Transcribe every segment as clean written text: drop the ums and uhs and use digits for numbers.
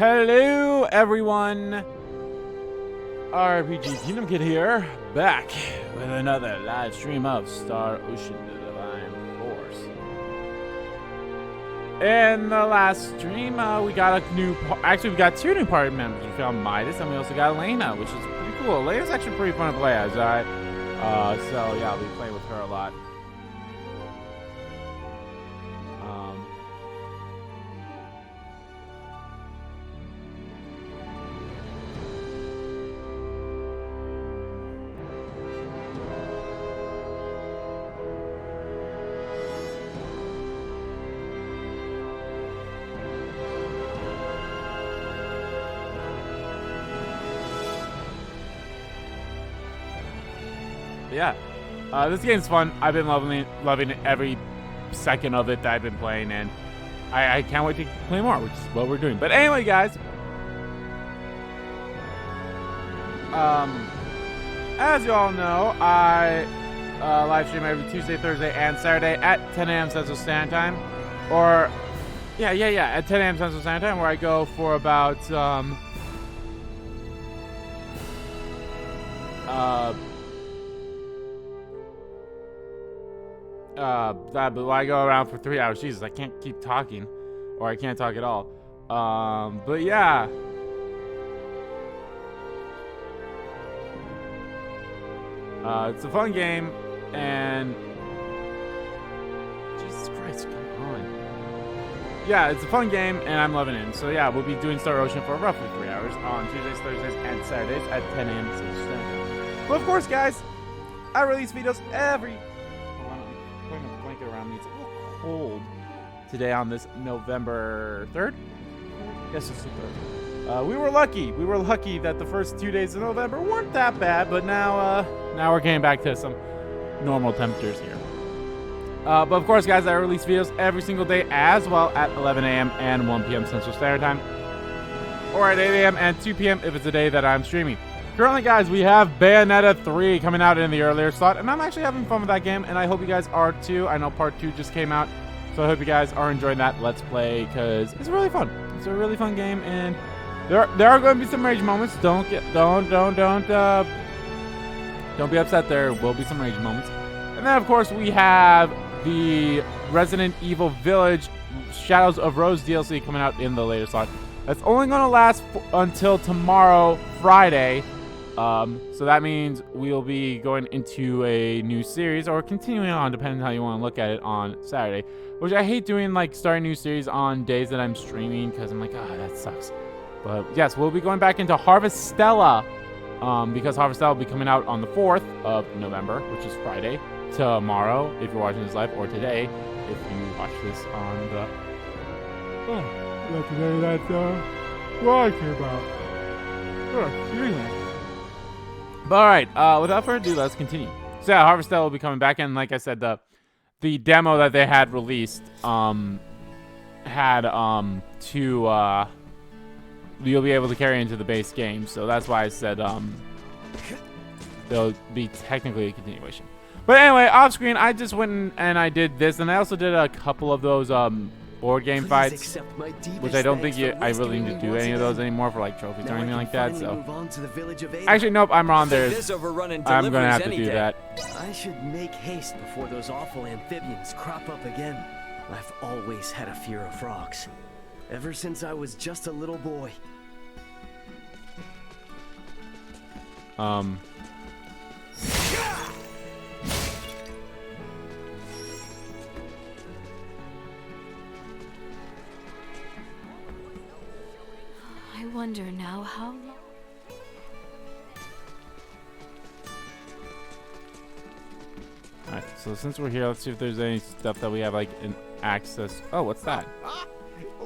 Hello, everyone. RPG Kingdom Kid here, back with another live stream of Star Ocean: The Divine Force. In the last stream, we got a new. Actually, we got two new party members. We found Midas, and we also got Elena, which is pretty cool. Elena's actually pretty fun to play as. So yeah, I'll be playing with her a lot. Yeah, this game's fun. I've been loving every second of it that I've been playing, and I can't wait to play more, which is what we're doing. But anyway, guys, as you all know, I live stream every Tuesday, Thursday, and Saturday at 10 a.m. Central Standard Time, or at 10 a.m. Central Standard Time, where I go for about but I go around for 3 hours. Jesus, I can't keep talking, or I can't talk at all. But yeah. It's a fun game, and Jesus Christ, come on. Yeah, it's a fun game, and I'm loving it. So yeah, we'll be doing Star Ocean for roughly 3 hours on Tuesdays, Thursdays, and Saturdays at 10 a.m. Central Standard Time. But of course, guys, I release videos every. Putting a blanket around me. It's a little cold today on this November 3rd. Yes, it's the 3rd. We were lucky. We were lucky that the first 2 days of November weren't that bad, but now we're getting back to some normal temperatures here. But of course, guys, I release videos every single day as well at 11 a.m. and 1 p.m. Central Standard Time, or at 8 a.m. and 2 p.m. if it's a day that I'm streaming. Currently, guys, we have Bayonetta 3 coming out in the earlier slot, and I'm actually having fun with that game, and I hope you guys are too. I know part 2 just came out, so I hope you guys are enjoying that Let's Play, because it's really fun. It's a really fun game, and there are going to be some rage moments. Don't be upset. There will be some rage moments. And then, of course, we have the Resident Evil Village Shadows of Rose DLC coming out in the later slot. That's only going to last until tomorrow, Friday. So that means we'll be going into a new series, or continuing on, depending on how you want to look at it, on Saturday. Which I hate doing, like, starting new series on days that I'm streaming, because I'm like, that sucks. But yes, we'll be going back into Harvestella, because Harvestella will be coming out on the 4th of November, which is Friday, tomorrow, if you're watching this live, or today, if you watch this on the... not today, that's, what I care about. Excuse me. But alright, without further ado, let's continue. So yeah, Harvestella will be coming back, and like I said, the demo that they had released had you'll be able to carry into the base game. So that's why I said there'll be technically a continuation. But anyway, off screen, I just went and I did this, and I also did a couple of those board game fights, which I don't think I really need to do any of those anymore for like trophies or anything like that. So actually, nope, I'm wrong. I'm gonna have to do that. I should make haste before those awful amphibians crop up again. I've always had a fear of frogs, ever since I was just a little boy. I wonder now how... Alright, so since we're here, let's see if there's any stuff that we have, like, in access. Oh, what's that?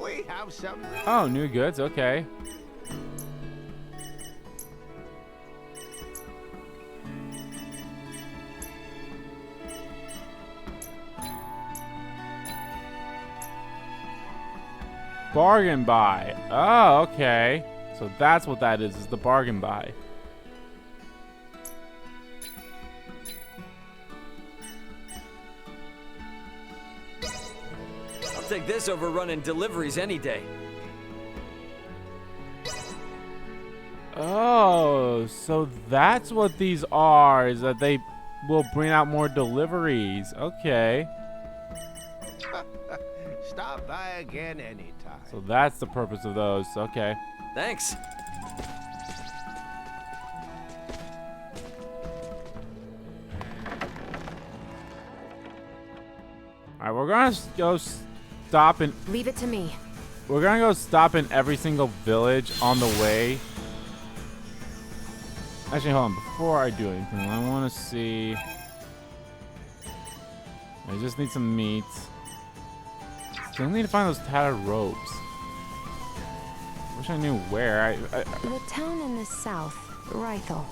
We have some. Oh, new goods, okay. Bargain buy. Oh, okay. So that's what that is the bargain buy. I'll take this over running deliveries any day. Oh, so that's what these are, is that they will bring out more deliveries. Okay. Stop by again anytime. So that's the purpose of those. Okay. Thanks. All right, we're gonna go stop in. Leave it to me. We're gonna go stop in every single village on the way. Actually, hold on. Before I do anything, I want to see. I just need some meat. Still need to find those tattered robes. Wish I knew where. The town in the south, Rhythel.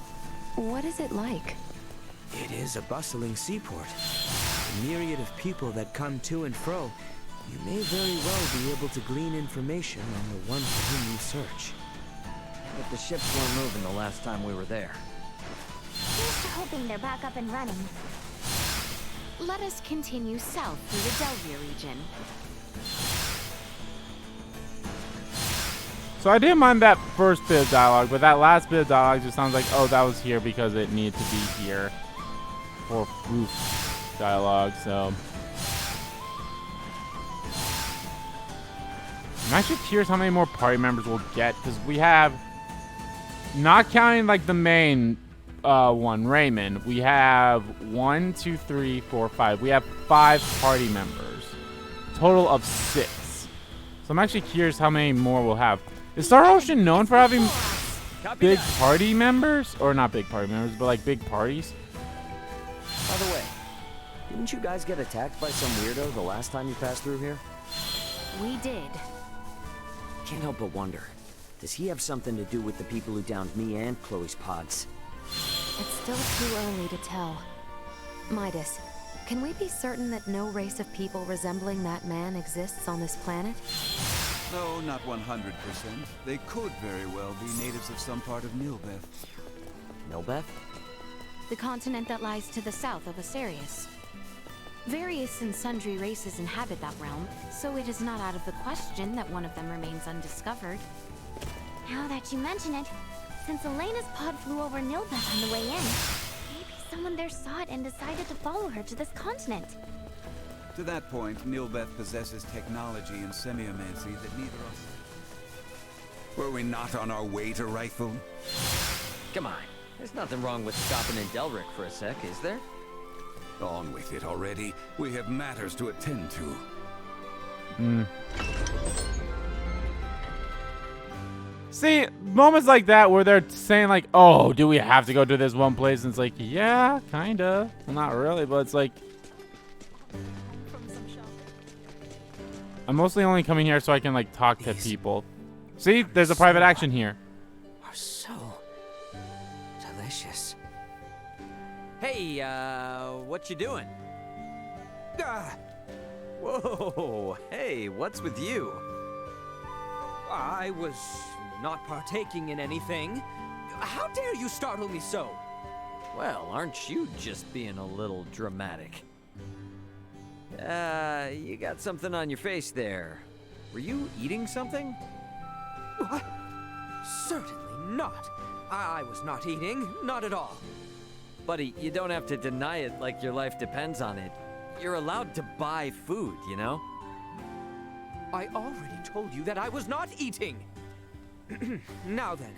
What is it like? It is a bustling seaport. A myriad of people that come to and fro. You may very well be able to glean information on the one for whom you search. But the ships weren't moving the last time we were there. Here's to hoping they're back up and running. Let us continue south through the Delvia region. So I didn't mind that first bit of dialogue, but that last bit of dialogue just sounds like, oh, that was here because it needed to be here for oof dialogue. So I'm actually curious how many more party members we'll get, because we have, not counting like the main one, Raymond, we have 1, 2, 3, 4, 5. We have 5 party members, total of 6. So I'm actually curious how many more we'll have. Is Star Ocean known for having big party members? Or not big party members, but like big parties? By the way, didn't you guys get attacked by some weirdo the last time you passed through here? We did. Can't help but wonder, does he have something to do with the people who downed me and Chloe's pods? It's still too early to tell. Midas, can we be certain that no race of people resembling that man exists on this planet? No, not 100%. They could very well be natives of some part of Nilbeth. Nilbeth? The continent that lies to the south of Asarius. Various and sundry races inhabit that realm, so it is not out of the question that one of them remains undiscovered. Now that you mention it, since Elena's pod flew over Nilbeth on the way in, maybe someone there saw it and decided to follow her to this continent. To that point, Nilbeth possesses technology and semiomancy that neither of us... Were we not on our way to Rifle? Come on, there's nothing wrong with stopping in Delric for a sec, is there? On with it already. We have matters to attend to. See, moments like that where they're saying like, oh, do we have to go to this one place? And it's like, yeah, kinda. Well, not really, but it's like, I'm mostly only coming here so I can like talk to people. See, there's a private action here. Are so delicious. Hey, what you doing? Whoa, hey, what's with you? I was not partaking in anything. How dare you startle me so? Well, aren't you just being a little dramatic? You got something on your face there. Were you eating something? What? Certainly not. I was not eating, not at all. Buddy, you don't have to deny it like your life depends on it. You're allowed to buy food, you know? I already told you that I was not eating. Now then,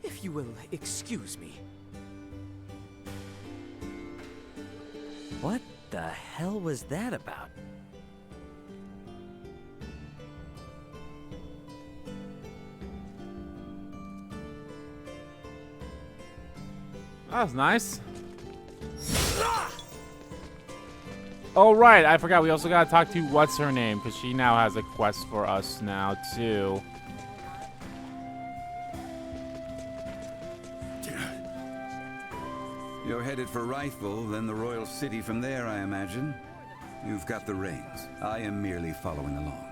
if you will excuse me. What the hell was that about? That was nice. Oh, right. I forgot. We also got to talk to what's her name, because she now has a quest for us now, too. You're headed for Rifle, then the Royal City from there, I imagine. You've got the reins. I am merely following along.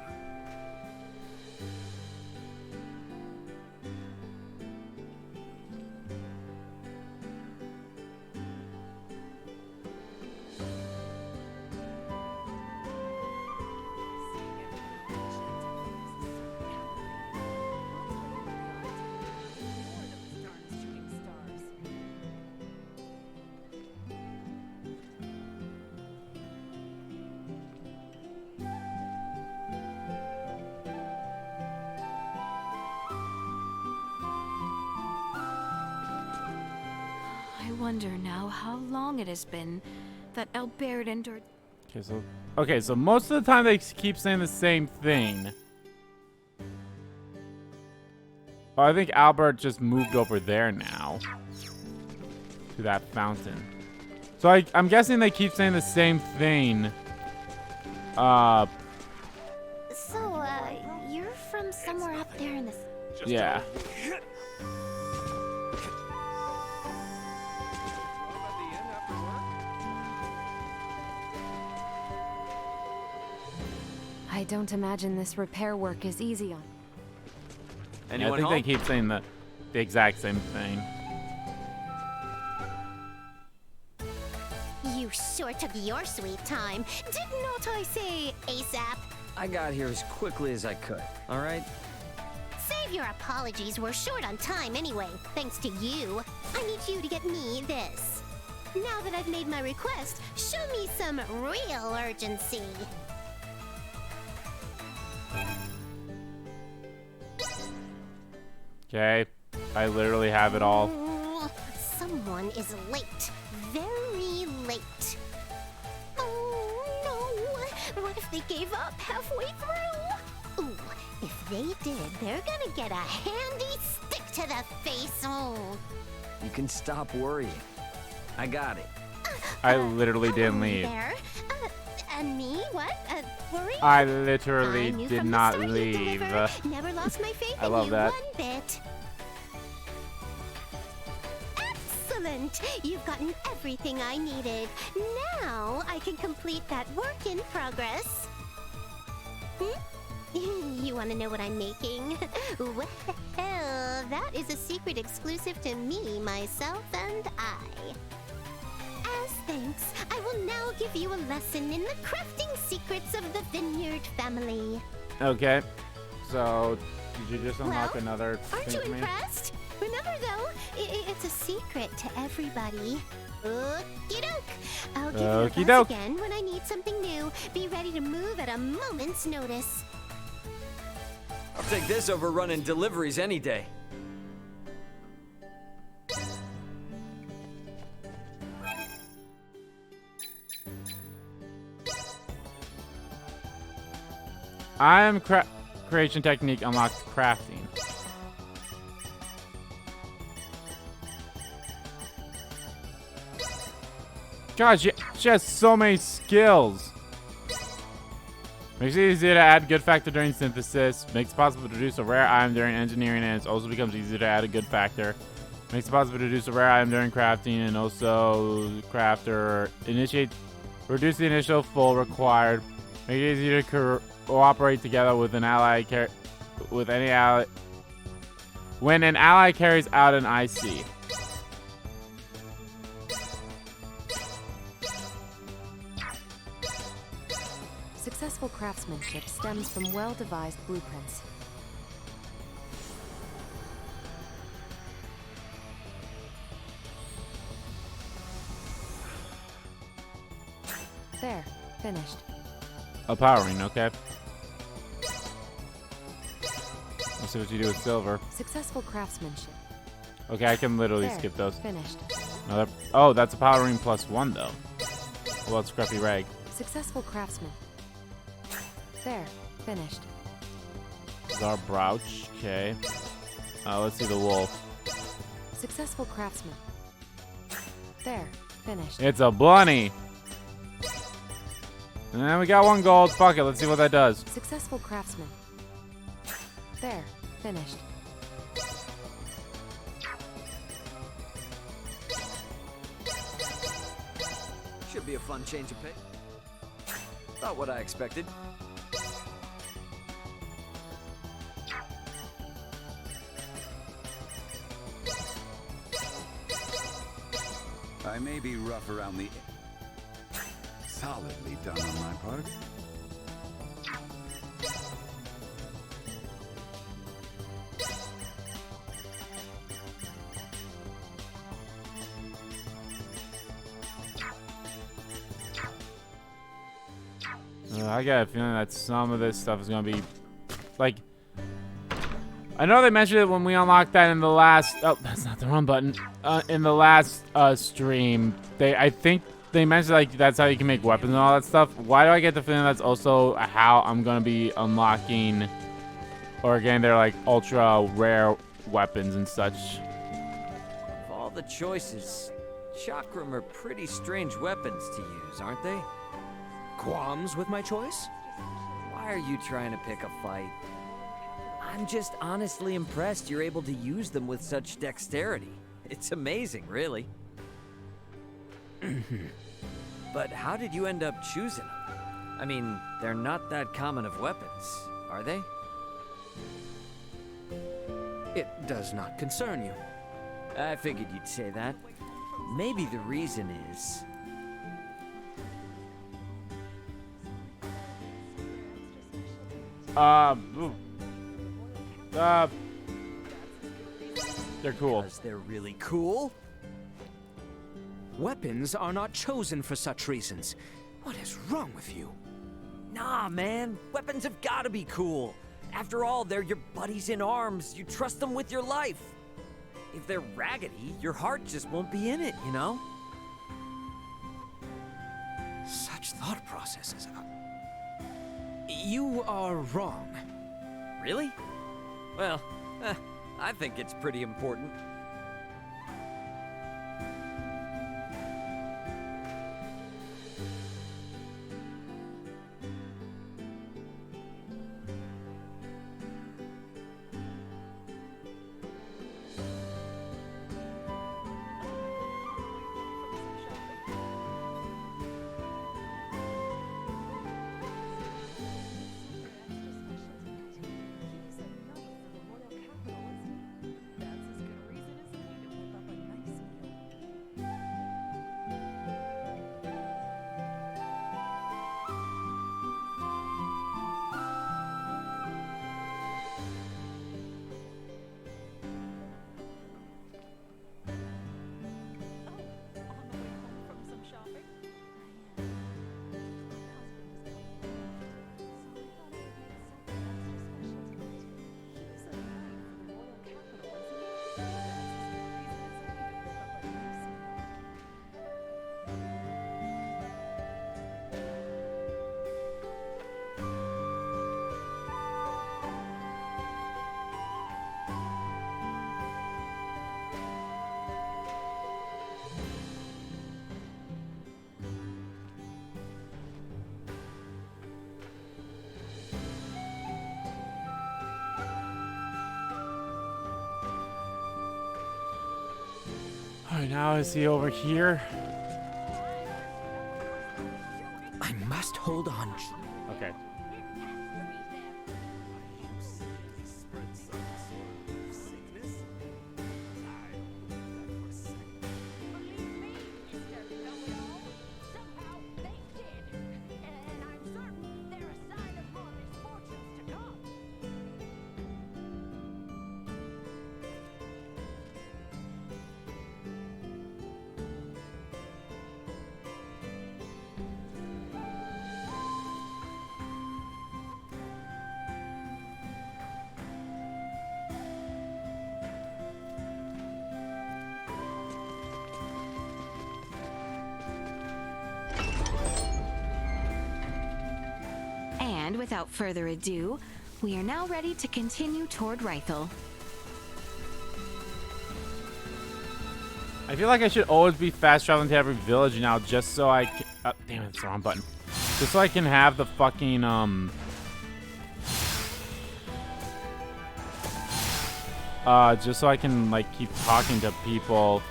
wonder now how long it has been that Albert entered. Okay, so most of the time they keep saying the same thing. Oh, I think Albert just moved over there now to that fountain. So I'm guessing they keep saying the same thing. So, you're from somewhere up there in the... Yeah. I don't imagine this repair work is easy on. I think they keep saying the exact same thing. You sure took your sweet time. Did not I say ASAP? I got here as quickly as I could, all right? Save your apologies, we're short on time anyway, thanks to you. I need you to get me this. Now that I've made my request, show me some real urgency. Okay, I literally have it all. Someone is late. Very late. Oh no! What if they gave up halfway through? Ooh, if they did, they're gonna get a handy stick to the face. Oh. You can stop worrying. I got it. I literally didn't leave. There. Me? What? Worry? I literally I knew did from the not start you'd leave. deliver. Never lost my faith I in love you that. one bit. Excellent! You've gotten everything I needed. Now I can complete that work in progress. You want to know what I'm making? Well, that is a secret exclusive to me, myself, and I. As thanks, I will now give you a lesson in the crafting secrets of the Vineyard family. Okay, so did you just unlock Well, another Aren't thing you for me? impressed? Remember, though, it's a secret to everybody. Okie doke. I'll give you a Okie buzz doke. again when I need something new. Be ready to move at a moment's notice. I'll take this over running deliveries any day. Creation technique unlocks crafting. God, she has so many skills. Makes it easy to add good factor during synthesis. Makes it possible to produce a rare item during engineering, and it also becomes easier to add a good factor. Makes it possible to produce a rare item during crafting, and also craft or reduce the initial full required. Make it easier to cooperate together with an ally when an ally carries out an IC. Successful craftsmanship stems from well-devised blueprints. There, finished. A powering, okay. Let's see what you do with silver. Successful craftsmanship. Okay, I can literally There, skip those. finished. Another. Oh, that's a powering +1 though. What about Scruffy Rag? Successful craftsman. There, finished. Zarbrouch, okay. Let's see the wolf. Successful craftsman. There, finished. It's a bunny. And we got 1 gold. Fuck it, let's see what that does. Successful craftsman. There, finished. Should be a fun change of pace. Not what I expected. I may be rough around the... Solidly done on my part. I got a feeling that some of this stuff is gonna be like I know they mentioned it when we unlocked that in the last. Oh, that's not the wrong button. In the last stream, I think they mentioned like that's how you can make weapons and all that stuff. Why do I get the feeling that's also how I'm gonna be unlocking, or again, they're like ultra rare weapons and such. Of all the choices, chakram are pretty strange weapons to use, aren't they? Qualms with my choice? Why are you trying to pick a fight? I'm just honestly impressed you're able to use them with such dexterity. It's amazing, really. But how did you end up choosing them? I mean, they're not that common of weapons, are they? It does not concern you. I figured you'd say that. Maybe the reason is... They're cool. Because they're really cool? Weapons are not chosen for such reasons. What is wrong with you? Nah, man. Weapons have gotta be cool. After all, they're your buddies in arms. You trust them with your life. If they're raggedy, your heart just won't be in it, you know? Such thought processes. You are wrong. Really? Well, I think it's pretty important. Alright, now is he over here? I must hold on. Okay. And without further ado, we are now ready to continue toward Rythel. I feel like I should always be fast traveling to every village now just so I can... damn it, it's the wrong button. Just so I can have the fucking, just so I can, like, keep talking to people.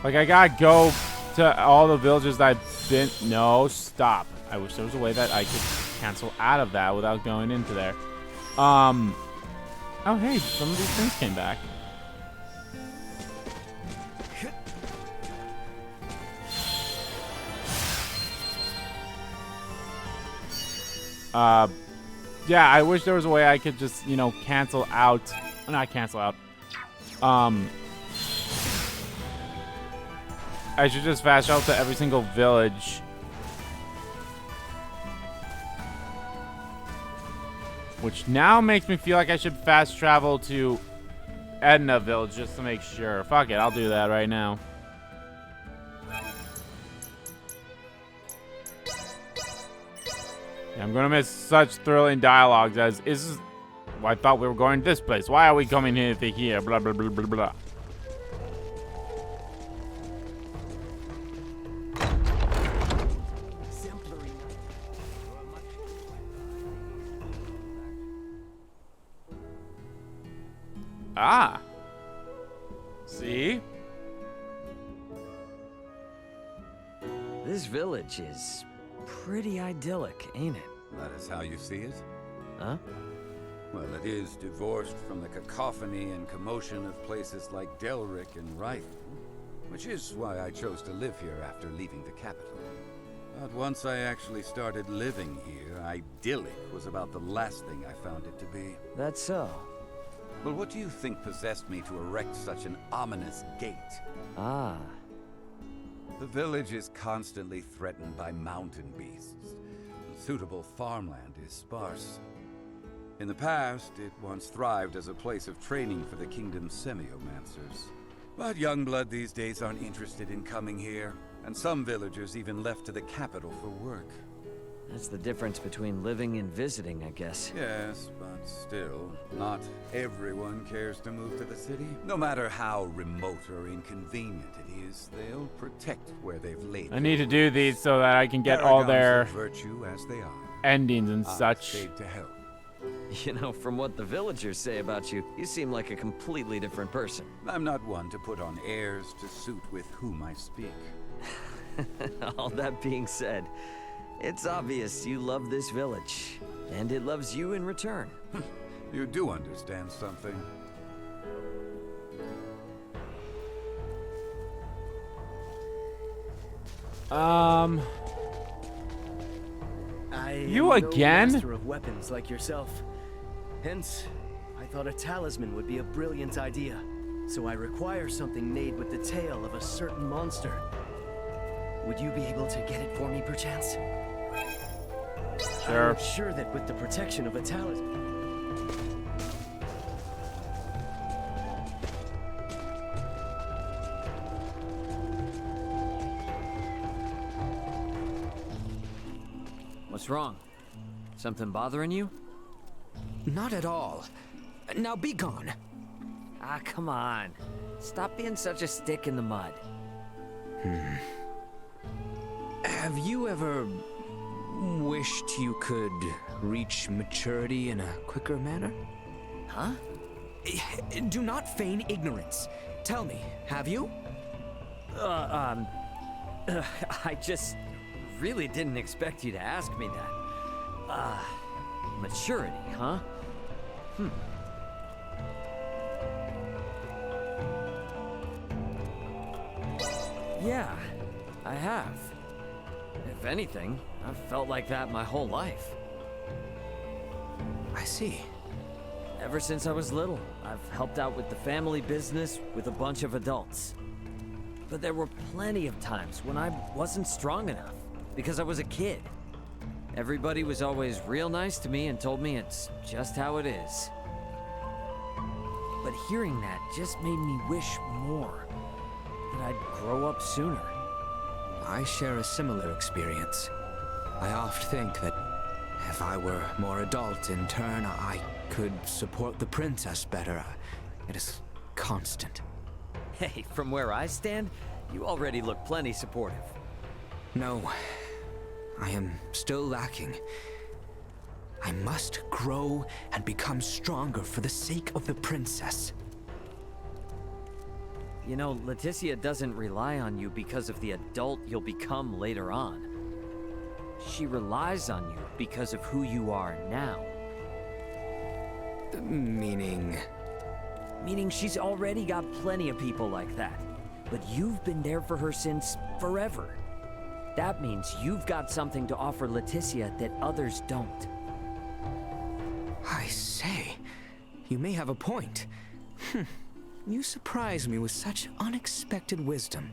Like, I gotta go to all the villages that I've been... No, stop. I wish there was a way that I could cancel out of that without going into there. Oh, hey, some of these things came back. Yeah, I wish there was a way I could just, you know, cancel out. Not cancel out. I should just fast travel to every single village. Which now makes me feel like I should fast travel to Edna Village just to make sure. Fuck it, I'll do that right now. Yeah, I'm gonna miss such thrilling dialogues as is. Well, I thought we were going this place. Why are we coming here to here? Blah blah blah blah blah. Ah. See? This village is pretty idyllic, ain't it? That is how you see it? Huh? Well, it is divorced from the cacophony and commotion of places like Delric and Rifle, which is why I chose to live here after leaving the capital. But once I actually started living here, idyllic was about the last thing I found it to be. That's so. Well, what do you think possessed me to erect such an ominous gate? Ah. The village is constantly threatened by mountain beasts. Suitable farmland is sparse. In the past, it once thrived as a place of training for the kingdom's semiomancers. But young blood these days aren't interested in coming here, and some villagers even left to the capital for work. That's the difference between living and visiting, I guess. Yes, but still, not everyone cares to move to the city. No matter how remote or inconvenient it is, they'll protect where they've laid. I need to do these so that I can get all their virtue as they are. endings and I've such. stayed to help. You know, from what the villagers say about you, you seem like a completely different person. I'm not one to put on airs to suit with whom I speak. All that being said, it's obvious you love this village, and it loves you in return. You do understand something. You again? No master of weapons like yourself. Hence, I thought a talisman would be a brilliant idea. So I require something made with the tail of a certain monster. Would you be able to get it for me, perchance? Sure. I'm sure that with the protection of a talisman. What's wrong? Something bothering you? Not at all. Now be gone. Ah, come on. Stop being such a stick in the mud. Have you ever wished you could reach maturity in a quicker manner? Huh? Do not feign ignorance. Tell me, have you? I just really didn't expect you to ask me that. Maturity, huh? Yeah, I have. If anything, I've felt like that my whole life. I see. Ever since I was little, I've helped out with the family business with a bunch of adults. But there were plenty of times when I wasn't strong enough, because I was a kid. Everybody was always real nice to me and told me it's just how it is. But hearing that just made me wish more, that I'd grow up sooner. I share a similar experience. I oft think that if I were more adult in turn, I could support the princess better. It is constant. Hey, from where I stand, you already look plenty supportive. No, I am still lacking. I must grow and become stronger for the sake of the princess. You know, Laeticia doesn't rely on you because of the adult you'll become later on. She relies on you because of who you are now. Meaning? Meaning she's already got plenty of people like that. But you've been there for her since forever. That means you've got something to offer Laeticia that others don't. I say, you may have a point. You surprise me with such unexpected wisdom.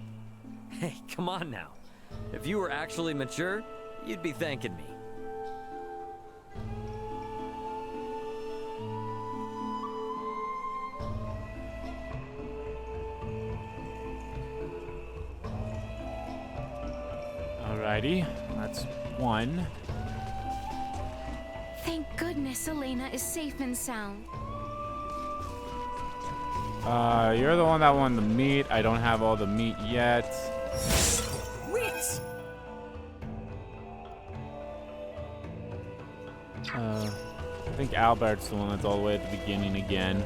Hey, come on now. If you were actually mature, you'd be thanking me. Alrighty, that's one. Thank goodness Elena is safe and sound. You're the one that won the meat. I don't have all the meat yet. Wait! I think Albert's the one that's all the way at the beginning again.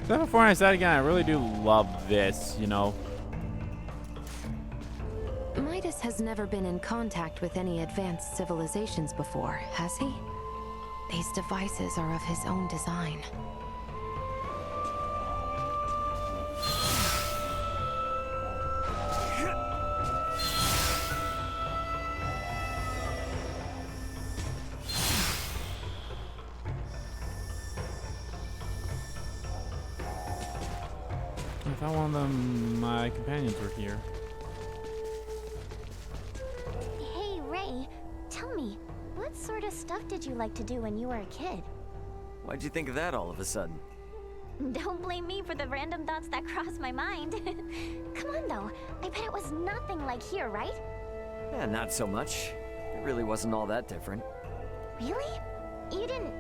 So before I said again, I really do love this, you know. Midas has never been in contact with any advanced civilizations before, has he? These devices are of his own design. I thought one of them, my companions were here. Hey, Ray, tell me, what sort of stuff did you like to do when you were a kid? Why'd you think of that all of a sudden? Don't blame me for the random thoughts that crossed my mind. Come on, though. I bet it was nothing like here, right? Yeah, not so much. It really wasn't all that different. Really? You didn't,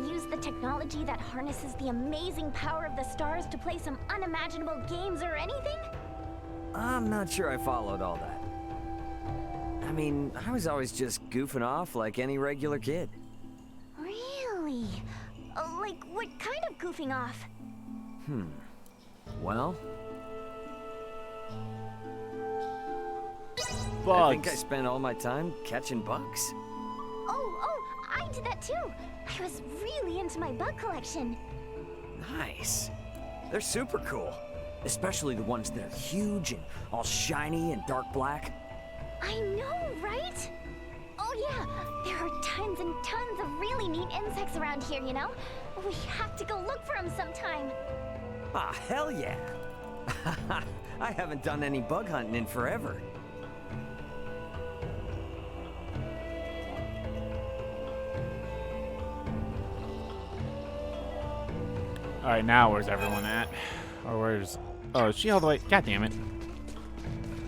use the technology that harnesses the amazing power of the stars to play some unimaginable games or anything? I'm not sure I followed all that. I mean, I was always just goofing off like any regular kid. Really? Like, what kind of goofing off? Well, Bugs. I think I spent all my time catching bugs. Oh, I did that too. I was really into my bug collection. Nice. They're super cool. Especially the ones that are huge and all shiny and dark black. I know, right? Oh yeah, there are tons and tons of really neat insects around here, you know? We have to go look for them sometime. Ah, hell yeah. I haven't done any bug hunting in forever. Alright, now where's everyone at? Or where's... Oh, is she all the way... God damn it.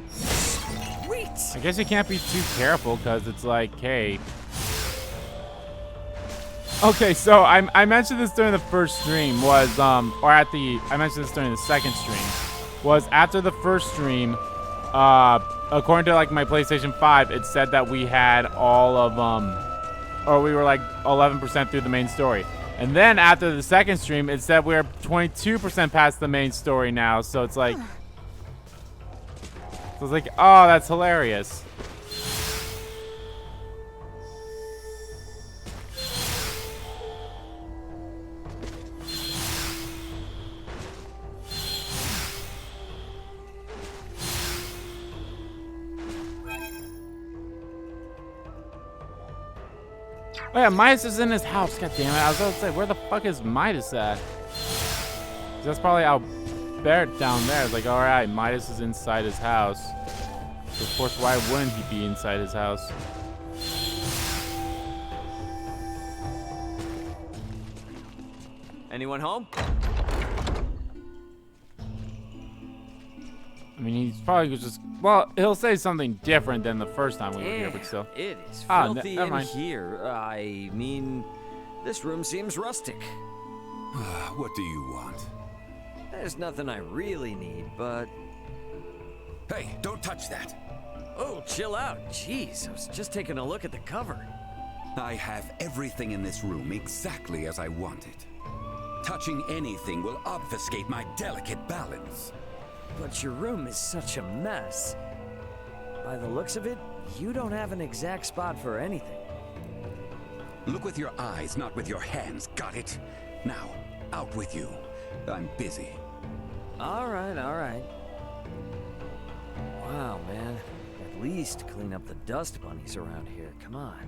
Sweet! I guess you can't be too careful, because it's like, hey... Okay, so I mentioned this during the first stream, was, I mentioned this during the second stream, was after the first stream, according to, like, my PlayStation 5, it said that we had all of, or we were, like, 11% through the main story. And then after the second stream, it said we're 22% past the main story now. So it's like, oh, that's hilarious. Oh yeah, Midas is in his house. God damn it. I was about to say, where the fuck is Midas at? That's probably Albert down there. It's like, alright, Midas is inside his house. So of course, why wouldn't he be inside his house? Anyone home? I mean, he's probably just... Well, he'll say something different than the first time we were here, but still. It is Ah, filthy never in mind. here. I mean, this room seems rustic. What do you want? There's nothing I really need, but... Hey, don't touch that! Oh, chill out. Jeez, I was just taking a look at the cover. I have everything in this room exactly as I want it. Touching anything will obfuscate my delicate balance. But your room is such a mess. By the looks of it, you don't have an exact spot for anything. Look with your eyes, not with your hands, got it? Now, out with you. I'm busy. All right, all right. Wow, man. At least clean up the dust bunnies around here. Come on.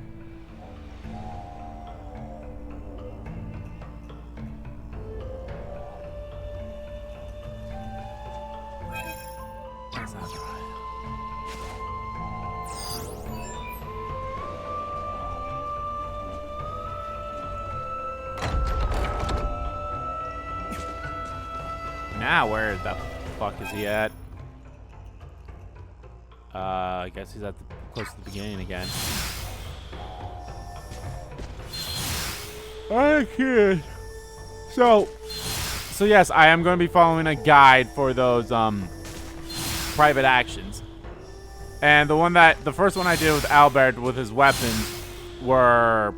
That's not right. Now, where the fuck is he at? I guess he's at close to the beginning again. Okay. So yes, I am going to be following a guide for those private actions. And the first one I did with Albert with his weapons were,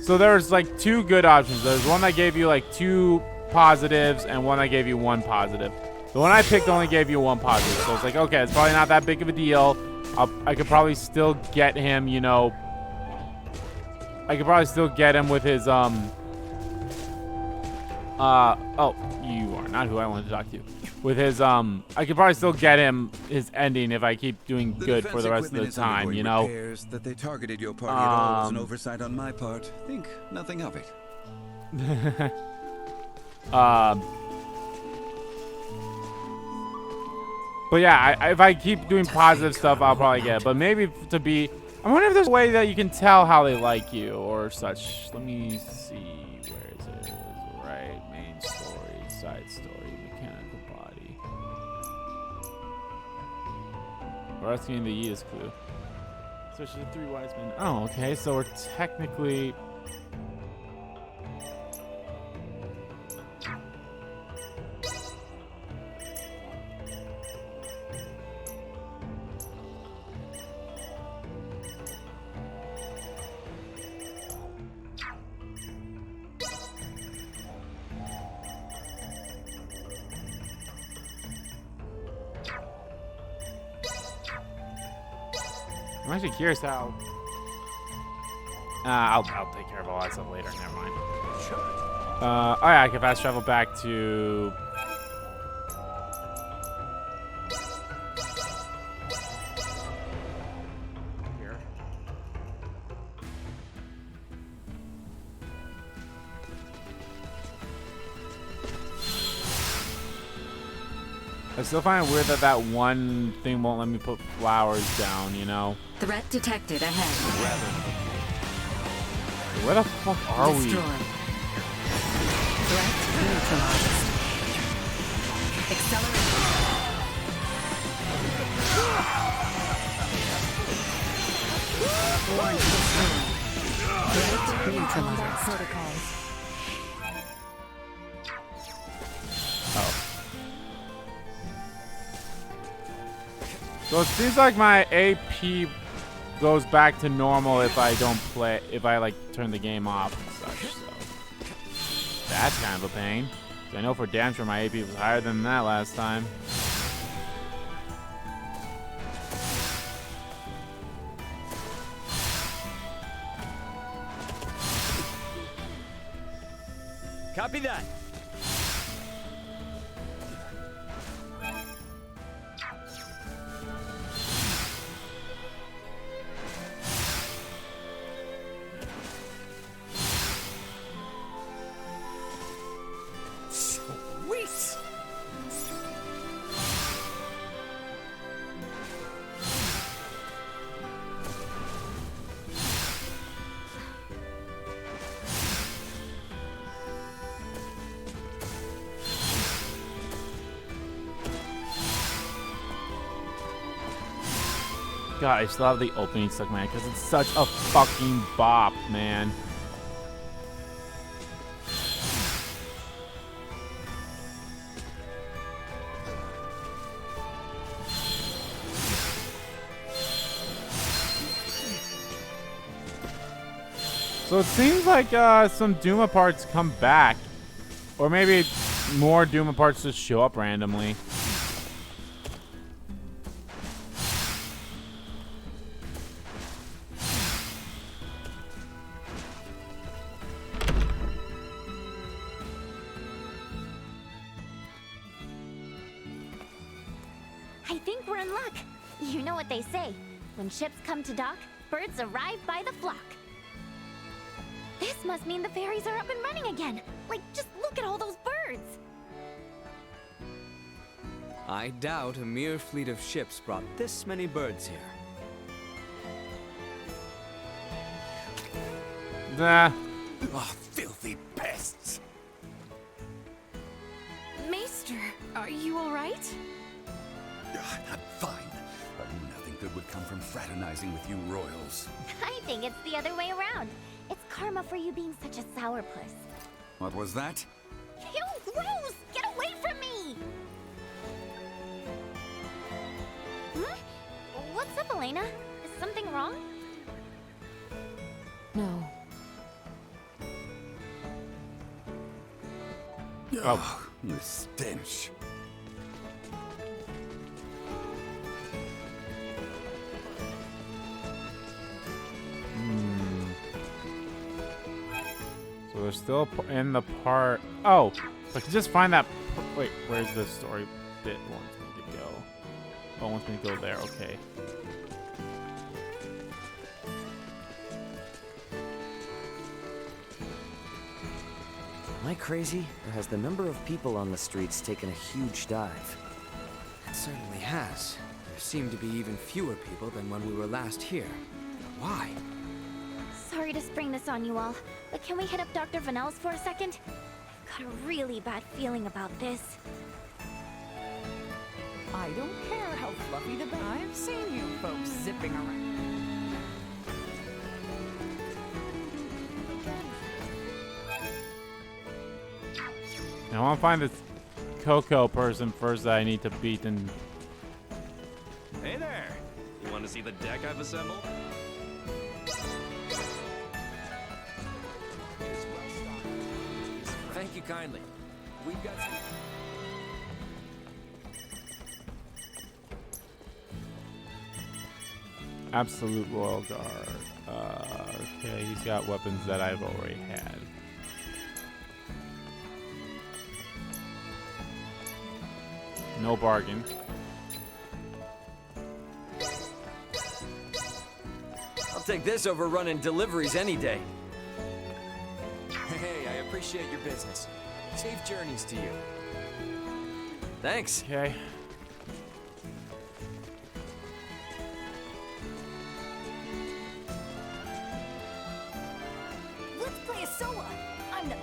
so there's like 2 good options. There's one that gave you like 2 positives and one that gave you 1 positive. The one I picked only gave you 1 positive, so it's like, okay, it's probably not that big of a deal. I could probably still get him, you know. I could probably still get him with his oh, you are not who I wanted to talk to. With his I could probably still get him his ending if I keep doing good for the rest of the time, you know. That they targeted your party at all was an oversight on my part. Think nothing of it. But yeah, if I keep doing positive stuff, I'll probably get it. But maybe I wonder if there's a way that you can tell how they like you or such. Let me see. Where is it? Right. Main story, side story, mechanical body. We're rescuing the Yeetus clue. Especially the 3 wise men. Oh, okay. So we're technically... I'm actually curious how... I'll take care of all that stuff later. Never mind. Oh yeah, I can fast travel back to... here. I still find it weird that that one thing won't let me put flowers down, you know? Threat detected ahead. Where the fuck are Destroy. we? Threat neutralized. Accelerate. Warning destroyed. Threat neutralized. Protocols. Oh. So it seems like my AP goes back to normal if I don't play, if I like turn the game off and such. So that's kind of a pain. I know for damn sure my AP was higher than that last time. Copy that. God, I still have the opening stuck, man, because it's such a fucking bop, man. So it seems like some Duma parts come back. Or maybe more Duma parts just show up randomly. I think we're in luck. You know what they say. When ships come to dock, birds arrive by the flock. This must mean the ferries are up and running again. Like, just look at all those birds. I doubt a mere fleet of ships brought this many birds here. Nah. Oh, filthy pests. Mace Are you alright? I'm fine. But nothing good would come from fraternizing with you royals. I think it's the other way around. It's karma for you being such a sourpuss. What was that? Ew, gross! Get away from me! What's up, Elena? Is something wrong? No. Oh, the stench. So they're still in the part. Oh, so I can just find that. Wait, where's the story bit wants me to go? Oh, it wants me to go there. Okay. Am I crazy, or has the number of people on the streets taken a huge dive? It certainly has. There seem to be even fewer people than when we were last here. Why? Sorry to spring this on you all, but can we hit up Dr. Vanel's for a second? I've got a really bad feeling about this. I don't care how fluffy the bed. I've seen you folks zipping around. I want to find this Coco person first that I need to beat and. Hey there! You want to see the deck I've assembled? Thank you kindly. We've got some... Absolute Royal Guard. Okay, he's got weapons that I've already had. No bargain. I'll take this over running deliveries any day. Hey, I appreciate your business. Safe journeys to you. Thanks. Okay. Let's play a solo. I'm the...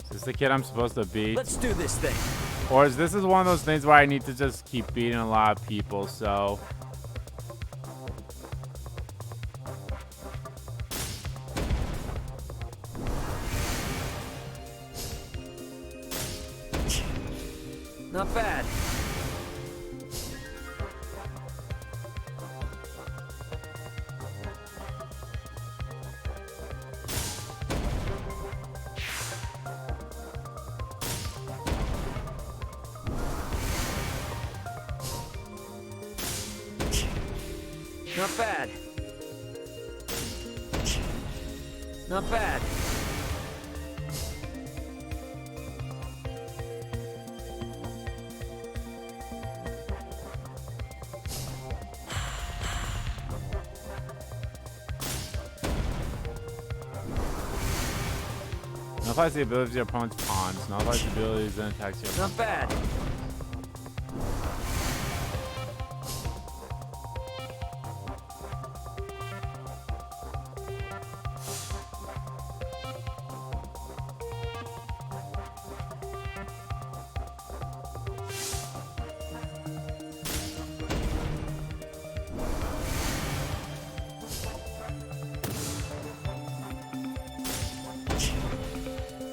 Is this the kid I'm supposed to beat? Let's do this thing. Or is this one of those things where I need to just keep beating a lot of people, so... Not bad. Not bad. Not bad. Nullifies the abilities of your opponent's pawns. Nullifies the abilities and attacks your Not bad.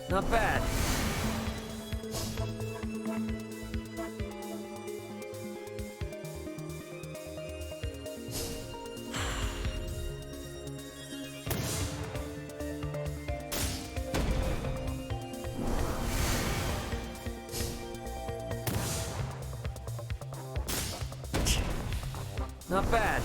Not bad. Not bad.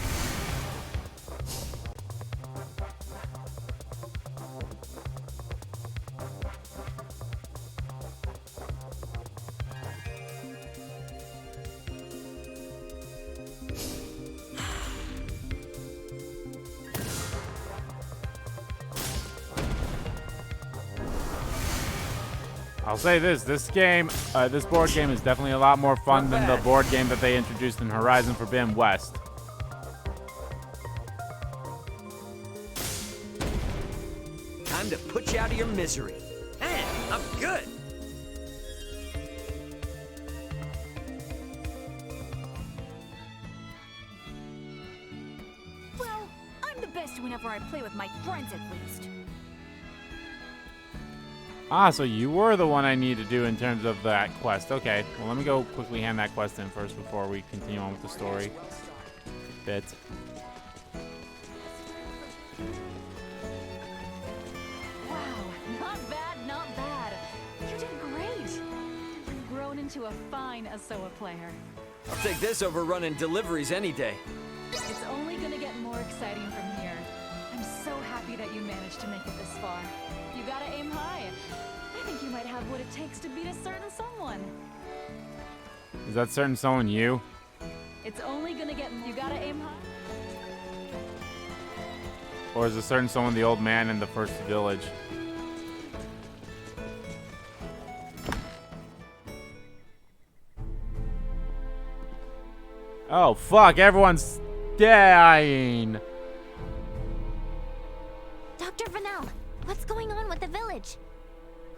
I'll say this game, this board game is definitely a lot more fun than the board game that they introduced in Horizon Forbidden West. Time to put you out of your misery. Man, I'm good. fist whenever I play with my friends, at least. Ah, so you were the one I need to do in terms of that quest. Okay, well, let me go quickly hand that quest in first before we continue on with the story bit. Wow, not bad, not bad. You did great. You've grown into a fine Asoa player. I'll take this over running deliveries any day. It's only gonna get more exciting from here. I'm so happy that you managed to make it this far. You gotta aim high. I think you might have what it takes to beat a certain someone. Is that certain someone you? It's only gonna get... You gotta aim high. Or is a certain someone the old man in the first village? Oh, fuck, everyone's dying. Dr. Vanel, what's going on with the village?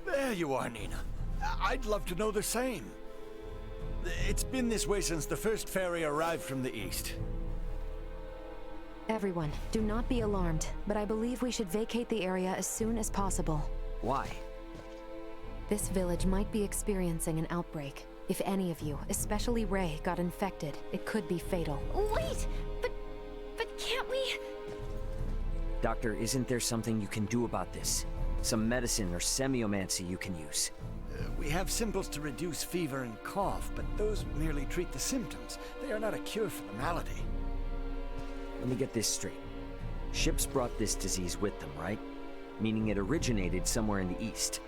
There you are, Nina. I'd love to know the same. It's been this way since the first ferry arrived from the east. Everyone, do not be alarmed, but I believe we should vacate the area as soon as possible. Why? This village might be experiencing an outbreak. If any of you, especially Ray, got infected, it could be fatal. Wait, but can't we? Doctor, isn't there something you can do about this? Some medicine or semiomancy you can use? We have simples to reduce fever and cough, but those merely treat the symptoms. They are not a cure for the malady. Let me get this straight. Ships brought this disease with them, right? Meaning it originated somewhere in the east.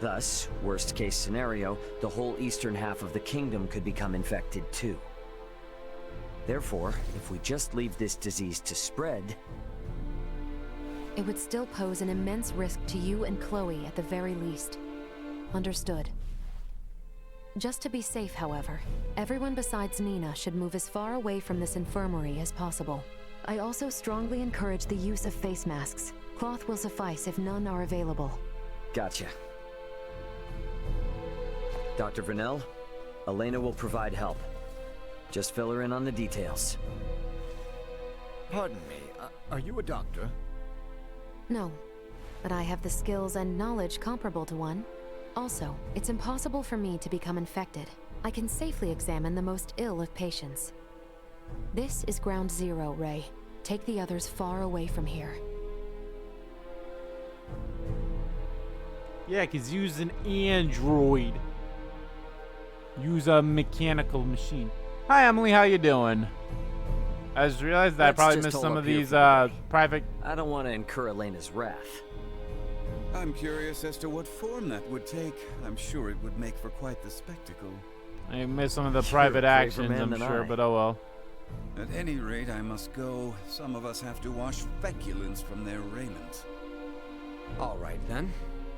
Thus, worst case scenario, the whole eastern half of the kingdom could become infected too. Therefore, if we just leave this disease to spread... It would still pose an immense risk to you and Chloe at the very least. Understood. Just to be safe, however, everyone besides Nina should move as far away from this infirmary as possible. I also strongly encourage the use of face masks. Cloth will suffice if none are available. Gotcha. Dr. Vanel, Elena will provide help. Just fill her in on the details. Pardon me, are you a doctor? No, but I have the skills and knowledge comparable to one. Also, it's impossible for me to become infected. I can safely examine the most ill of patients. This is ground zero, Ray. Take the others far away from here. Yeah, 'cause use an android. Use a mechanical machine. Hi, Emily. How you doing? I just realized that I probably missed some of these private... I don't want to incur Elena's wrath. I'm curious as to what form that would take. I'm sure it would make for quite the spectacle. I missed some of the private actions, I'm sure, but oh well. At any rate, I must go. Some of us have to wash feculence from their raiment. All right, then.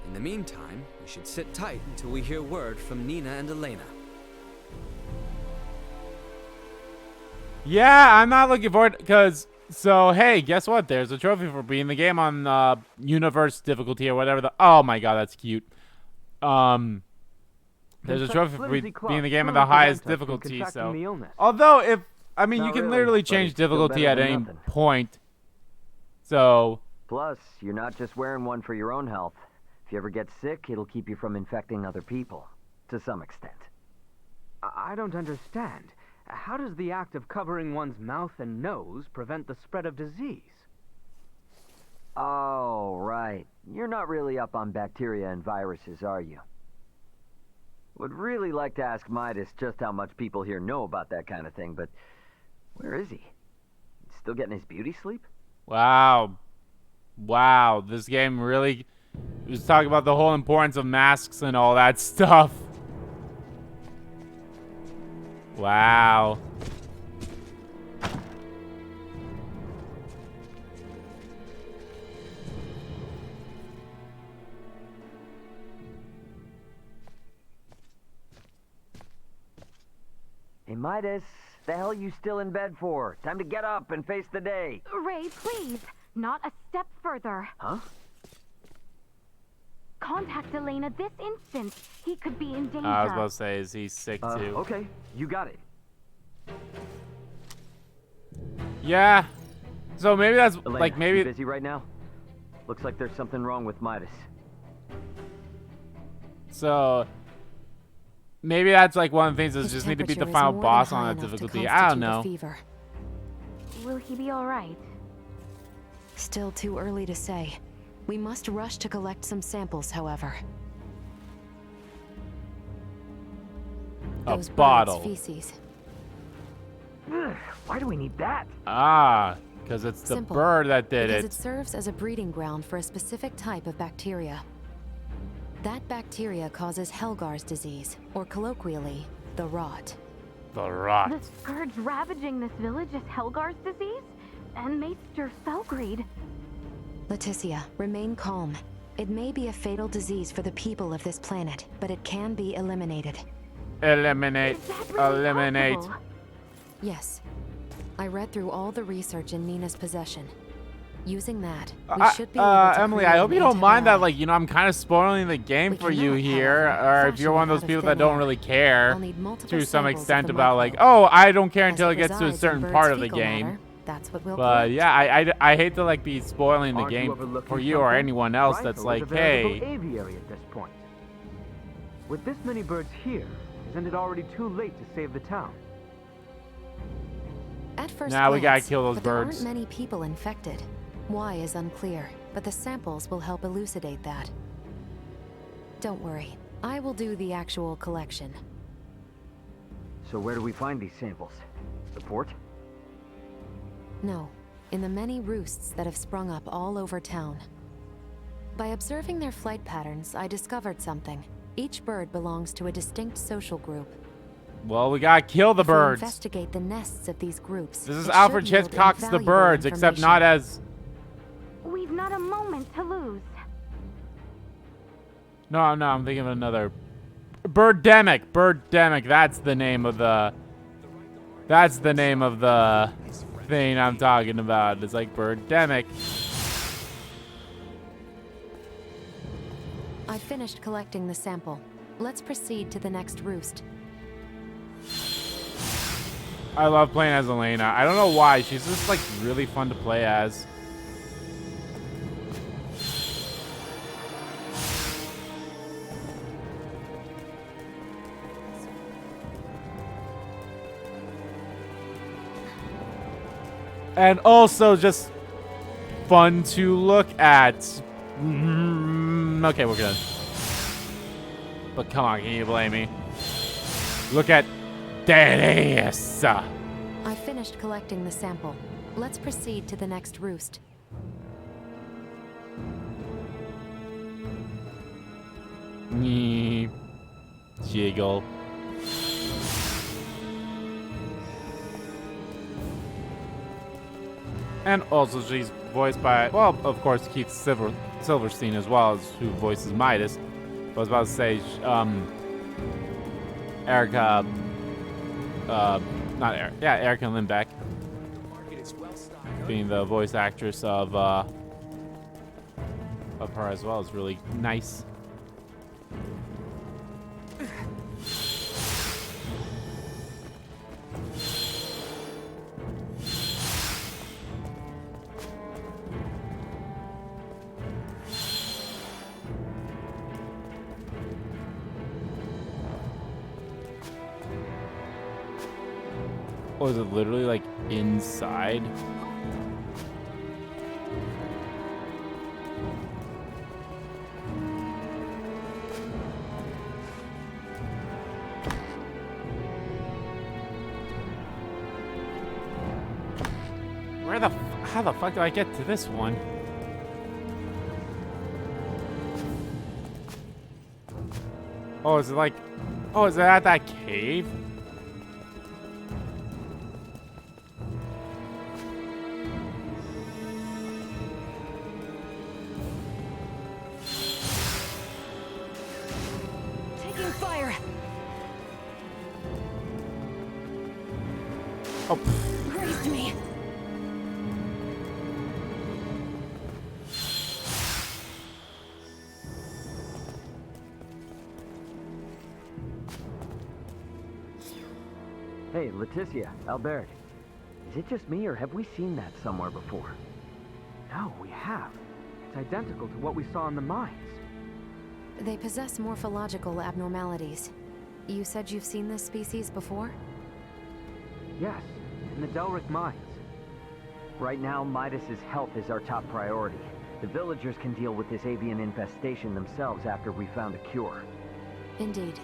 In the meantime, we should sit tight until we hear word from Nina and Elena. Yeah, I'm not looking forward because... So, hey, guess what? There's a trophy for beating the game on universe difficulty or whatever the... Oh my god, that's cute. There's a trophy for beating the game on the highest difficulty, so... Although, if... I mean, you can literally change difficulty at any point. So... Plus, you're not just wearing one for your own health. If you ever get sick, it'll keep you from infecting other people. To some extent. I don't understand. How does the act of covering one's mouth and nose prevent the spread of disease? Oh, right. You're not really up on bacteria and viruses, are you? Would really like to ask Midas just how much people here know about that kind of thing, but where is he? Still getting his beauty sleep? Wow. Wow, this game really was talking about the whole importance of masks and all that stuff. Wow. Hey, Midas, the hell you still in bed for? Time to get up and face the day. Ray, please. Not a step further. Huh? Contact Elena this instant. He could be in danger. I was about to say, is he sick too? Okay, you got it. Yeah. So maybe that's Elena, like maybe you busy right now? Looks like there's something wrong with Midas. so maybe that's like one of the things is His just need to beat the temperature is final more boss than high on that enough to difficulty. I don't constitute a know. fever. Will he be all right? Still too early to say. We must rush to collect some samples, however. A Those bottle. birds' feces. Ugh, why do we need that? Ah, because it's the Simple. bird that did Because it. it serves as a breeding ground for a specific type of bacteria. That bacteria causes Helgar's disease, or colloquially, the rot. The rot. The scourge ravaging this village is Helgar's disease? And Maester Felgreed. Laeticia, remain calm. It may be a fatal disease for the people of this planet, but it can be eliminated. Eliminate. Is that really Eliminate. possible? Yes. I read through all the research in Nina's possession. Using that, we should be able to Emily, create I hope an you don't mind that, antibiotic. like, you know, I'm kind of spoiling the game We for you cannot, here, however, or if you're one of those fashion people it out that of don't thin really air. care I'll need multiple to some samples of extent the about, mud like, hole. oh, I don't care As until it gets to a resides in certain birds' part of the fecal game. matter, that's what we'll But collect. yeah, I hate to, like, be spoiling the Aren't you game overlooking for you or something? anyone else Rifle that's is like, a veritable hey. aviary at this point. With this many birds here, isn't it already too late to save the town? At first Now we gotta glance, kill those but there birds. aren't many people infected. Why is unclear, but the samples will help elucidate that. Don't worry, I will do the actual collection. So where do we find these samples? The port? No, in the many roosts that have sprung up all over town. By observing their flight patterns, I discovered something. Each bird belongs to a distinct social group. Well, we gotta kill the If we birds. investigate the nests of these groups, This is it Alfred should yield Hitchcock's The invaluable Birds, except not as... We've not a moment to lose. No, I'm thinking of another... Birdemic. Birdemic, that's the name of the... That's the name of the thing I'm talking about. It's like Birdemic. I finished collecting the sample. Let's proceed to the next roost. I love playing as Elena. I don't know why. She's just like really fun to play as. And also just fun to look at. Okay, we're good. But come on, can you blame me? Look at this. I finished collecting the sample. Let's proceed to the next roost. Jiggle. And also she's voiced by, well, of course, Keith Silverstein as well, as who voices Midas. I was about to say, Erica, not Erica, yeah, Erica Lindbeck, being the voice actress of her as well is really nice. Oh, is it literally like inside? How the fuck do I get to this one? Oh, is it like, oh, is it at that cave? Taking fire. Oh. Grazed me. Hey, Laeticia, Albert. Is it just me, or have we seen that somewhere before? No, we have. It's identical to what we saw in the mines. They possess morphological abnormalities. You said you've seen this species before? Yes, in the Delric mines. Right now, Midas's health is our top priority. The villagers can deal with this avian infestation themselves after we found a cure. Indeed.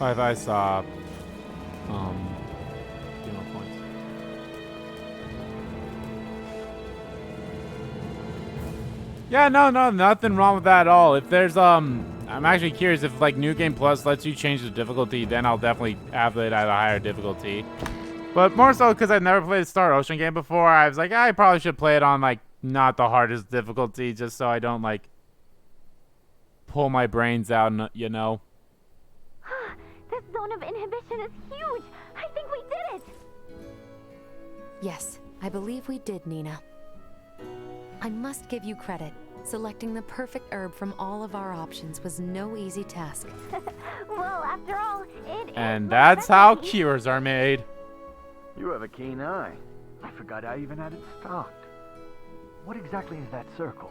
If I saw, points. Yeah, no, nothing wrong with that at all. If there's, I'm actually curious if, like, New Game Plus lets you change the difficulty, then I'll definitely have it at a higher difficulty. But more so because I've never played a Star Ocean game before, I was like, I probably should play it on, like, not the hardest difficulty, just so I don't, like, pull my brains out, and, you know. This zone of inhibition is huge! I think we did it! Yes, I believe we did, Nina. I must give you credit. Selecting the perfect herb from all of our options was no easy task. Well, after all, it And that's how cures are made. You have a keen eye. I forgot I even had it stocked. What exactly is that circle?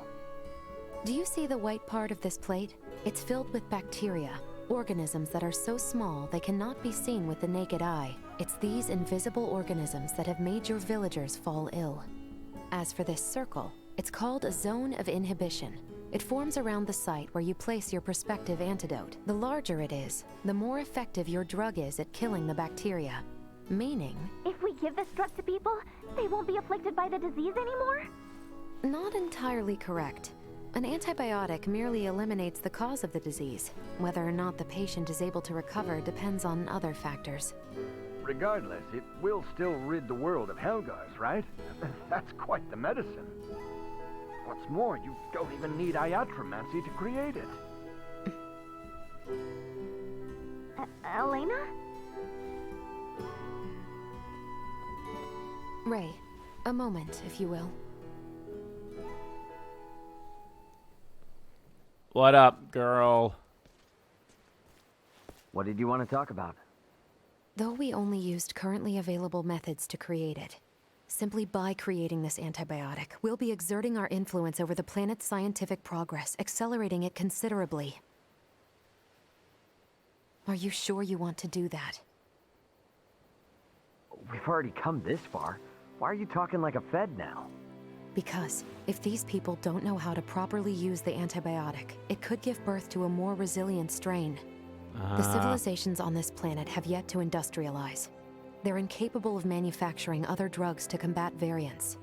Do you see the white part of this plate? It's filled with bacteria, organisms that are so small they cannot be seen with the naked eye. It's these invisible organisms that have made your villagers fall ill. As for this circle, it's called a zone of inhibition. It forms around the site where you place your prospective antidote. The larger it is, the more effective your drug is at killing the bacteria. Meaning, if we give this drug to people, they won't be afflicted by the disease anymore? not entirely correct. An antibiotic merely eliminates the cause of the disease. Whether or not the patient is able to recover depends on other factors. Regardless, it will still rid the world of Helgars, right? That's quite the medicine. What's more, you don't even need iatromancy to create it. Elena? Ray, a moment, if you will. What up, girl? What did you want to talk about? Though we only used currently available methods to create it, simply by creating this antibiotic, we'll be exerting our influence over the planet's scientific progress, accelerating it considerably. Are you sure you want to do that? We've already come this far. Why are you talking like a Fed now? Because if these people don't know how to properly use the antibiotic, it could give birth to a more resilient strain. The civilizations on this planet have yet to industrialize. They're incapable of manufacturing other drugs to combat variants.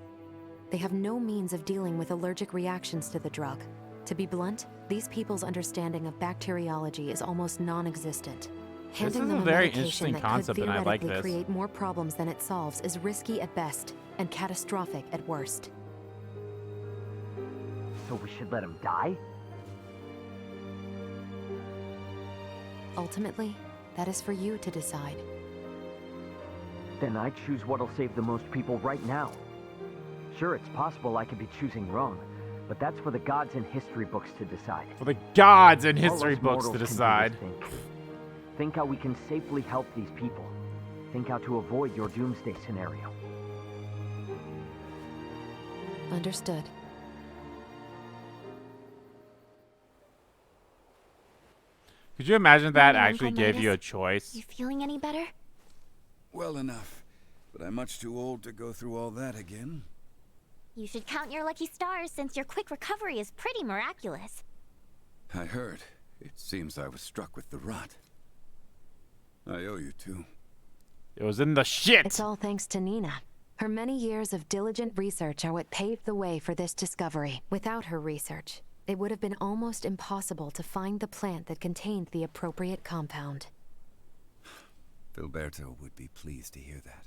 They have no means of dealing with allergic reactions to the drug. To be blunt, these people's understanding of bacteriology is almost non-existent. Handing them a very medication interesting that concept, could and I like theoretically this. create more problems than it solves is risky at best and catastrophic at worst. So we should let him die? Ultimately, that is for you to decide. Then I choose what'll save the most people right now. Sure, it's possible I could be choosing wrong, but that's for the gods and history books to decide. For the gods and All history us books to mortals can do is decide. Think how we can safely help these people. Think how to avoid your doomsday scenario. Understood. Could you imagine that Morning, actually Uncle gave you a Midas. choice? You feeling any better? Well enough, but I'm much too old to go through all that again. You should count your lucky stars since your quick recovery is pretty miraculous. I heard. It seems I was struck with the rot. I owe you two. It was in the shit! It's all thanks to Nina. Her many years of diligent research are what paved the way for this discovery. Without her research, it would have been almost impossible to find the plant that contained the appropriate compound. Filberto would be pleased to hear that.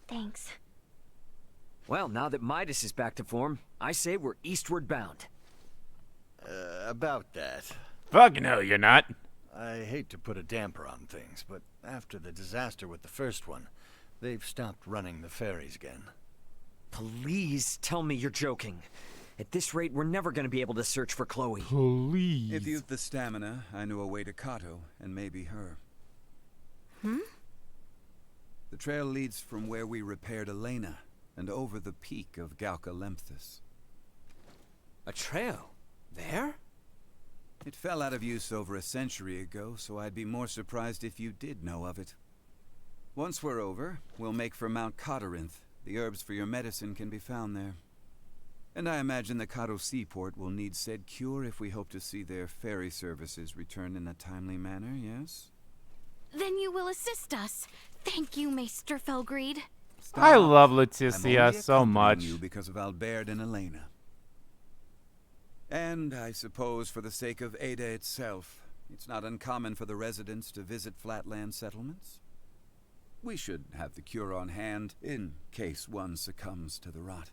Thanks. Well, now that Midas is back to form, I say we're eastward bound. About that. Fucking hell, you're not. I hate to put a damper on things, but after the disaster with the first one, they've stopped running the ferries again. Please tell me you're joking. At this rate, we're never gonna be able to search for Chloe. Please. If you've the stamina, I knew a way to Kato, and maybe her. The trail leads from where we repaired Elena, and over the peak of Galca-Lemphis. A trail? There? It fell out of use over a century ago, so I'd be more surprised if you did know of it. Once we're over, we'll make for Mount Cotarinth. The herbs for your medicine can be found there. And I imagine the Kato seaport will need said cure if we hope to see their ferry services return in a timely manner, yes? Then you will assist us. Thank you, Maester Felgreed. I love I'm Laeticia only so much. accompanying you because of Albert and Elena. And I suppose for the sake of Ada itself, it's not uncommon for the residents to visit flatland settlements. We should have the cure on hand in case one succumbs to the rot.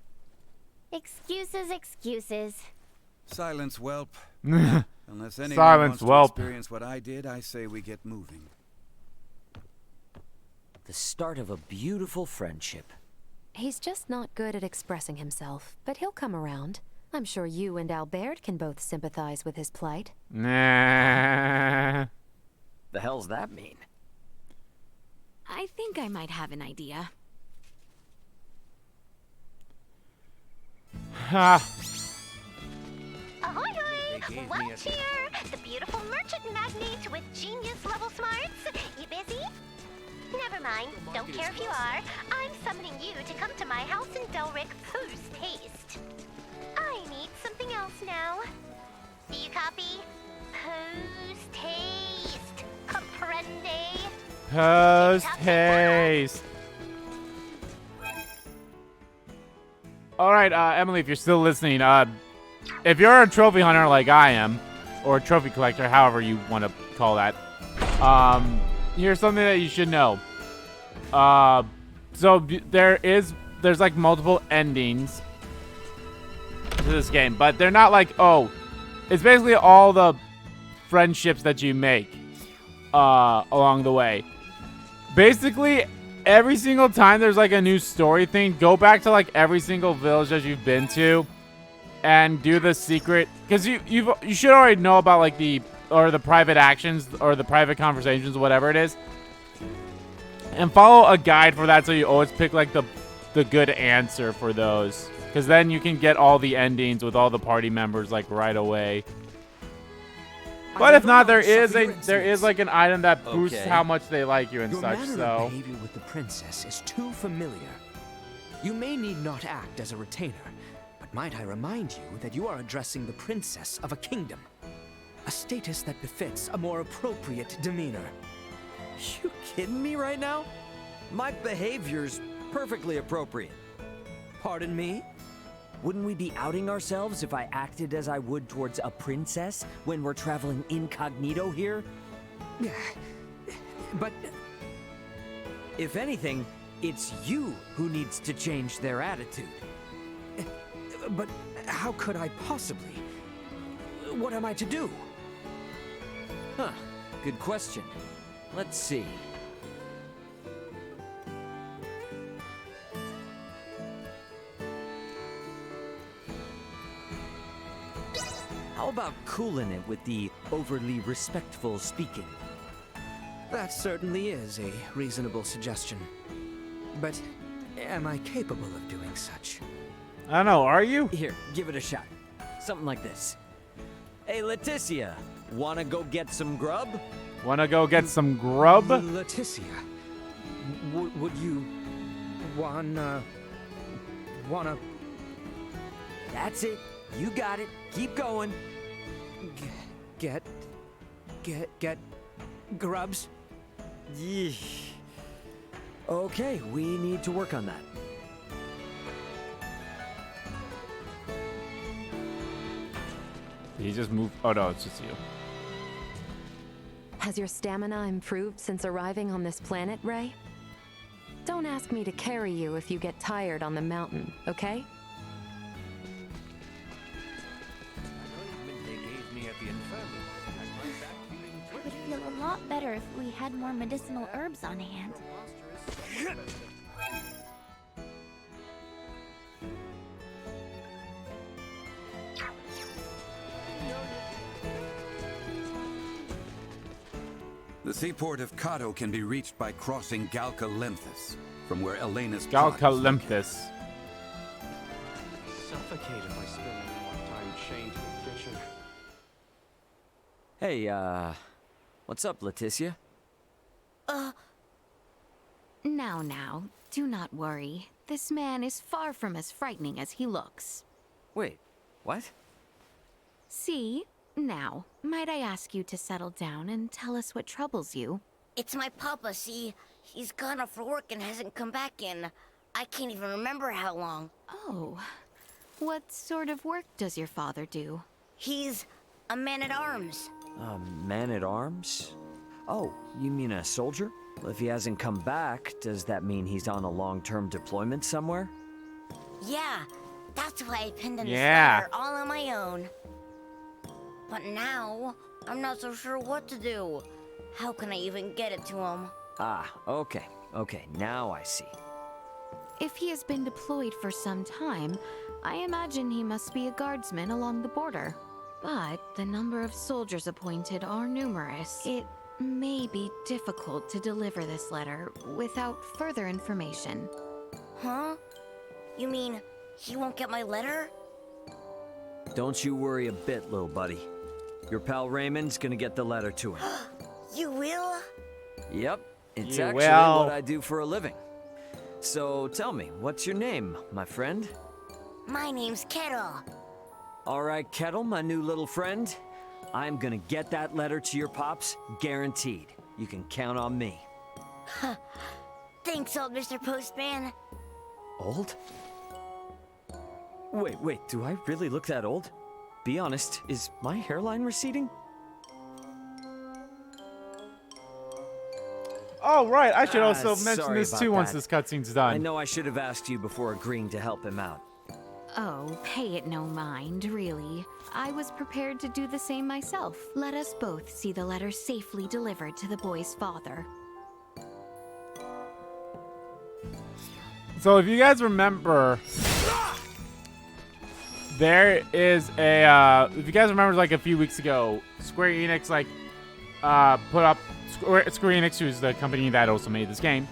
Excuses, excuses. Silence, whelp. Unless anyone Silence, wants whelp. to experience what I did, I say we get moving. The start of a beautiful friendship. He's just not good at expressing himself, but he'll come around. I'm sure you and Albert can both sympathize with his plight. Nah. The hell's that mean? I think I might have an idea. Ha. Ahoy, hoy! What's here? The beautiful merchant magnate with genius-level smarts. You busy? Never mind. Don't care if you are. I'm summoning you to come to my house in Delric post haste. I need something else now. Do you copy? Post haste. Comprende? Post haste. Alright, Emily, if you're still listening, if you're a trophy hunter like I am, or a trophy collector, however you want to call that, here's something that you should know. So there's like multiple endings to this game, but they're not like, it's basically all the friendships that you make, along the way. Basically, every single time there's like a new story thing, go back to like every single village that you've been to and do the secret, because you should already know about like the private actions or the private conversations, whatever it is, and follow a guide for that, so you always pick like the good answer for those, because then you can get all the endings with all the party members like right away. But if not, there is like an item that boosts how much they like you and such. Your manner So of behavior with the princess is too familiar. You may need not act as a retainer, but might I remind you that you are addressing the princess of a kingdom, a status that befits a more appropriate demeanor. You kidding me right now? My behavior's perfectly appropriate. Pardon me? Wouldn't we be outing ourselves if I acted as I would towards a princess when we're traveling incognito here? But if anything, it's you who needs to change their attitude. But how could I possibly? What am I to do? Huh, good question. Let's see. How about cooling it with the overly respectful speaking? That certainly is a reasonable suggestion. But am I capable of doing such? I don't know, are you? Here, give it a shot. Something like this. Hey, Laeticia, wanna go get some grub? Wanna go get some grub? Laeticia, would you wanna? That's it. You got it. Keep going. Get grubs? Yeesh. Okay, we need to work on that. Did he just move? Oh no, it's just you. Has your stamina improved since arriving on this planet, Ray? Don't ask me to carry you if you get tired on the mountain, okay? It would feel a lot better if we had more medicinal herbs on hand. The seaport of Kato can be reached by crossing Galcalenthus, from where Elena's pod is Galcalenthus. Suffocate if I spend any more time chained to the kitchen. Hey, what's up, Laeticia? Now, do not worry. This man is far from as frightening as he looks. Wait, what? See? Now, might I ask you to settle down and tell us what troubles you? It's my papa, see? He's gone off for work and hasn't come back in. I can't even remember how long. Oh. What sort of work does your father do? He's a man-at-arms. A man-at-arms? Oh, you mean a soldier? Well, if he hasn't come back, does that mean he's on a long-term deployment somewhere? Yeah, that's why I pinned in Yeah. the all on my own. But now, I'm not so sure what to do. How can I even get it to him? Ah, okay, now I see. If he has been deployed for some time, I imagine he must be a guardsman along the border. But the number of soldiers appointed are numerous. It may be difficult to deliver this letter without further information. Huh? You mean he won't get my letter? Don't you worry a bit, little buddy. Your pal Raymond's gonna get the letter to him. You will? Yep, it's You actually will. what I do for a living. So tell me, what's your name, my friend? My name's Kettle. All right, Kettle, my new little friend. I'm gonna get that letter to your pops, guaranteed. You can count on me. Thanks, old Mr. Postman. Old? Wait, do I really look that old? Be honest, is my hairline receding? Oh, right. I should also mention sorry this about too once that. this cutscene's done. I know I should have asked you before agreeing to help him out. Oh, pay it no mind, really. I was prepared to do the same myself. Let us both see the letter safely delivered to the boy's father. So if you guys remember, there is a, if you guys remember, like a few weeks ago, Square Enix put up, Square Enix, who's the company that also made this game,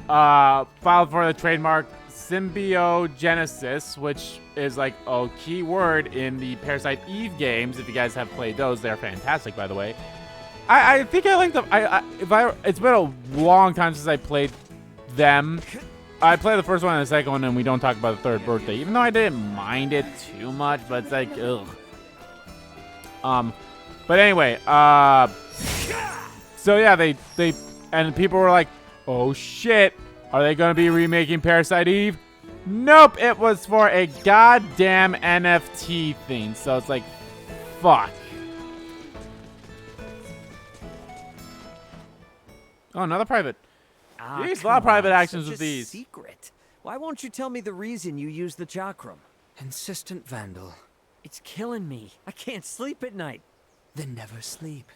filed for the trademark Symbiogenesis, which is like a key word in the Parasite Eve games. If you guys have played those, they're fantastic, by the way. I think I like them. It's been a long time since I played them. I played the first one and the second one, and we don't talk about the third birthday, even though I didn't mind it too much, but it's like, ugh. But anyway, so yeah, they and people were like, oh shit, are they gonna be remaking Parasite Eve? Nope, it was for a goddamn NFT thing, so it's like, fuck. Oh, another private. Jeez, a lot of private actions with these. Secret. Why won't you tell me the reason you use the chakram? Insistent vandal. It's killing me. I can't sleep at night. Then never sleep.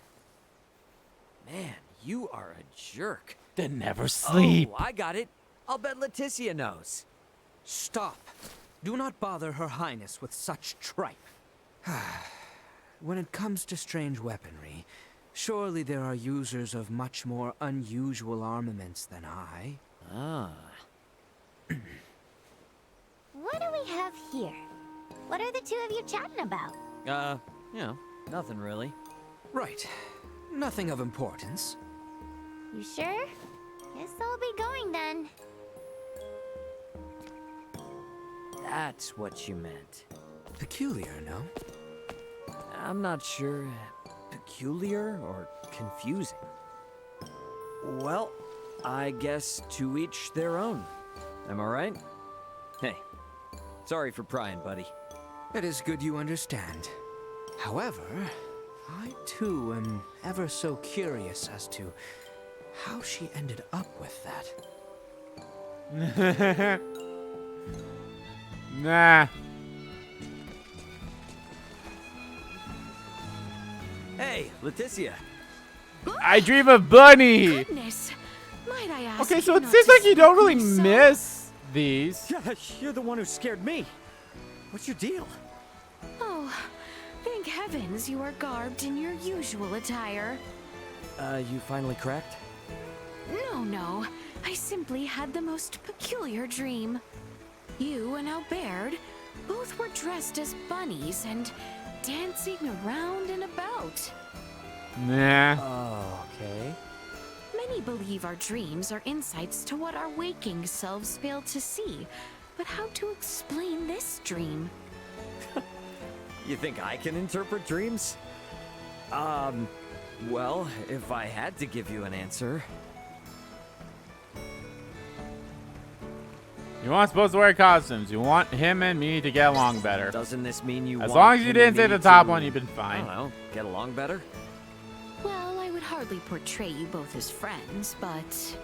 Man, you are a jerk. Then never sleep. Oh, I got it. I'll bet Laeticia knows. Stop. Do not bother Her Highness with such tripe. When it comes to strange weaponry, surely there are users of much more unusual armaments than I. Ah. What do we have here? What are the two of you chatting about? Nothing really. Right. Nothing of importance. You sure? Guess I'll be going then. That's what you meant. Peculiar, no? I'm not sure. Peculiar or confusing? Well, I guess to each their own. Am I right? Hey, sorry for prying, buddy. It is good you understand. However, I too am ever so curious as to how she ended up with that. Nah. Hey, Laeticia. I dream of Bunny. Goodness, might I ask? Okay, so you it not seems to like you don't really speak so? miss these. Gosh, you're the one who scared me. What's your deal? Oh, thank heavens you are garbed in your usual attire. You finally cracked? No. I simply had the most peculiar dream. You and Albert both were dressed as bunnies and dancing around and about. Nah. Okay. Many believe our dreams are insights to what our waking selves fail to see. But how to explain this dream? You think I can interpret dreams? Well, if I had to give you an answer... You weren't supposed to wear costumes. You want him and me to get along better. Doesn't this mean you As want long as you him didn't and say me the top to, one, you've been fine. I don't know, get along better? Well, I would hardly portray you both as friends, but...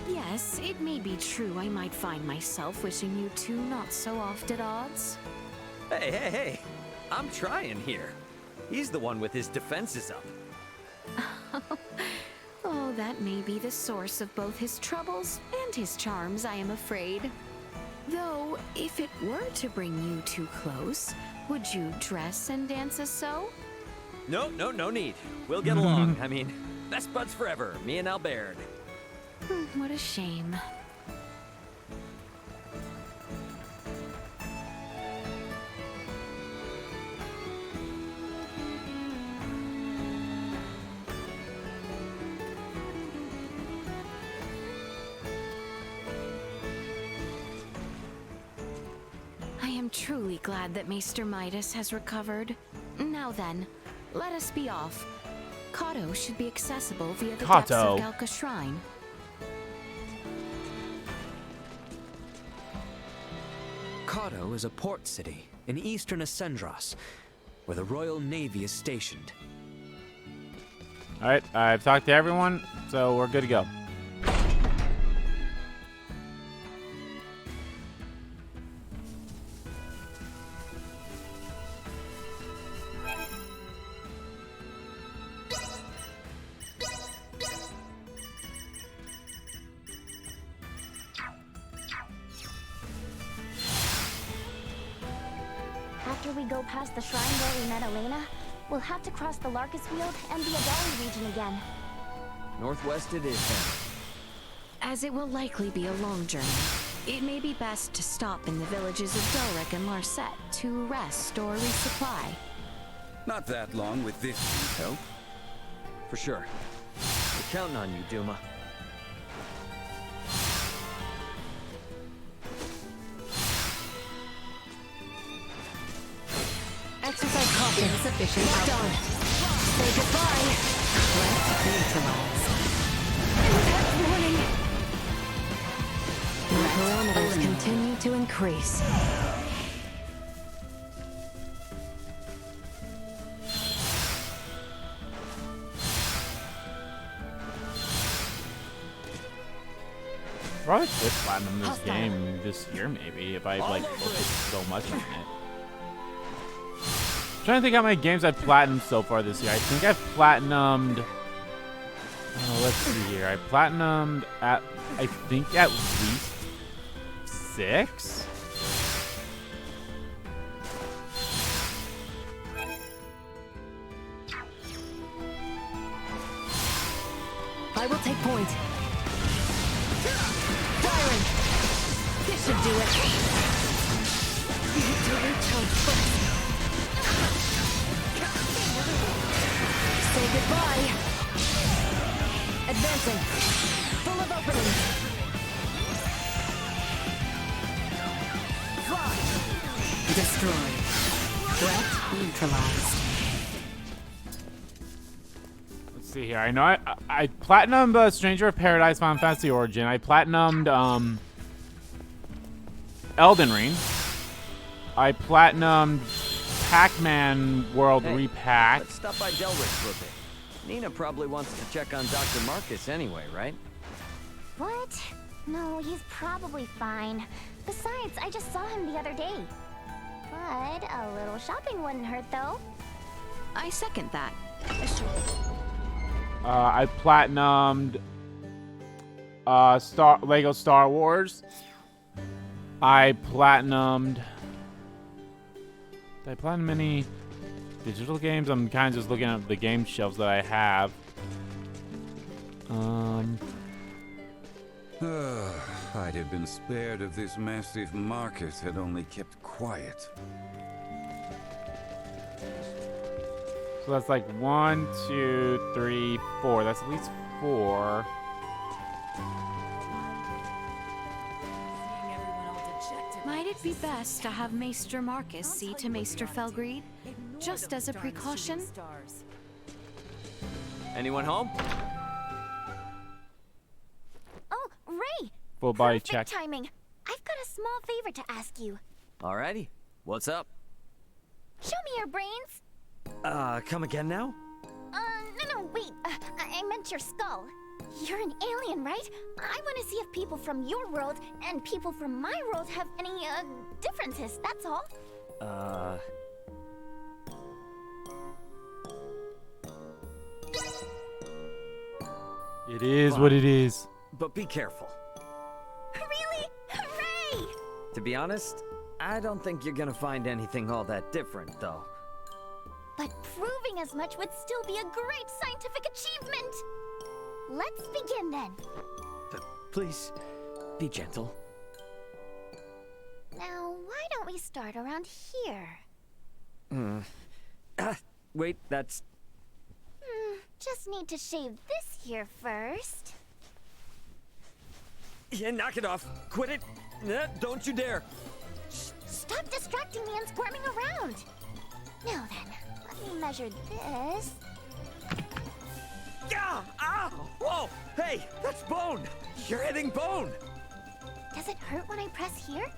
Yes, it may be true I might find myself wishing you two not so oft at odds. Hey! I'm trying here. He's the one with his defenses up. Oh, that may be the source of both his troubles and his charms, I am afraid. Though, if it were to bring you two close, would you dress and dance as so? No need. We'll get along. I mean, best buds forever, me and Albert. What a shame. I am truly glad that Maester Midas has recovered. Now then, let us be off. Kato should be accessible via the depths of Galka Shrine. Kato is a port city in eastern Ascendros, where the Royal Navy is stationed. Alright, I've talked to everyone, so we're good to go. After we go past the shrine where we met Elena, we'll have to cross the Larkus Field and the Adali region again. Northwest it is, then. As it will likely be a long journey, it may be best to stop in the villages of Delric and Larset to rest or resupply. Not that long with this help. For sure. We're counting on you, Duma. Exercise caution. Insufficient done. Say goodbye. Threat neutralized. Warning! The parameters continue to increase. Probably could platinum this game this year, maybe, if I like focused so much on it. I'm trying to think how many games I've platinumed so far this year. I think I've platinumed. Oh, let's see here. I platinumed at, I think, at least 6. I will take point. Firing! This should do it. Need to recharge first. Say goodbye. Advancing. Full of openings. Fly. Destroyed. Threat neutralized. Let's see here. I know I platinumed Stranger of Paradise Final Fantasy Origin. I platinumed Elden Ring. I platinumed Pac-Man World Repack. Let's stop by Delric for a bit. Nina probably wants to check on Dr. Marcus anyway, right? What? No, he's probably fine. Besides, I just saw him the other day. But a little shopping wouldn't hurt, though. I second that. I platinumed Lego Star Wars. I platinumed. Did I platinum any digital games? I'm kind of just looking at the game shelves that I have. I'd have been spared if this massive market had only kept quiet. So that's like 1, 2, 3, 4. That's at least 4. Might it be best to have Maester Marcus see to Maester Felgreed, just as a precaution? Anyone home? Oh, Ray! Full body Perfect check. timing. I've got a small favor to ask you. Alrighty. What's up? Show me your brains. Come again now? No, wait. I meant your skull. You're an alien, right? I want to see if people from your world and people from my world have any, differences, that's all. It is what it is. But be careful. Really? Hooray! To be honest, I don't think you're gonna find anything all that different, though. But proving as much would still be a great scientific achievement. Let's begin then. Please, be gentle. Now, why don't we start around here? Wait, that's... Just need to shave this here first. Yeah, knock it off. Quit it. Don't you dare. Stop distracting me and squirming around. Now then, let me measure this. Yeah! Ah! Whoa! Hey, that's bone! You're hitting bone! Does it hurt when I press here?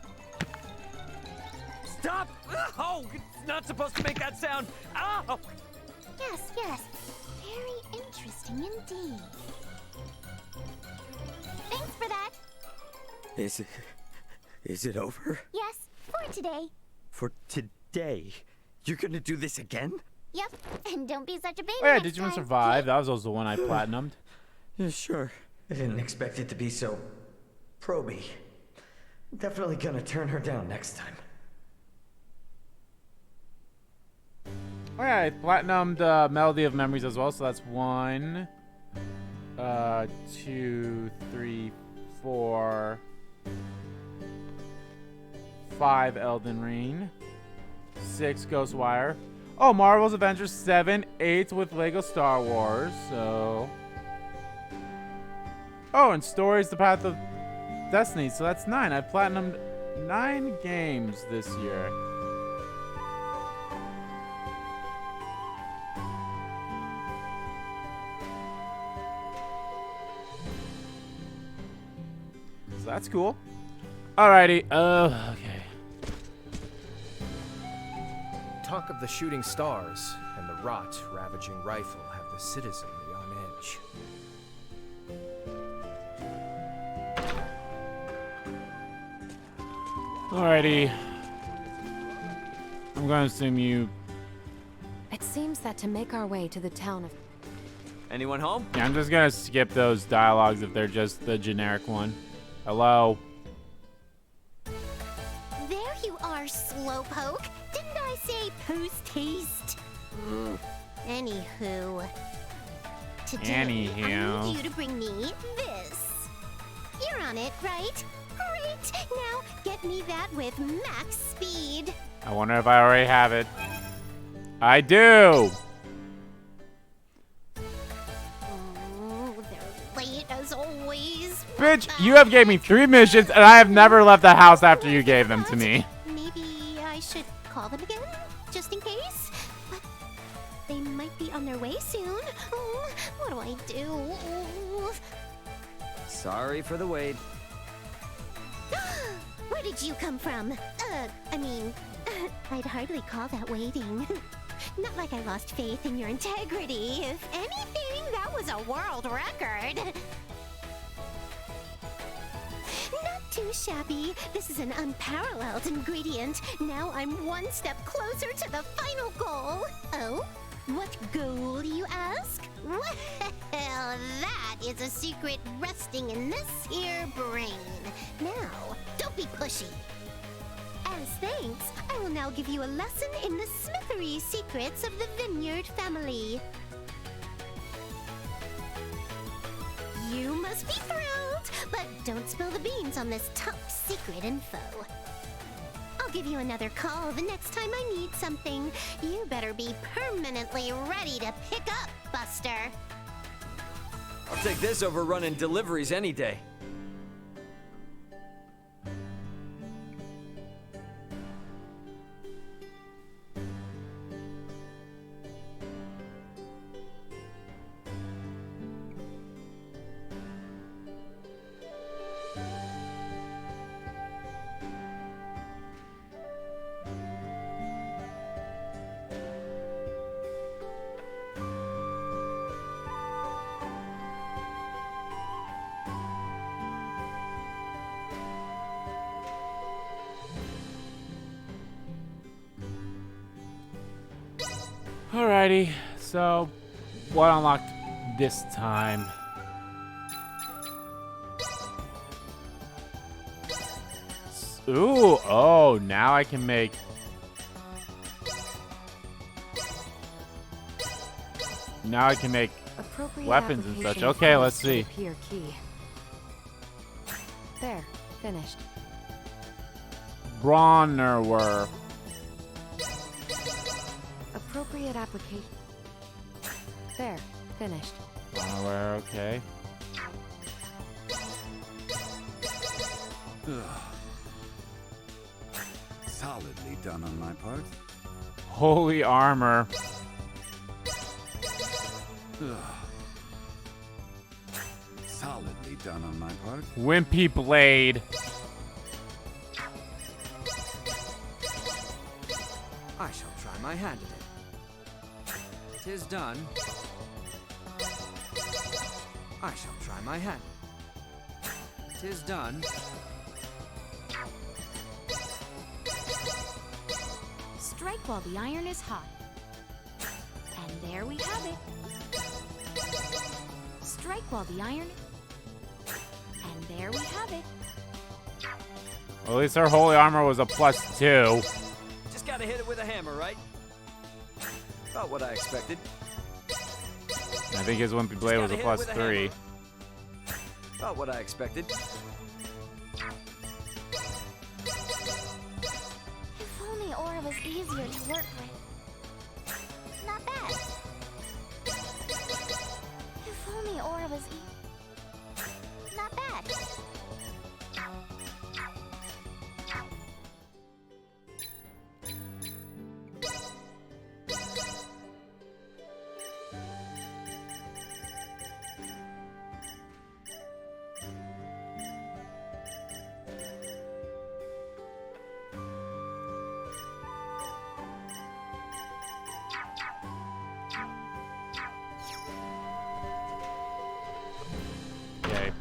Stop! Oh, it's not supposed to make that sound. Ow! Yes, yes. Very interesting indeed. Thanks for that. Is it over? Yes, for today. For today? You're gonna do this again? Yep, and don't be such a baby. Oh yeah, next did you want to time. survive? That was also the one I platinumed. Yeah, sure. I didn't expect it to be so proby. Definitely gonna turn her down next time. Oh yeah, I platinumed Melody of Memories as well, so that's 1, 2, 3, 4, 5 Elden Ring, 6 Ghostwire. Oh, Marvel's Avengers 7, 8 with Lego Star Wars, so... Oh, and Stories The Path of Destiny, so that's 9. I've platinumed 9 games this year. So that's cool. Alrighty, okay. Talk of the shooting stars and the rot-ravaging rifle have the citizenry on edge. Alrighty. I'm going to assume you... It seems that to make our way to the town of... Anyone home? Yeah, I'm just going to skip those dialogues if they're just the generic one. Hello? There you are, Slowpoke. Didn't I say post-haste? Anywho. Today, I need you to bring me this. You're on it, right? Great! Now, get me that with max speed. I wonder if I already have it. I do! Oh, they're late as always. Bitch, you have gave me 3 missions, and I have never left the house after you gave them to me. Maybe I should call them again, just in case. But they might be on their way soon. Oh, what do I do? Sorry for the wait. Where did you come from? I'd hardly call that waiting. Not like I lost faith in your integrity. If anything, that was a world record. Not too shabby. This is an unparalleled ingredient. Now I'm one step closer to the final goal. Oh? What goal, you ask? Well, that is a secret resting in this here brain. Now, don't be pushy. As thanks, I will now give you a lesson in the smithery secrets of the Vineyard family. You must be thrilled, but don't spill the beans on this top secret info. I'll give you another call the next time I need something. You better be permanently ready to pick up, Buster. I'll take this over running deliveries any day. Alrighty, so what unlocked this time? Ooh, oh, now I can make... Now I can make weapons and such. Okay, let's see. Here, key. There, finished. Bronnerwer. Appropriate application. There, finished. Bronnerwer, okay. Solidly done on my part. Holy armor. Solidly done on my part. Wimpy blade. I shall try my hand at it. 'Tis done. I shall try my hand. 'Tis done. Strike while the iron is hot. And there we have it. Strike while the iron... And there we have it. Well, at least her holy armor was a +2. Just gotta hit it with a hammer, right? About what I expected. I think his wimpy blade was a +3. About what I expected. If only Aura was easier to work with. Not bad. If only Aura was not bad. Yay.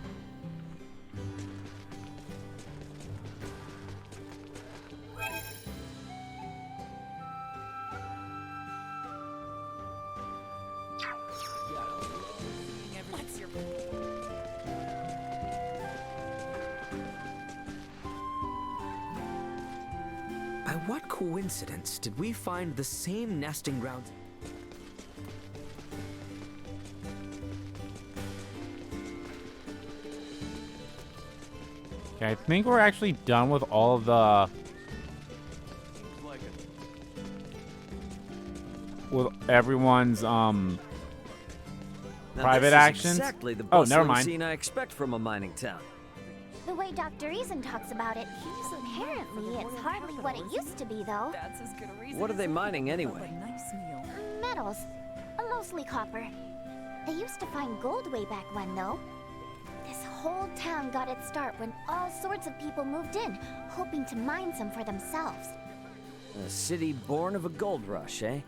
What's your... By what coincidence did we find the same nesting grounds? Okay, I think we're actually done with all of the... With everyone's, Now, private this is actions. Exactly the Oh, never bustling mind. scene I expect from a mining town. The way Dr. Eason talks about it, apparently it's hardly what it used to be, though. What are they mining anyway? Metals. Mostly copper. They used to find gold way back when, though. This whole town got its start when all sorts of people moved in, hoping to mine some for themselves. A city born of a gold rush, eh?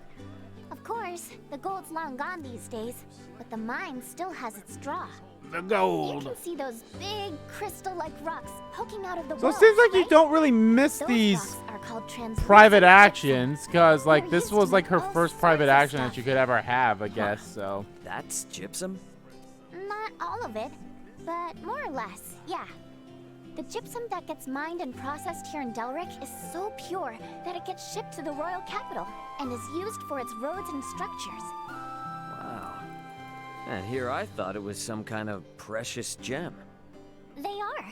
Of course, the gold's long gone these days, but the mine still has its draw. The You gold. can see those big crystal-like rocks poking out of the So it walls, seems like you right? don't really miss Those these rocks are called translucent private gypsum. actions, because, like, They're this used to was, like, make her all first private sorts of action that stuff. she could ever have, I guess, so... That's gypsum? Not all of it, but more or less, yeah. The gypsum that gets mined and processed here in Delric is so pure that it gets shipped to the royal capital and is used for its roads and structures. Wow. And here I thought it was some kind of precious gem. They are.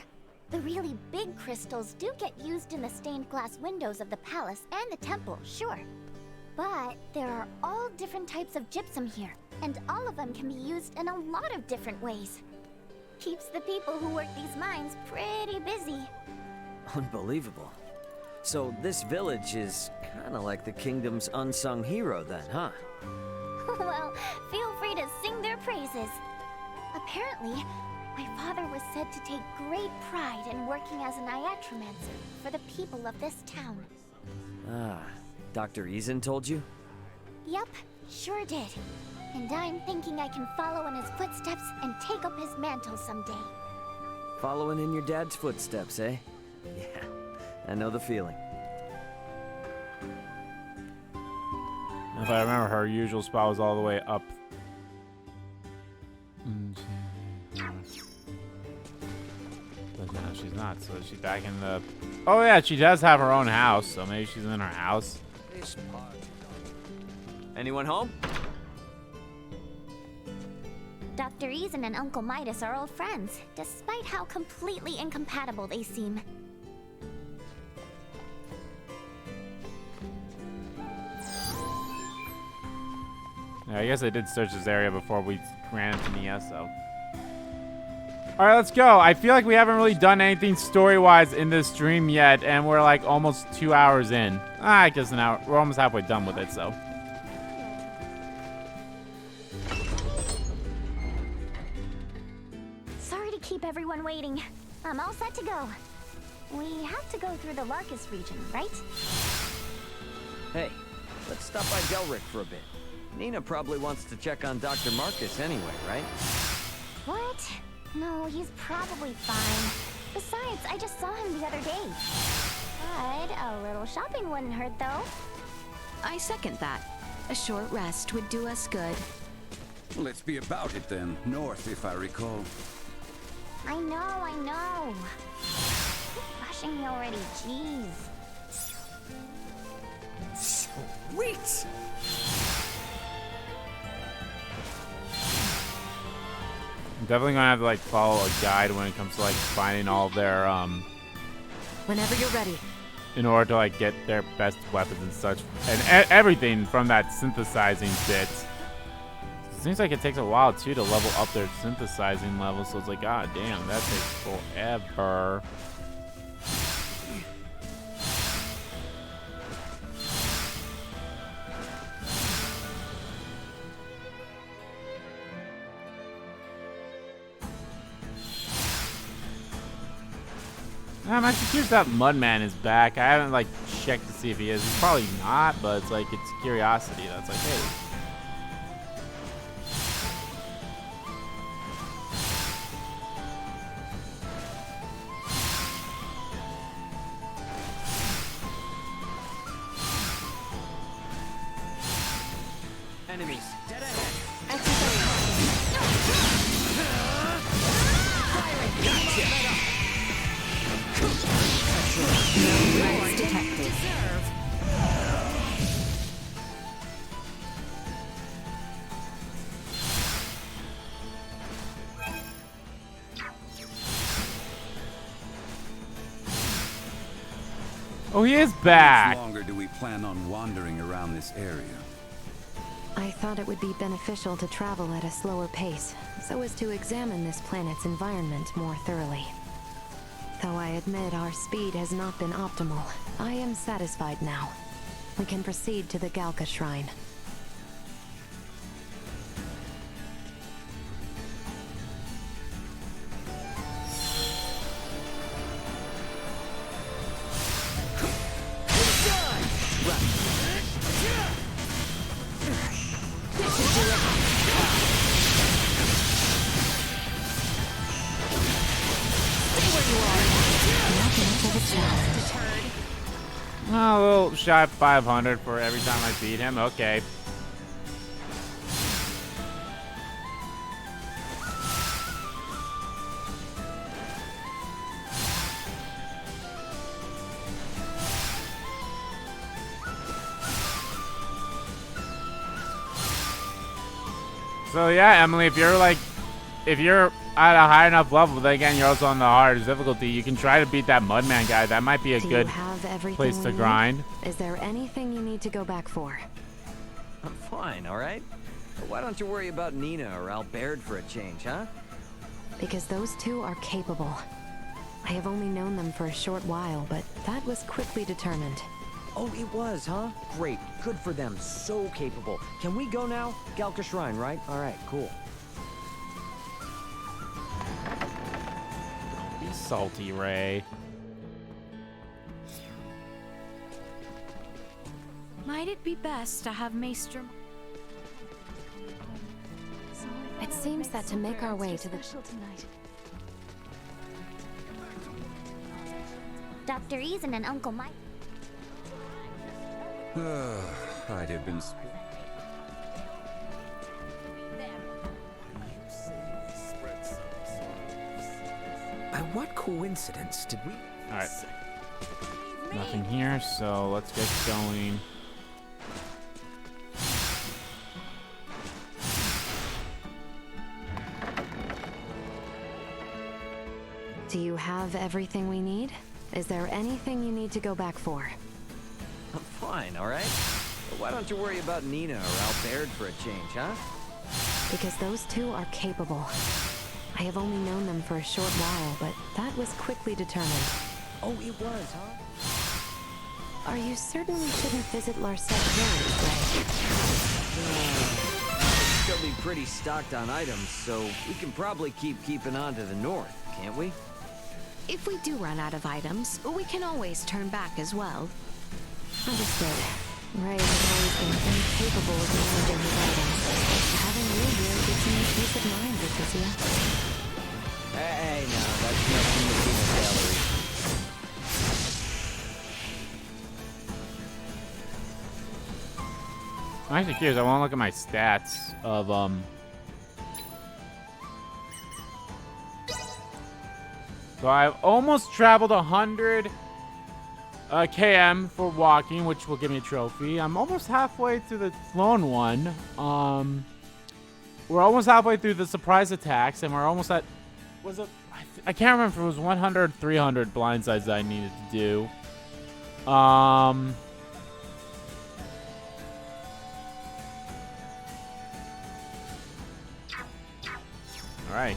The really big crystals do get used in the stained glass windows of the palace and the temple, sure. But there are all different types of gypsum here, and all of them can be used in a lot of different ways. Keeps the people who work these mines pretty busy. Unbelievable. So this village is kind of like the kingdom's unsung hero then, huh? Well, feel free to sing their praises. Apparently, my father was said to take great pride in working as an iatromancer for the people of this town. Ah, Dr. Eason told you? Yep, sure did. And I'm thinking I can follow in his footsteps and take up his mantle someday. Following in your dad's footsteps, eh? Yeah, I know the feeling. If I remember, her usual spot was all the way up. But no, she's not. So she's back in the... Oh yeah, she does have her own house, so maybe she's in her house. Anyone home? Dr. Eason and Uncle Midas are old friends, despite how completely incompatible they seem. Yeah, I guess I did search this area before we ran into Nia, so... Alright, let's go. I feel like we haven't really done anything story-wise in this stream yet, and we're like almost 2 hours in. I guess an hour. We're almost halfway done with it, so... Sorry to keep everyone waiting. I'm all set to go. We have to go through the Larkus region, right? Hey, let's stop by Delric for a bit. Nina probably wants to check on Dr. Marcus anyway, right? What? No, he's probably fine. Besides, I just saw him the other day. But a little shopping wouldn't hurt, though. I second that. A short rest would do us good. Let's be about it then. North, if I recall. I know. Keep rushing me already, jeez. Sweet! I'm definitely gonna have to like follow a guide when it comes to like finding all their Whenever you're ready. in order to like get their best weapons and such, and everything from that synthesizing bit. It seems like it takes a while too to level up their synthesizing level, so it's like, god damn, that takes forever. I'm actually curious that Mudman is back. I haven't like checked to see if he is. He's probably not, but it's like it's curiosity. That's like, hey. Enemies, dead ahead. Detected. Oh, he is back. How much longer do we plan on wandering around this area? I thought it would be beneficial to travel at a slower pace, so as to examine this planet's environment more thoroughly. Though I admit our speed has not been optimal, I am satisfied now. We can proceed to the Galka Shrine. Oh, a little shy of 500 for every time I beat him. Okay. So yeah, Emily, if you're at a high enough level, then again, you're also on the hardest difficulty. You can try to beat that Mudman guy. That might be a good place to grind. Is there anything you need to go back for? I'm fine, all right? But why don't you worry about Nina or Albert for a change, huh? Because those two are capable. I have only known them for a short while, but that was quickly determined. Oh, it was, huh? Great. Good for them. So capable. Can we go now? Galka Shrine, right? All right, cool. Be salty, Ray. Might it be best to have Maester... It seems that to make our way to the... Dr. Eason and Uncle Mike. I'd have been... By what coincidence did we... Alright. Nothing here, so let's get going. Do you have everything we need? Is there anything you need to go back for? I'm fine, all right? But why don't you worry about Nina or Albert for a change, huh? Because those two are capable. I have only known them for a short while, but that was quickly determined. Oh, it was, huh? Are you certain we shouldn't visit Larset Village, Ray? Still be pretty stocked on items, so we can probably keeping on to the north, can't we? If we do run out of items, we can always turn back as well. Understood. Ray has always been incapable of managing his items. Having you here gives me peace of mind, Laeticia. Hey, no, that's nothing to keep a gallery. I'm actually curious. I want to look at my stats of So I've almost traveled 100 km for walking, which will give me a trophy. I'm almost halfway through the flown one. We're almost halfway through the surprise attacks, and we're almost at... Was it? I can't remember if it was 100, 300 blindsides that I needed to do. All right.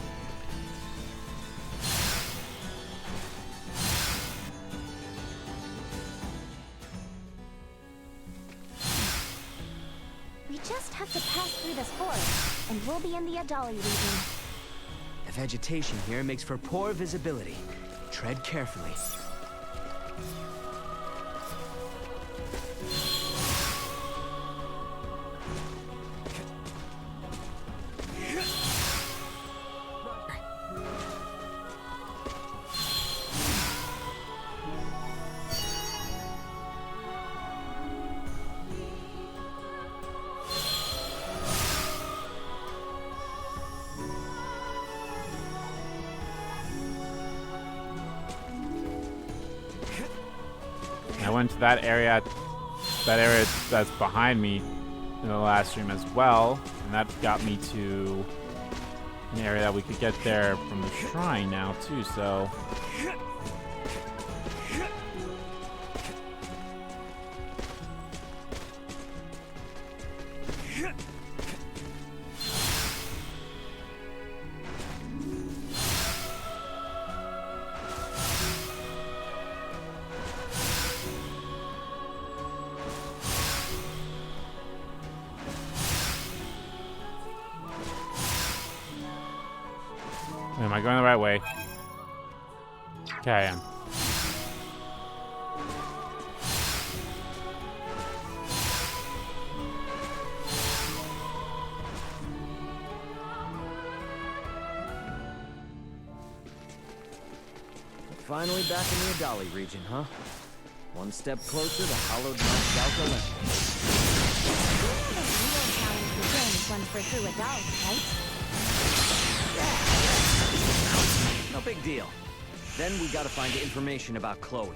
We just have to pass through this forest, and we'll be in the Adali region. The vegetation here makes for poor visibility. Tread carefully. I went to that area that's behind me in the last stream as well, and that got me to an area that we could get there from the shrine now too, so... Am I going the right way? Okay, I am. Finally back in the Adali region, huh? One step closer to hollowed Mount Galka land. The real challenge begins once we're through Adali, right? No big deal. Then we gotta find information about Chloe.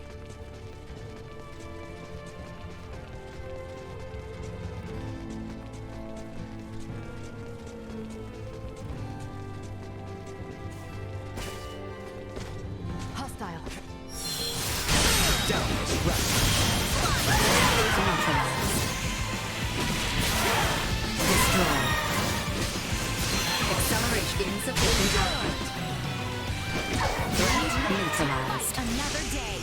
Insufficient output. Threat neutralized. Another day.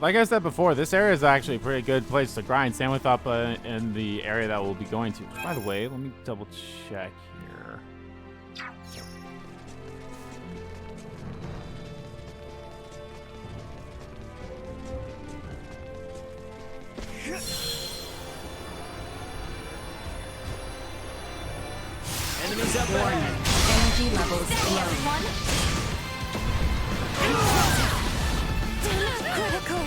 Like I said before, this area is actually a pretty good place to grind. Same with up in the area that we'll be going to. By the way, let me double check here. Enemies up Warning. ahead. Energy levels low. Critical.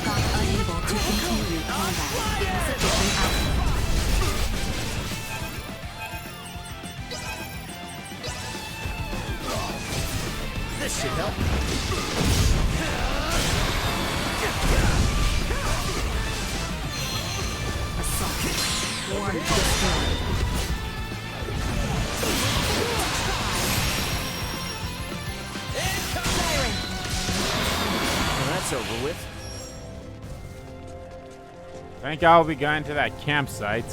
Got unable to continue combat. Insufficient output. This should help. Assault. Ward destroyed. Well, that's over with. Thank God we'll be going to that campsite.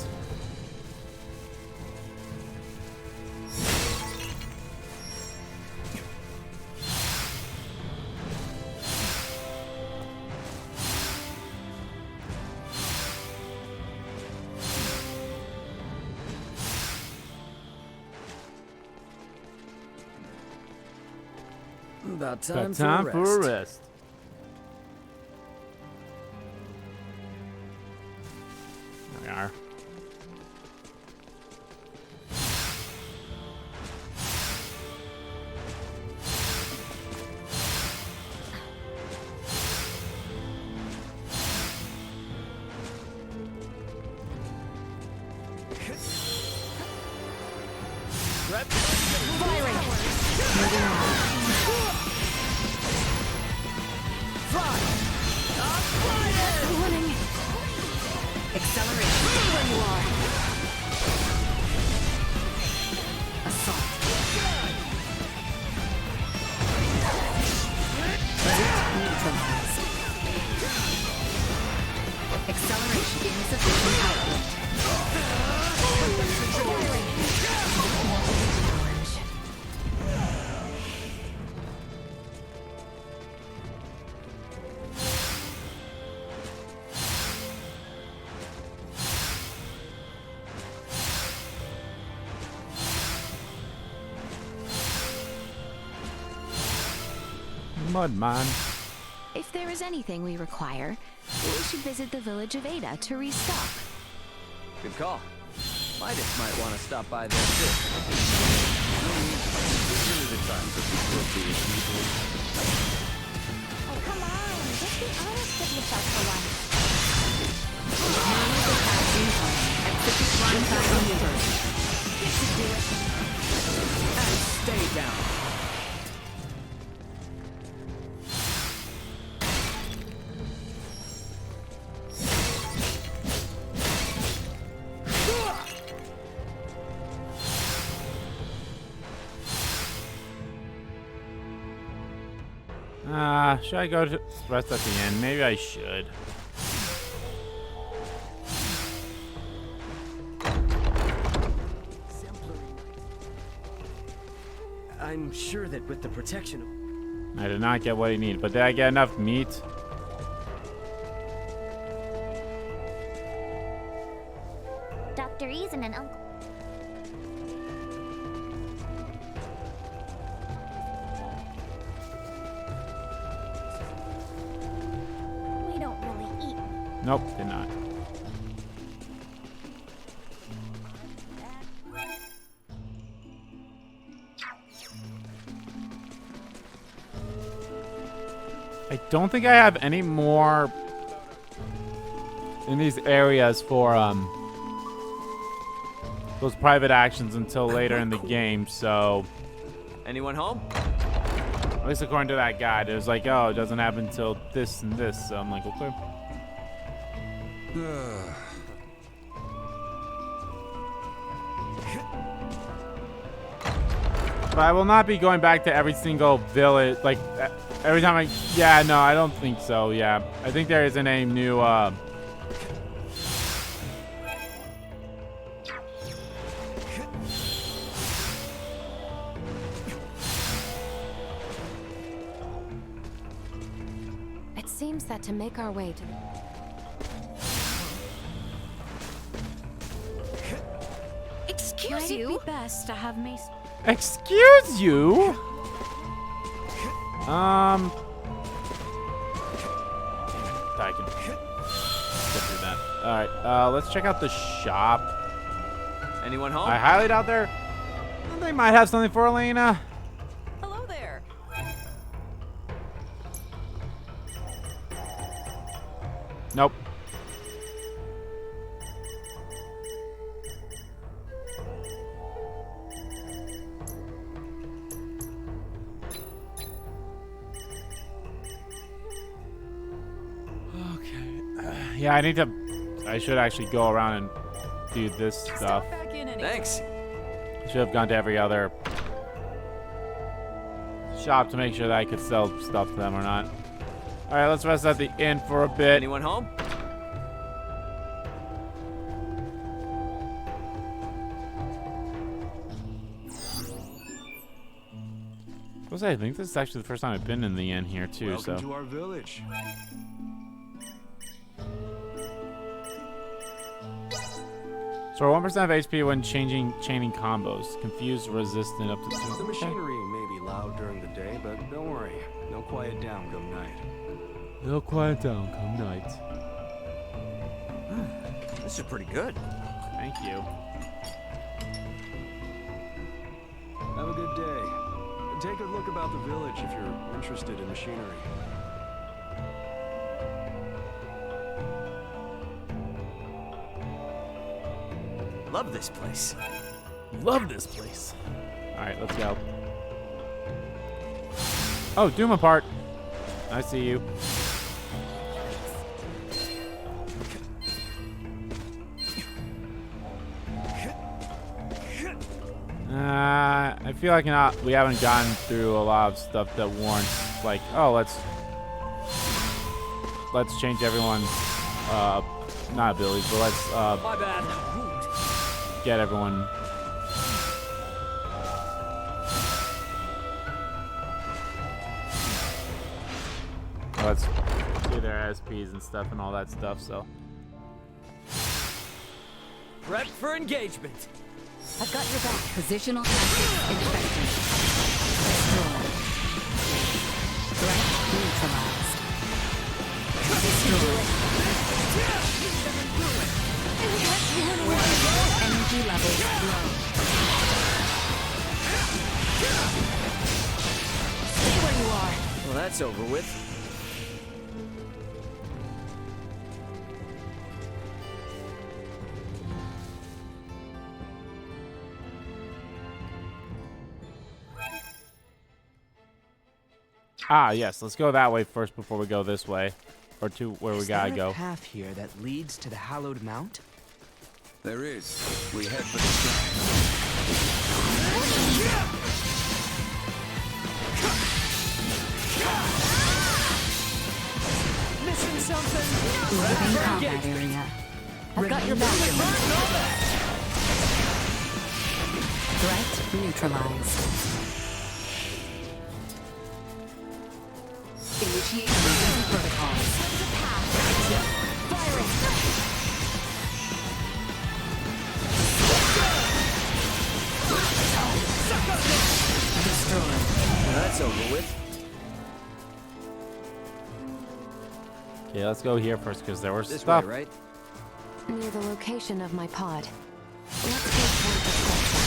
About time, Got time for a rest. There we are. Firing. Moving on. Warning. Acceleration. Stay where you are. Assault. Neutralized. Acceleration. Insufficient output. Mudman. If there is anything we require, we should visit the village of Ada to restock. Good call. Midas might want to stop by there too. Really the time for people of being people. Oh, come on. Just be honest with yourself for once. Execute runtime maneuver. Get to do it. And stay down. Should I go to rest at the end? Maybe I should. I'm sure that with the protection of... I did not get what I need, but did I get enough meat? Dr. Ease and an uncle. We don't really eat. Nope, did not. I don't think I have any more in these areas for those private actions until later in the game, so Anyone home? at least according to that guide, it was like, oh, it doesn't happen until this and this, so I'm like, okay. But I will not be going back to every single village, like, every time I... Yeah, no, I don't think so, yeah. I think there isn't a new, It seems that to make our way to... Excuse you? Might it be best to have me... Excuse you? I can get through that. Alright, let's check out the shop. Anyone home? I highly doubt they might have something for Elena. Hello there. Nope. Yeah, I should actually go around and do this stuff. Thanks. I should have gone to every other shop to make sure that I could sell stuff to them or not. Alright, let's rest at the inn for a bit. Anyone home? I think this is actually the first time I've been in the inn here too. Welcome to our village. So 1% of HP when chaining combos. Confused, resistant, up to 2. The machinery may be loud during the day, but don't worry. They'll quiet down come night. They'll quiet down come night. This is pretty good. Thank you. Have a good day. Take a look about the village if you're interested in machinery. Love this place. Love this place. Alright, let's go. Oh, Doom apart. I see you. I feel like we haven't gotten through a lot of stuff that warrants, like, oh, let's change everyone's, not abilities, but let's, My bad. get everyone. Let's do their SPs and stuff and all that stuff, so. Prep for engagement. I've got your back. Positional tactics infected. Destroyed. Threat neutralized. Destroyed. Energy levels low. Stay where you are. Well, that's over with. Ah, yes. Let's go that way first before we go this way. Or to where we gotta go. Is there a path here that leads to the hallowed mount? There is. We head for the shrine. Missing something. Leaving combat area. I've got your back. Threat neutralized. Initiate emergency protocols. Firing. Destroyed. Well, that's over with. Okay, let's go here first because there was This stuff. way, right? Near the location of my pod. Let's go toward the structure.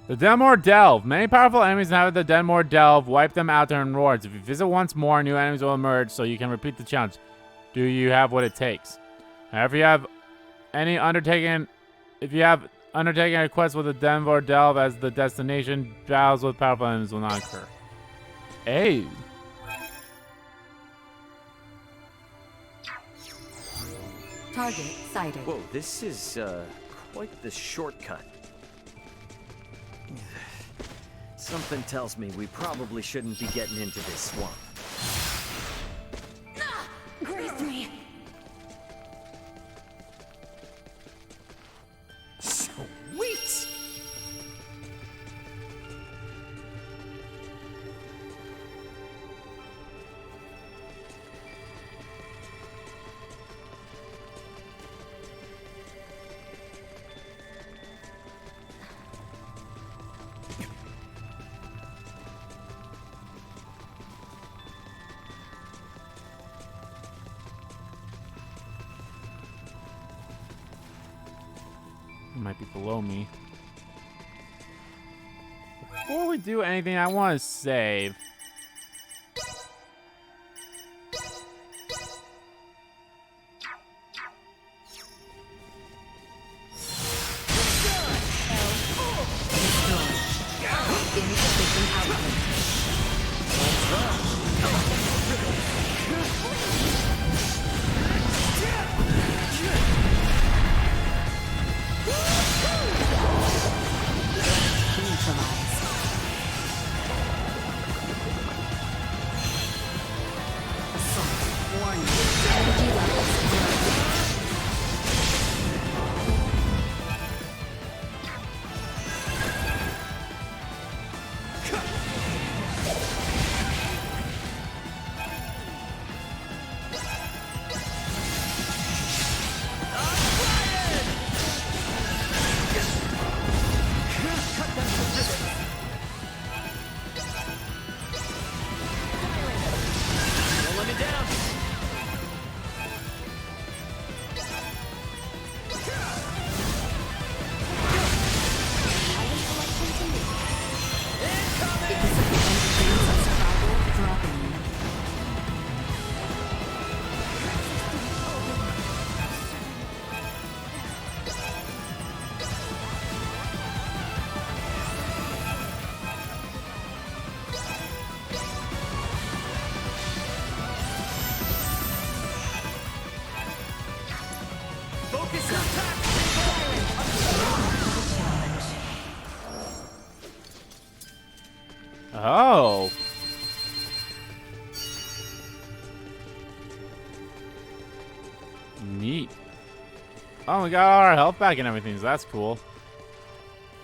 The Denmore Delve. Many powerful enemies inhabit the Denmore Delve. Wipe them out to earn rewards. If you visit once more, new enemies will emerge, so you can repeat the challenge. Do you have what it takes? Now, if you have Undertaking a quest with the Denver Delve as the destination. Battles with powerful enemies will not occur. Hey. Target sighted. Whoa, this is quite the shortcut. Something tells me we probably shouldn't be getting into this swamp. Grace me. Sweet! It might be below me. Before we do anything, I want to save. Oh. Neat. Oh, we got all our health back and everything, so that's cool.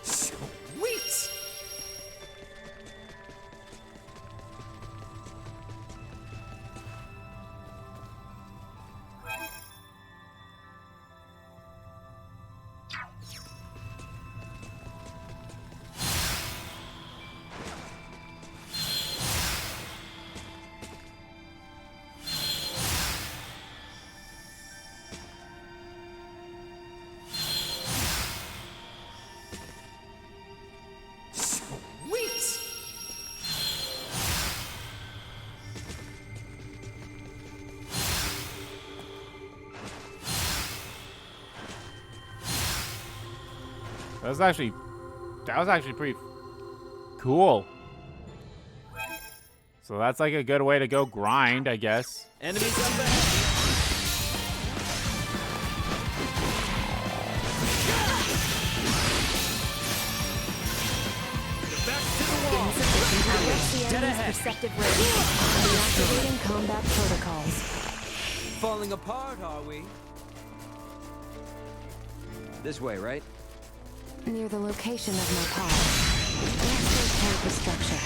Sweet! That was actually pretty cool. So that's like a good way to go grind, I guess. Enemies up ahead. Dead ahead. Perceptive range. Deactivating combat protocols. Falling apart, are we? This way, right? Near the location of my pod. Let's report the structure.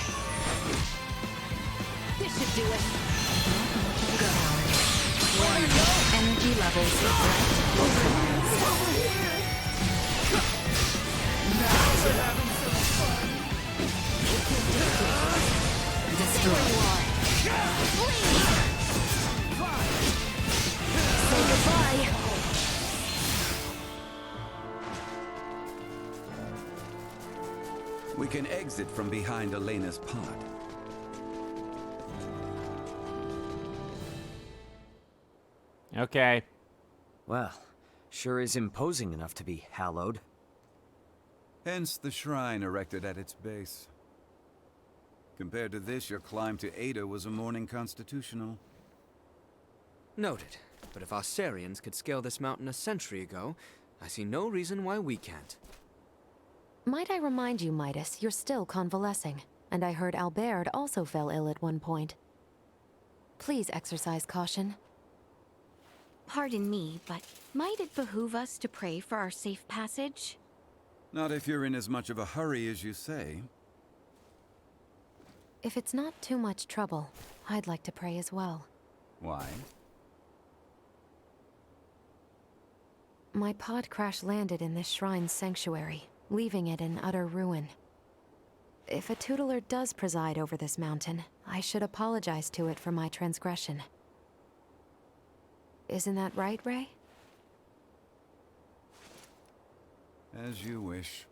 This should do it. Energy levels destroy. Say goodbye. We can exit from behind Elena's pod. Okay. Well, sure is imposing enough to be hallowed. Hence the shrine erected at its base. Compared to this, your climb to Ada was a morning constitutional. Noted. But if Osarians could scale this mountain a century ago, I see no reason why we can't. Might I remind you, Midas, you're still convalescing. And I heard Albert also fell ill at one point. Please exercise caution. Pardon me, but might it behoove us to pray for our safe passage? Not if you're in as much of a hurry as you say. If it's not too much trouble, I'd like to pray as well. Why? My pod crash-landed in this shrine's sanctuary, leaving it in utter ruin. If a tutelar does preside over this mountain, I should apologize to it for my transgression. Isn't that right, Ray? As you wish.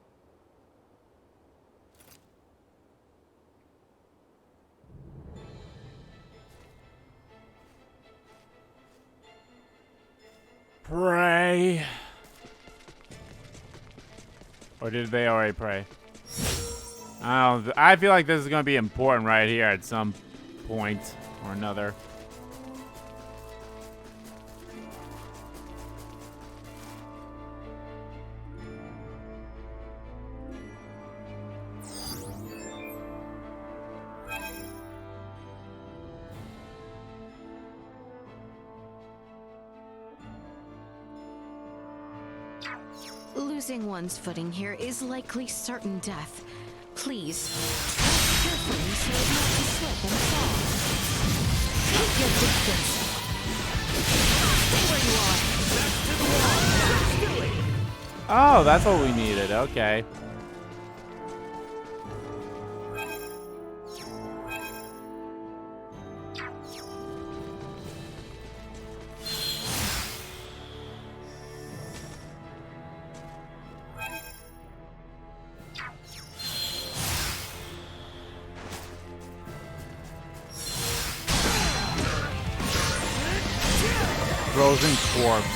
Pray. Or did they already pray? I feel like this is going to be important right here at some point or another. Losing one's footing here is likely certain death. Please, tread carefully so as not to slip and fall. Keep your distance. Stay where you are. Back to the wall. Oh, that's what we needed. Okay. Frozen corpse.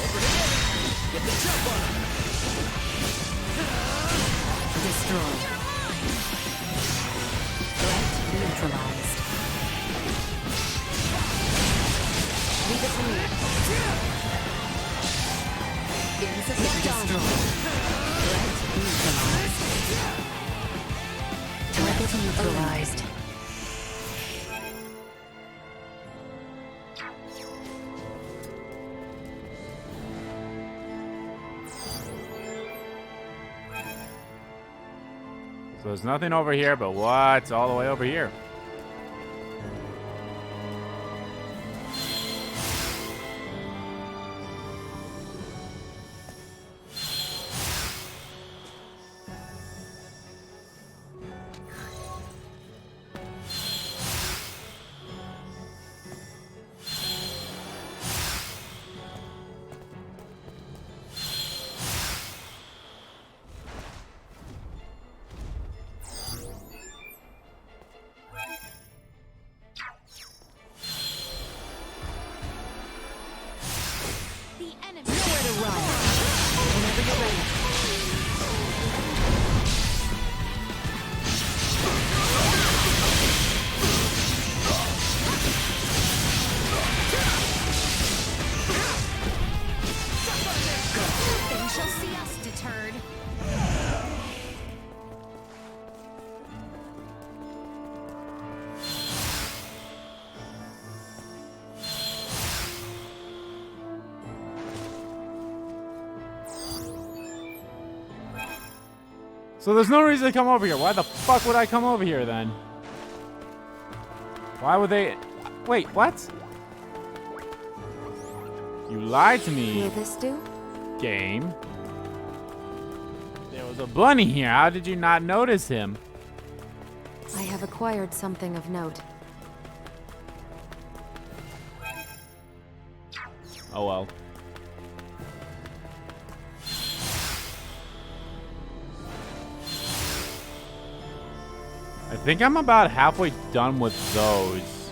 Get the jump on him. Destroyed. Threat neutralized. Leave it to me. Insufficient. Destroyed. Threat neutralized. Target neutralized. So there's nothing over here, but what's all the way over here? So there's no reason to come over here. Why the fuck would I come over here then? Why would they... Wait, what? You lied to me. Will this do? Game. There was a bunny here. How did you not notice him? I have acquired something of note. Oh well. I think I'm about halfway done with those.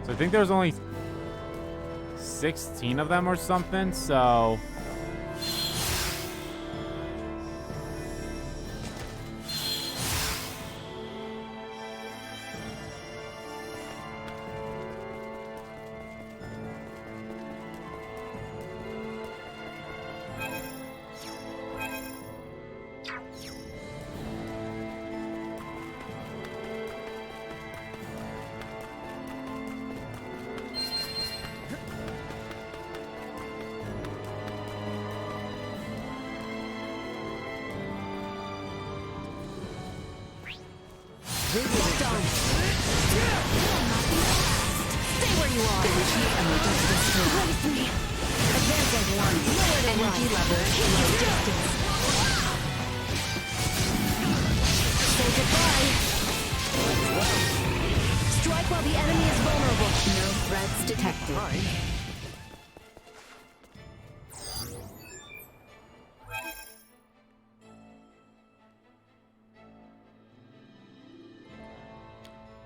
So I think there's only 16 of them or something, so... on. Stay where you are. Initiate emergency destroy. Raise me. Advancing. Energy level low distance. Say goodbye. Strike while the enemy is vulnerable. No threats detected.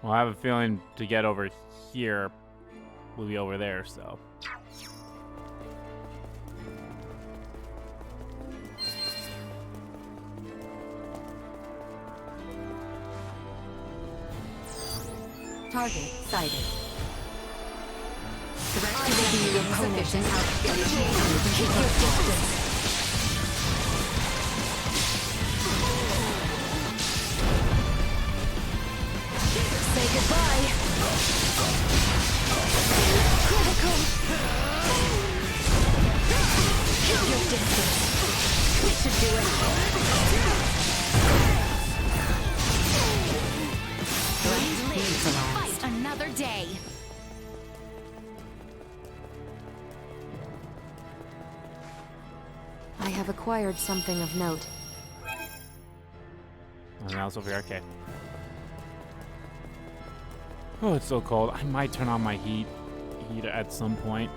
Well, I have a feeling to get over here, we'll be over there, so. Target sighted. Threat to the view sufficient outstanding. Say goodbye. Critical. Keep your distance. We should do it. Fight another day. I have acquired something of note. And now it's over here, okay. Oh, it's so cold. I might turn on my heater at some point.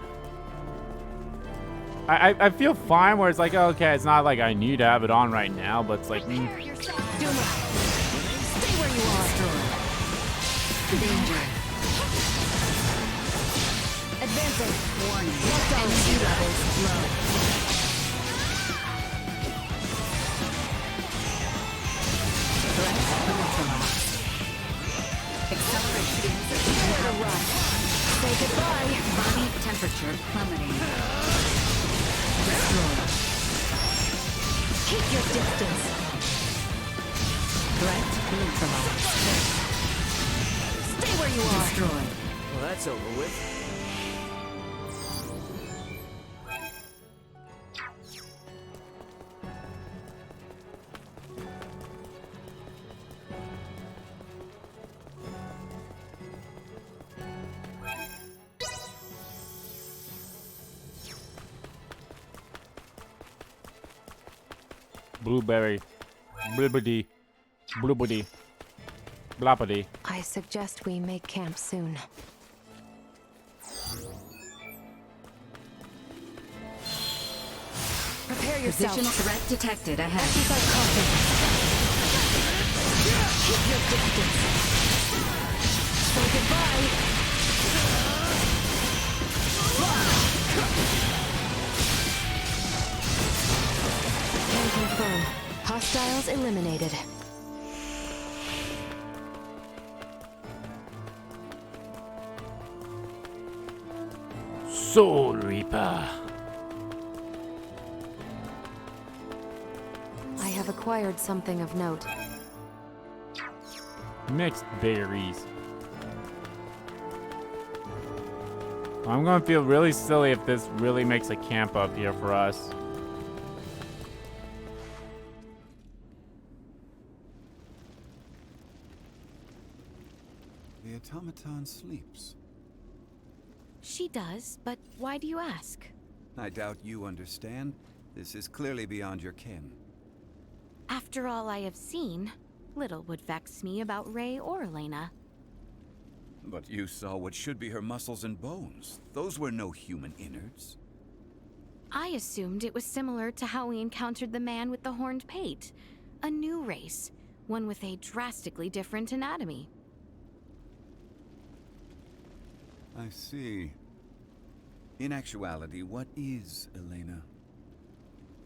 I feel fine where it's like, okay, it's not like I need to have it on right now, but it's like, Stay where you are. Danger. Advancing. Warning. Energy levels low. Threat neutralized. Acceleration. Nowhere to run. Say goodbye. Body temperature plummeting. Destroy. Keep your distance. Threat neutralized. Stay where you are. Destroy. Well, that's over with. blueberry, blibbity, blubbity, bloppity. I suggest we make camp soon. Prepare yourself. Positional threat detected ahead. Exercise caution. Keep your distance. Say goodbye. Can confirm. Hostiles eliminated. Soul Reaper. I have acquired something of note. Mixed berries. I'm gonna feel really silly if this really makes a camp up here for us. The automaton sleeps. She does, but why do you ask? I doubt you understand. This is clearly beyond your ken. After all I have seen, little would vex me about Ray or Elena. But you saw what should be her muscles and bones. Those were no human innards. I assumed it was similar to how we encountered the man with the horned pate. A new race, one with a drastically different anatomy. I see. In actuality, what is Elena?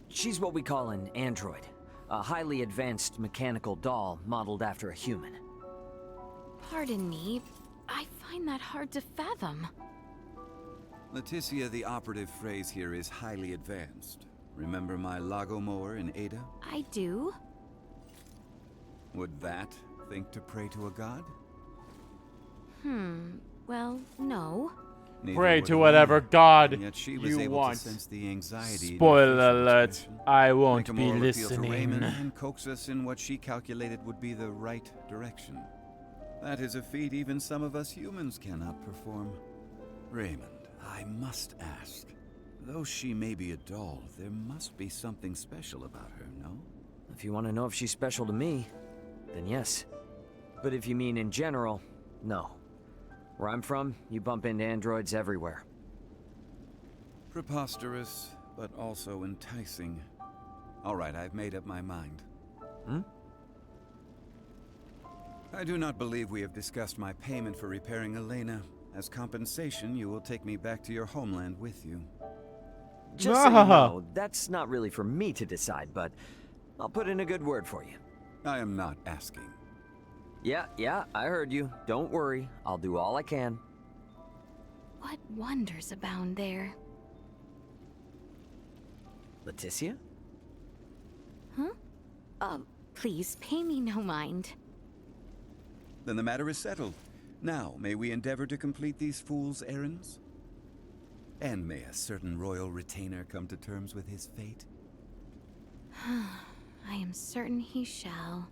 She's what we call an android. A highly advanced mechanical doll modeled after a human. Pardon me, I find that hard to fathom. Laeticia, the operative phrase here is highly advanced. Remember my Lagomore in Ada? I do. Would that think to pray to a god? Well, no. Neither Pray would to Elena, whatever god yet she was you able want. to sense the anxiety. Spoiler alert, I won't make a be moral appeal to listening. Raymond and coax us in what she calculated would be the right direction. That is a feat even some of us humans cannot perform. Raymond, I must ask. Though she may be a doll, there must be something special about her, no? If you want to know if she's special to me, then yes. But if you mean in general, no. Where I'm from, you bump into androids everywhere. Preposterous, but also enticing. All right, I've made up my mind. I do not believe we have discussed my payment for repairing Elena. As compensation, you will take me back to your homeland with you. Just so you know, that's not really for me to decide, but I'll put in a good word for you. I am not asking. Yeah, I heard you. Don't worry, I'll do all I can. What wonders abound there? Laeticia? Huh? Please, pay me no mind. Then the matter is settled. Now, may we endeavor to complete these fools' errands? And may a certain royal retainer come to terms with his fate? I am certain he shall.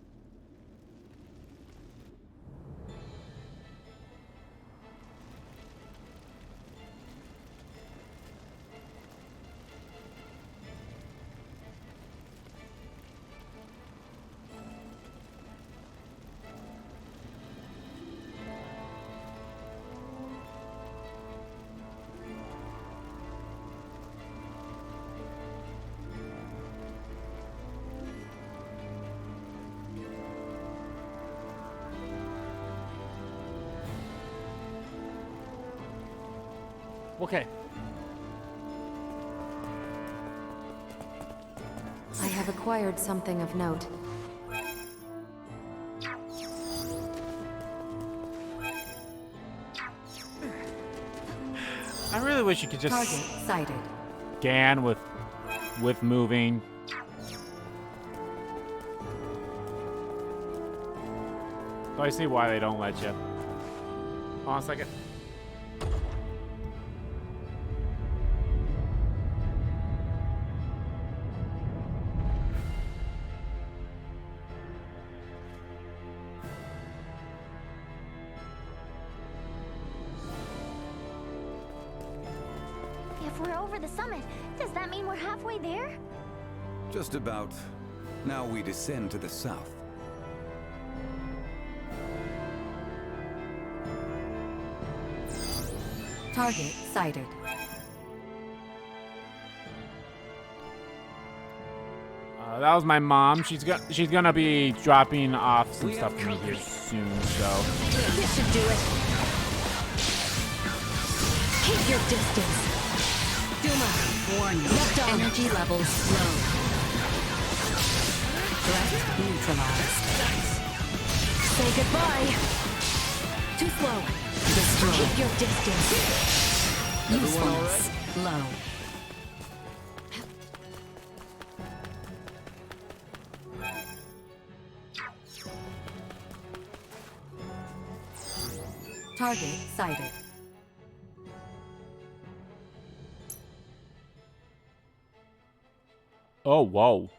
Okay. I have acquired something of note. I really wish you could just Target sighted. scan with moving. So I see why they don't let you. Hold on a second. If we're over the summit, does that mean we're halfway there? Just about. Now we descend to the south. Target sighted. That was my mom. She's gonna be dropping off some stuff for me here soon. So This should do it. Keep your distance. Duma, warning. Left on. Energy levels low. Threat neutralized. Say goodbye. Too slow. Destroy. Keep your distance. Usefulness low. Target sighted. oh whoa.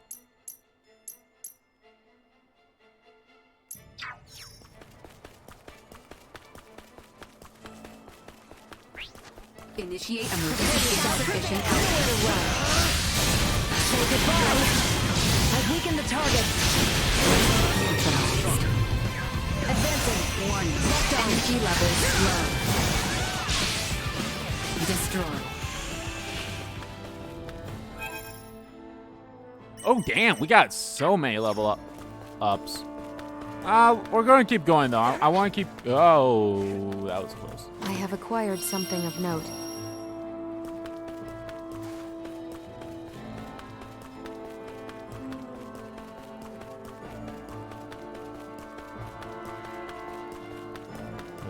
Initiate emergency insufficient output. Say goodbye. I've weakened the target. Neutralized. Advancing. Warning. Energy levels low. Destroy. Oh damn, we got so many level ups. We're gonna keep going though. I want to keep. Oh, that was close. I have acquired something of note.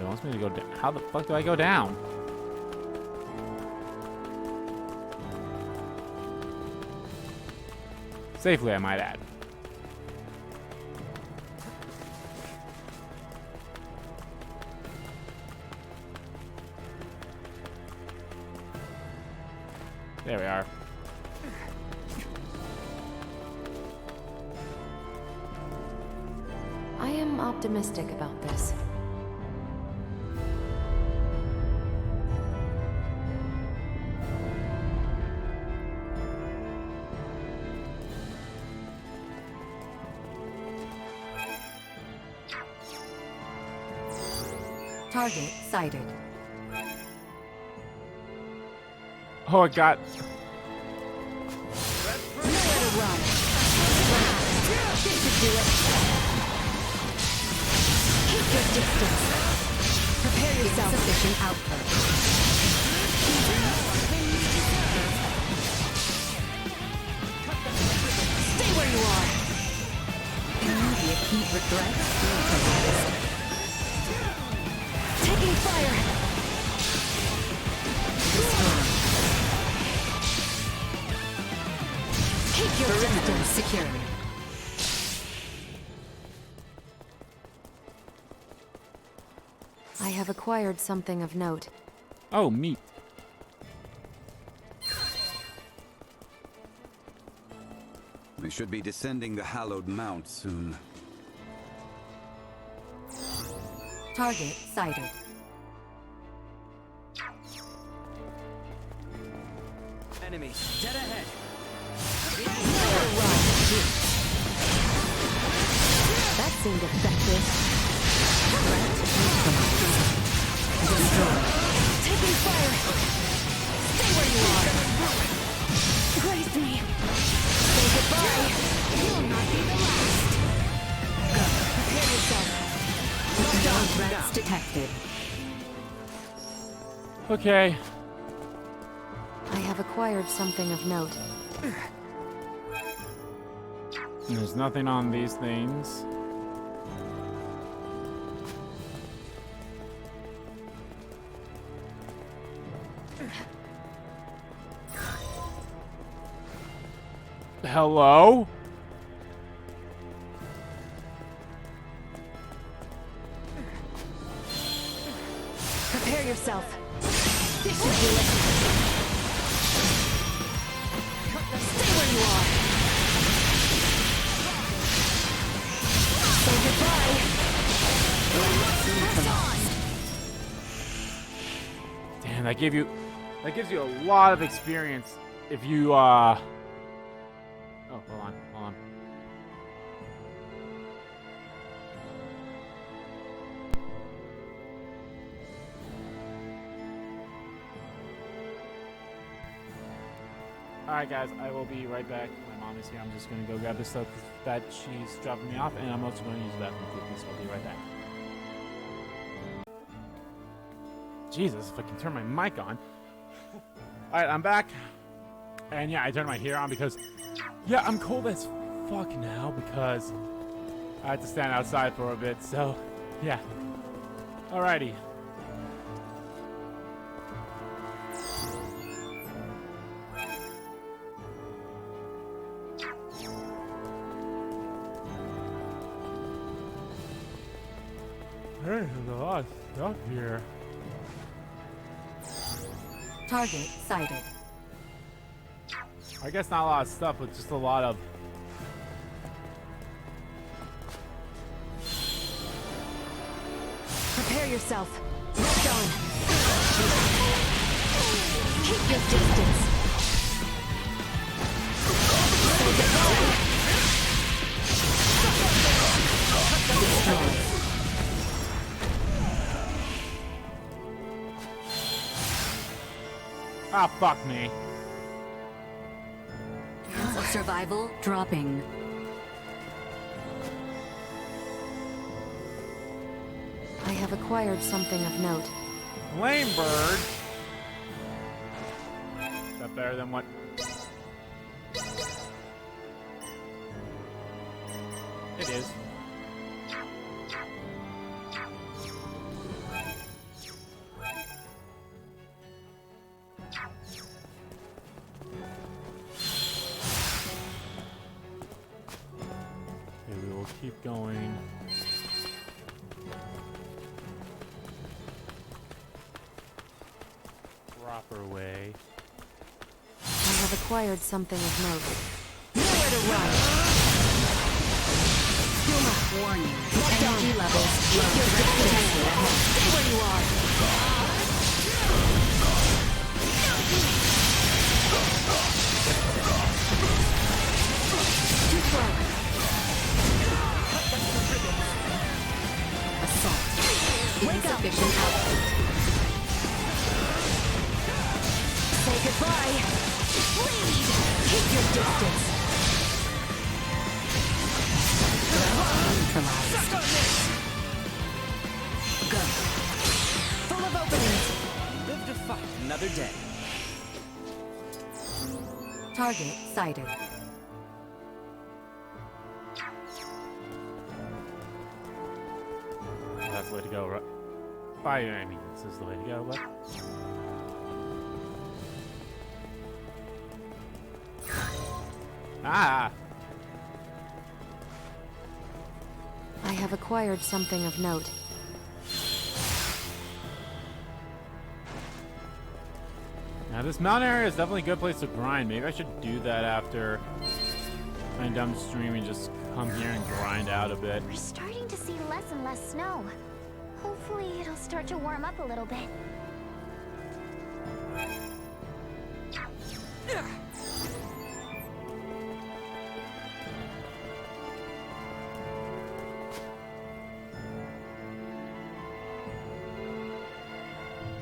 It wants me to go down. How the fuck do I go down? Safely, I might add. There we are. I am optimistic about this. Target sighted. Oh, it got. Nowhere to run. This should do it. Keep your distance. Prepare yourself. Insufficient output. Stay where you are. Immediate heat regret. Taking fire. Keep your distance secure. I have acquired something of note. Oh, meat. We should be descending the hallowed mount soon. Target sighted. Enemy, dead ahead. That seemed effective. Taking fire. Stay where you are. Praise me. Say goodbye. You'll not be the last. Prepare yourself. Lockdown threats detected. Okay. I have acquired something of note. There's nothing on these things. Hello? Prepare yourself. This should do it. Stay where you are. Say goodbye. Press on. Damn, that gives you a lot of experience if you Oh, hold on. Alright guys, I will be right back. My mom is here. I'm just gonna go grab the stuff that she's dropping me off, and I'm also gonna use the bathroom quickly, so I'll be right back. Jesus, if I can turn my mic on. Alright, I'm back. And yeah, I turned my heater on because, yeah, I'm cold as fuck now because I had to stand outside for a bit, so, yeah. Alrighty. There's a lot of stuff here. Target sighted. I guess not a lot of stuff, but just a lot of... Prepare yourself. Locked on. Keep your distance. Say goodbye. Destroy. Ah, fuck me. Chance of survival dropping. I have acquired something of note. Flame bird. Is that better than what? It is. Okay, we will keep going. Proper way. I have acquired something of note. Nowhere to run. Warning. Energy levels low. Stay where you are. Too slow. Assault. Wake up. Bleed! Keep your distance! Neutralized. Suck on this! Go. Full of openings. Live to fight another day. Target sighted. That's the way to go, right? Fire, I mean, this is the way to go, but... Ah! I have acquired something of note. Now, this mountain area is definitely a good place to grind. Maybe I should do that after I'm done streaming. Just come here and grind out a bit. We're starting to see less and less snow. Hopefully it'll start to warm up a little bit.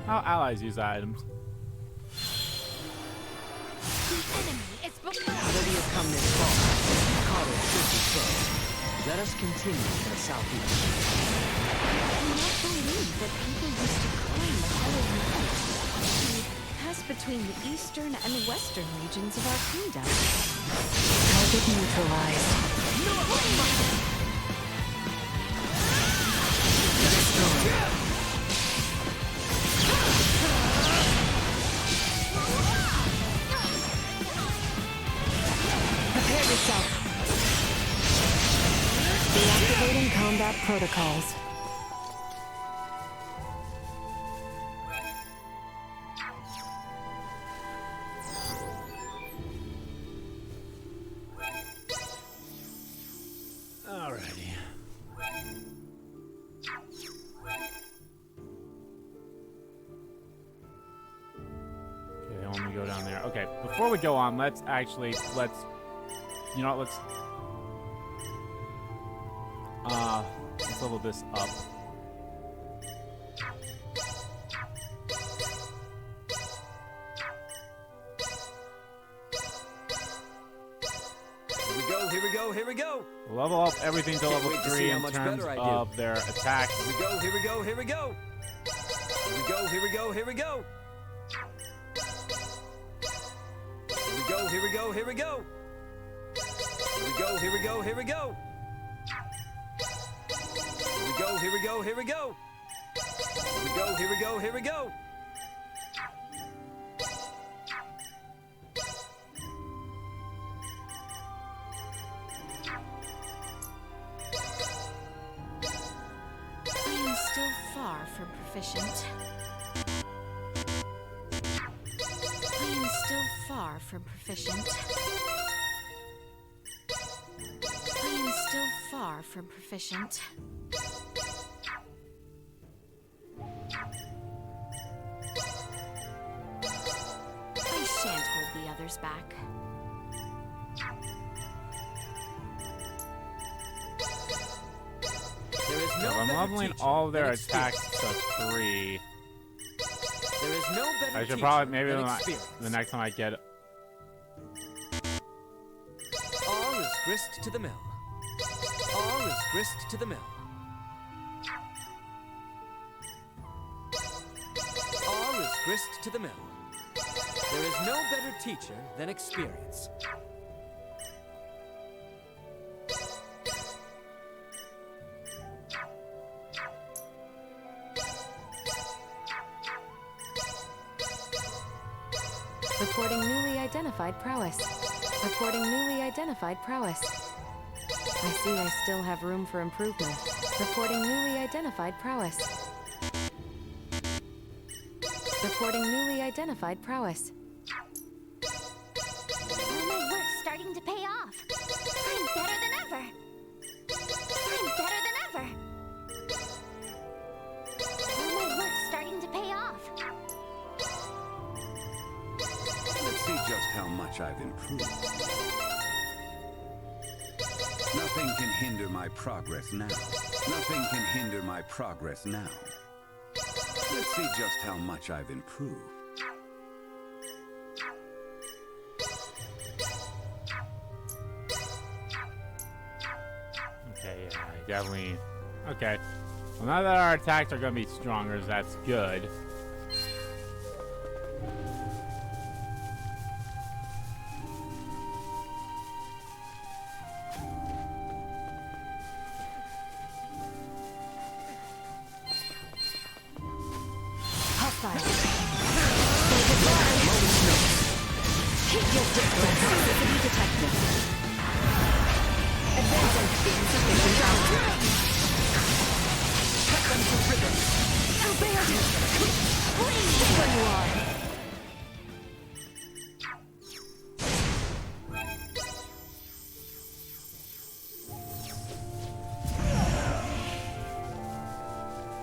How allies use items. Now that we have come this far, Carter should be close. Let us continue to the southeast. I cannot believe that people used to claim the homeland. We pass between the eastern and western regions of our kingdom. Target neutralized. Destroy. Prepare yourself. Deactivating combat protocols. Alrighty. Okay, let me go down there. Okay, before we go on, let's level this up. Here we go, here we go! Level up everything to level 3 in terms of their attacks. Here we go, here we go, here we go! Here we go, here we go, here we go! Here we go, here we go, here we go! Here we go, here we go, here we go! Here we go, here we go, here we go! Here we go, here we go, here we go! I am still far from proficient. I am still far from proficient. I am still far from proficient. I shan't hold the others back. There is no I'm better leveling teacher all of their than attacks experience. to 3. There is no better I should teacher probably, maybe than experience. the next time I get it. All is grist to the mill. All is grist to the mill. All is grist to the mill. There is no better teacher than experience. Reporting newly identified prowess. Reporting newly identified prowess. I see I still have room for improvement. Reporting newly identified prowess. Reporting newly identified prowess. All my work's starting to pay off. I'm better than ever. I'm better than ever. All my work's starting to pay off. Let's see just how much I've improved. Nothing can hinder my progress now. Nothing can hinder my progress now. Let's see just how much I've improved. definitely... Okay. Well, now that our attacks are going to be stronger, that's good.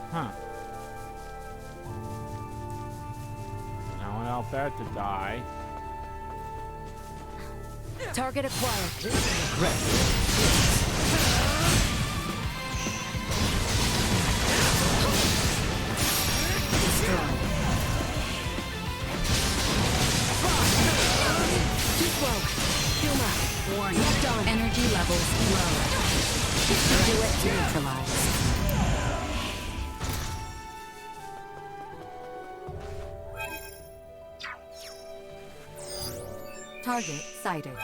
Huh. No one out there to die. Target acquired. Destroyed. Too slow. Duma. Warning. Energy levels low. Do it. Neutralized. Target sighted.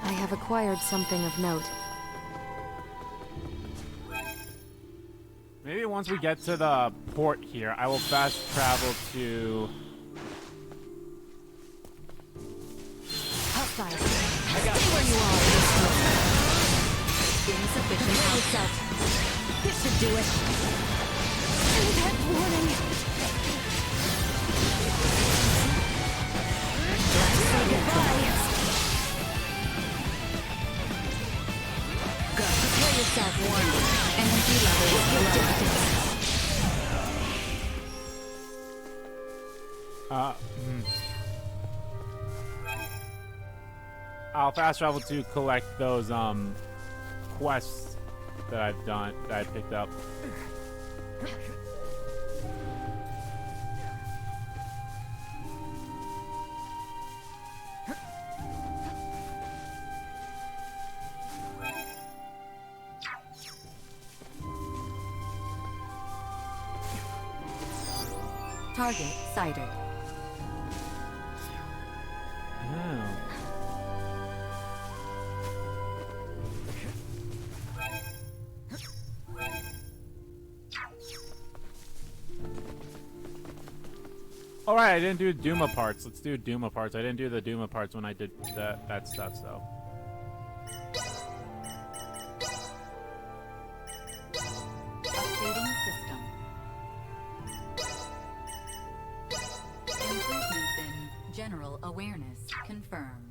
I have acquired something of note. Maybe once we get to the port here, I will fast travel to... I got Stay where you are. Insufficient outset. This should do it. Impact warning. Let's say goodbye. Go. Prepare yourself. Warning. Energy levels low. I'll fast travel to collect those quests that I've done, that I picked up. Target sighted. Oh. Alright, I didn't do Duma parts. Let's do Duma parts. I didn't do the Duma parts when I did that stuff, so. Updating system. Improvements in general awareness confirmed.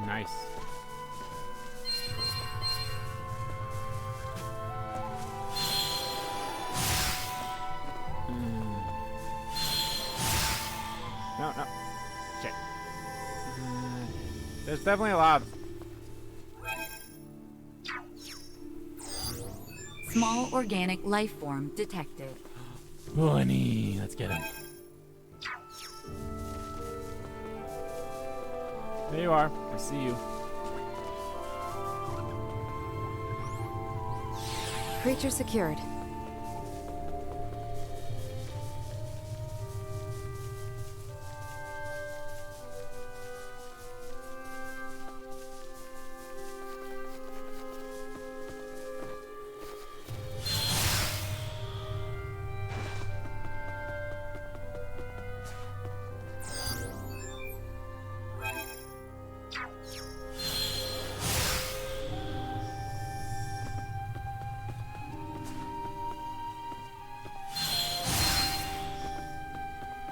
Nice. No. Shit. There's definitely a lot of... Small organic life form detected. Bunny, let's get him. There you are. I see you. Creature secured.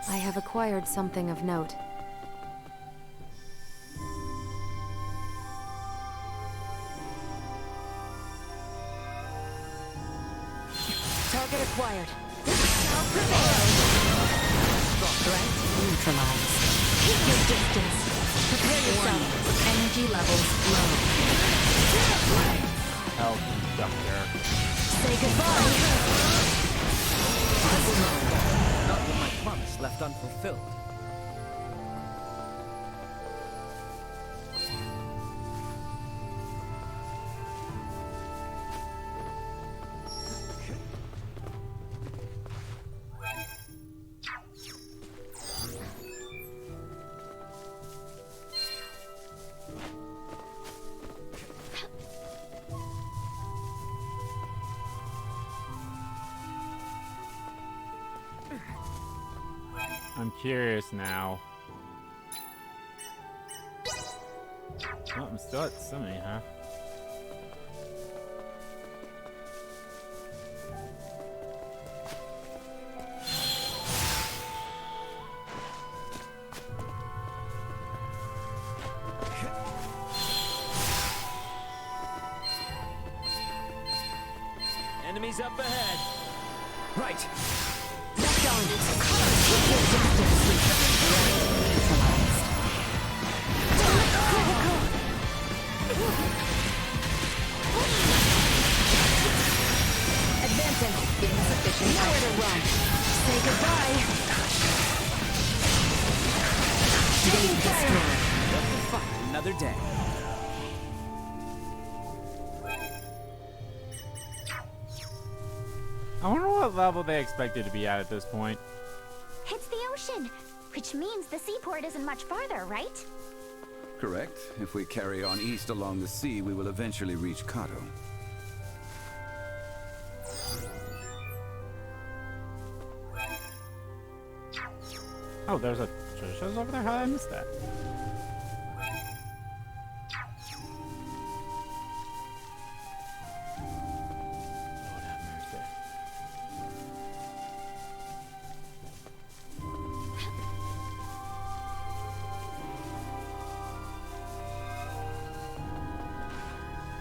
I have acquired something of note. Target acquired. Shall prevail. Threat neutralized. Keep your distance. Prepare yourself. Energy levels low. Hell, conductor. Say goodbye. Not with my promise left unfulfilled. I'm curious now. Oh, I'm still at 70, huh? Enemies up ahead. Right. Locked on. Keep your distance. Neutralized. Critical. Advancing. Insufficient. Nowhere to run. Say goodbye. Taking fire. Let the fight another day. I wonder what level they expected to be at this point. It's the ocean, which means the seaport isn't much farther, right? Correct. If we carry on east along the sea, we will eventually reach Kato. Oh, there's a treasure chest over there? How did I miss that? Lord have mercy.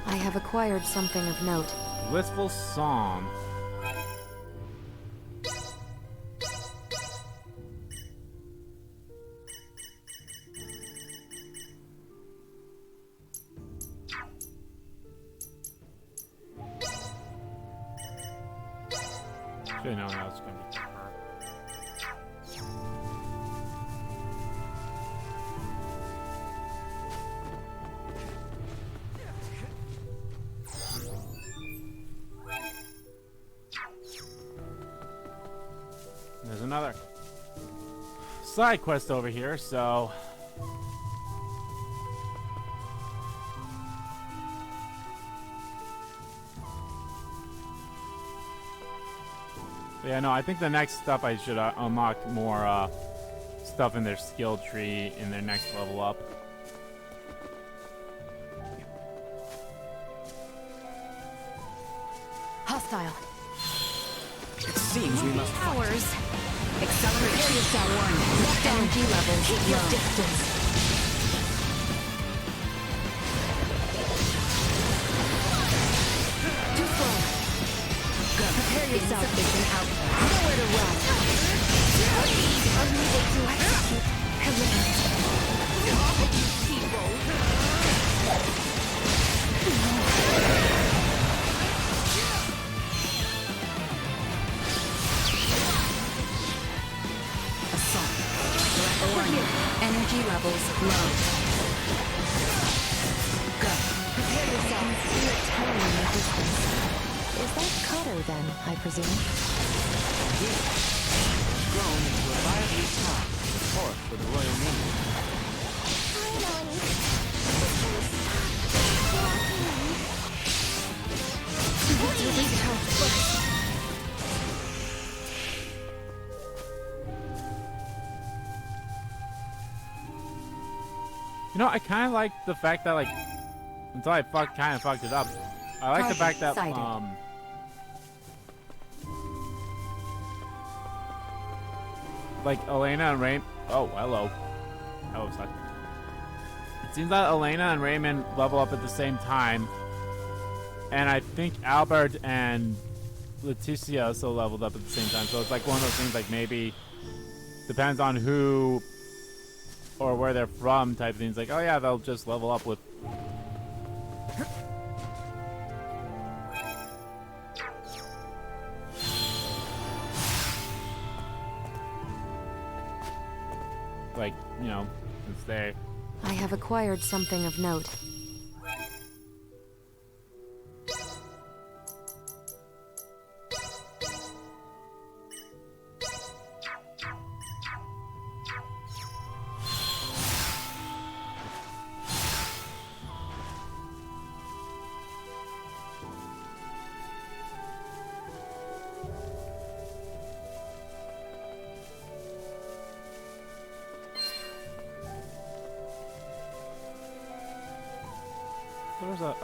I have acquired something of note. Blissful Psalm. Should've known that was gonna be tougher. There's another side quest over here, so yeah, no, I think the next stuff I should unlock more stuff in their skill tree in their next level up. Hostile. It seems we must fight. Powers. Accelerate. Prepare yourself. Locked on. Energy levels. Keep your distance. Too slow. Go. Prepare yourself. Insufficient output. Nowhere to run. Unable to execute commands. Energy levels low. Go. Prepare yourself. You're telling me distance. Is that Kato then, I presume? Yes. Grown into a lively town, support for the royal navy. You know, I kind of like the fact that, like, until I kind of fucked it up. I like the fact that, like Elena and Raymond. Oh, hello. Oh, sorry. It seems that Elena and Raymond level up at the same time, and I think Albert and Laeticia also leveled up at the same time. So it's like one of those things, like maybe depends on who or where they're from type of things. Like, oh yeah, they'll just level up with. Like, you know, since they. I have acquired something of note.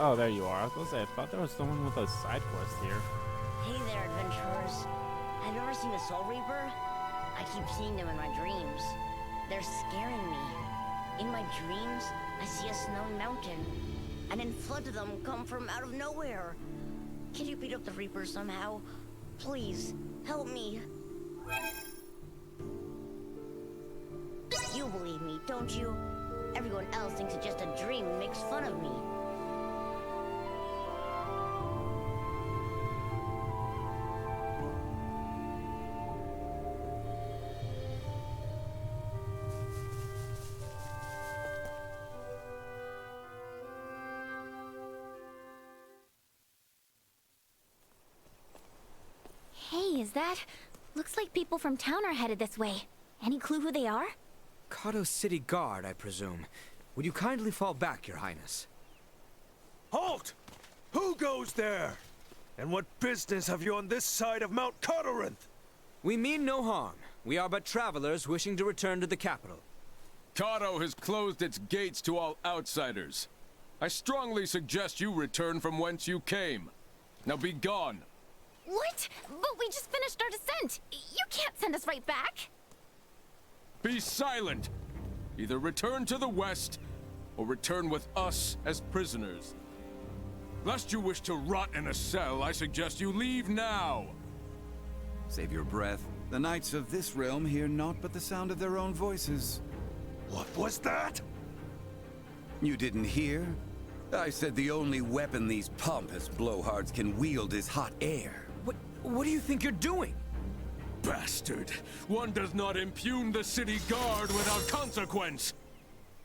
Oh, there you are. I was gonna say, I thought there was someone with a side quest here. Hey there, adventurers. Have you ever seen a Soul Reaper? I keep seeing them in my dreams. They're scaring me. In my dreams, I see a snowy mountain, and then floods of them come from out of nowhere. Can you beat up the Reapers somehow? Please, help me. You believe me, don't you? Everyone else thinks it's just a dream and makes fun of me. Hey, is that? Looks like people from town are headed this way. Any clue who they are? Kato City Guard, I presume. Would you kindly fall back, Your Highness? Halt! Who goes there? And what business have you on this side of Mount Corinth? We mean no harm. We are but travelers wishing to return to the capital. Kato has closed its gates to all outsiders. I strongly suggest you return from whence you came. Now be gone. What? But we just finished our descent. You can't send us right back. Be silent! Either return to the west, or return with us as prisoners. Lest you wish to rot in a cell, I suggest you leave now! Save your breath. The knights of this realm hear naught but the sound of their own voices. What was that? You didn't hear? I said the only weapon these pompous blowhards can wield is hot air. What do you think you're doing? Bastard! One does not impugn the city guard without consequence!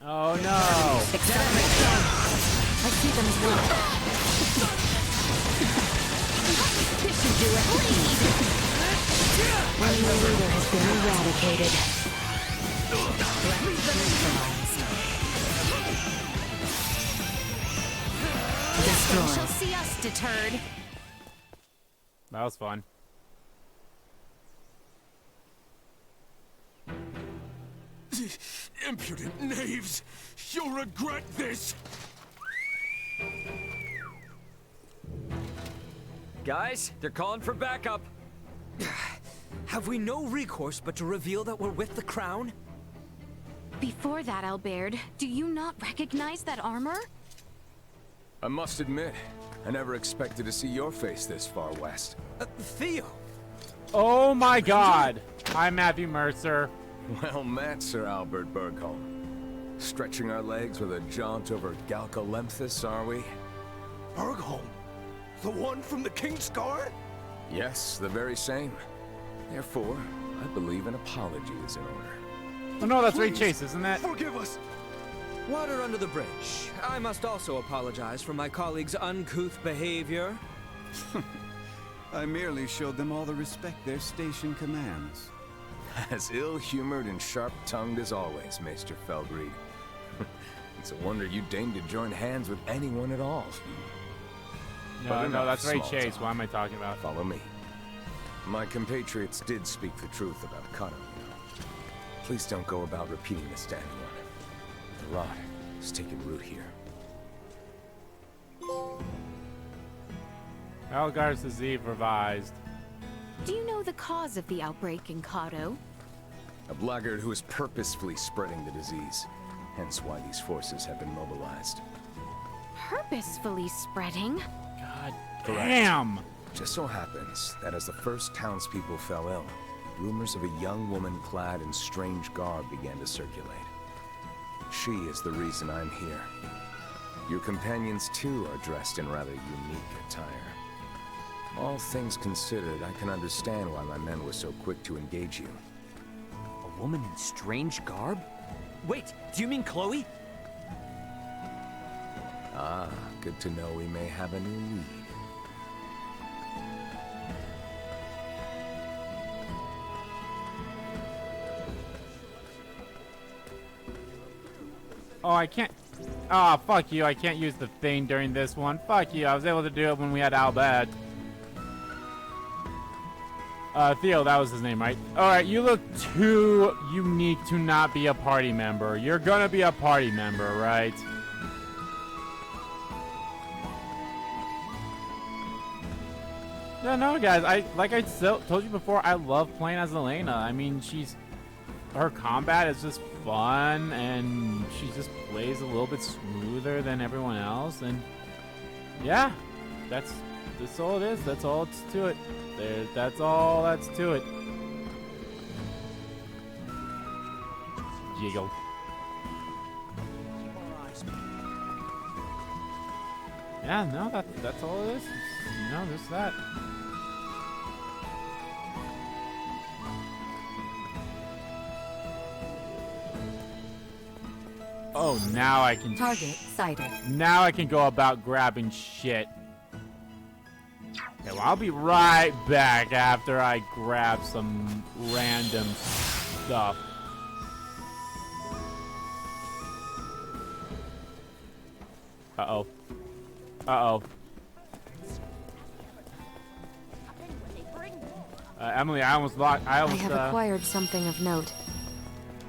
Oh no! I see them as well. This should do it. One leader has been eradicated. They shall see us deterred. That was fun. Impudent knaves! You'll regret this! Guys, they're calling for backup. Have we no recourse but to reveal that we're with the crown? Before that, Albert, do you not recognize that armor? I must admit, I never expected to see your face this far west. Theo! Oh my god! Hi, Matthew Mercer. Well met, Sir Albert Bergholm. Stretching our legs with a jaunt over Galcolemphus, are we? Bergholm? The one from the King's Guard? Yes, the very same. Therefore, I believe an apology is in order. Oh no, that's Ray Chase, isn't that? Forgive us! Water under the bridge. I must also apologize for my colleague's uncouth behavior. I merely showed them all the respect their station commands. As ill-humored and sharp-tongued as always, Maester Felgreed. It's a wonder you deigned to join hands with anyone at all. No, that's Ray Chase. What am I talking about? Follow me. My compatriots did speak the truth about Kato, you know. Please don't go about repeating this to anyone. The rot is taking root here. blackguard who is purposefully spreading the disease. Hence why these forces have been mobilized. Purposefully spreading? God Correct. damn! Just so happens that as the first townspeople fell ill, rumors of a young woman clad in strange garb began to circulate. She is the reason I'm here. Your companions too are dressed in rather unique attire. All things considered, I can understand why my men were so quick to engage you. A woman in strange garb? Wait, do you mean Chloe? Ah, good to know we may have a new lead. Oh, I can't. Oh, fuck you. I can't use the thing during this one. Fuck you. I was able to do it when we had Albert. Theo, that was his name, right? Alright, you look too unique to not be a party member. You're gonna be a party member, right? Yeah, no, guys. Like I told you before, I love playing as Elena. I mean, her combat is just fun, and she just plays a little bit smoother than everyone else. And yeah, that's all it is. That's all it's to it. That's all that's to it. Jiggle. Yeah, no, that's all it is. You know, just that. Oh, now I can. Target sighted. Now I can go about grabbing shit. Okay, well, I'll be right back after I grab some random stuff. Uh-oh. Uh-oh. Emily, I almost I have acquired something of note.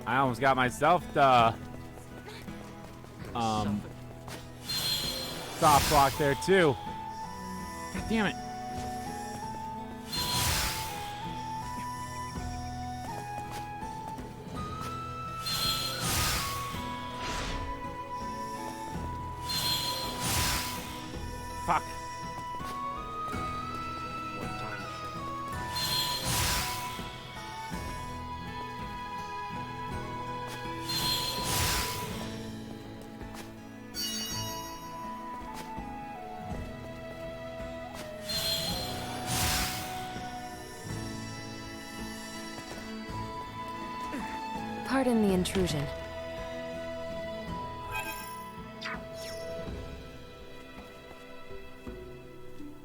I almost got myself the soft block there too. God damn it. Fuck. Pardon the intrusion.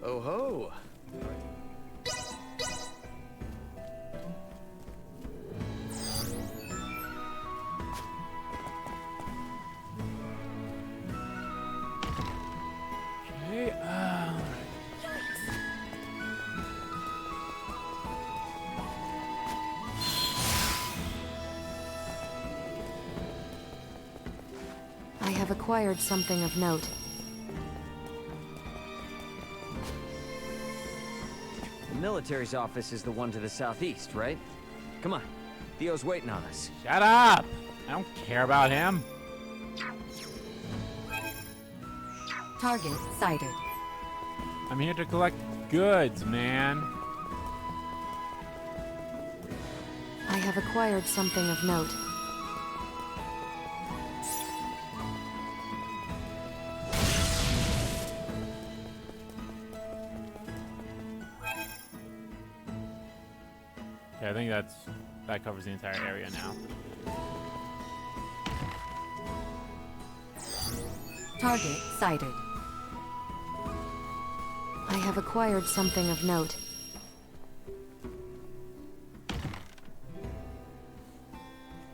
Oh ho! Okay, I have acquired something of note. The military's office is the one to the southeast, right? Come on, Theo's waiting on us. Shut up! I don't care about him. Target sighted. I'm here to collect goods, man. I have acquired something of note. Okay, I think that covers the entire area now. Target sighted. I have acquired something of note.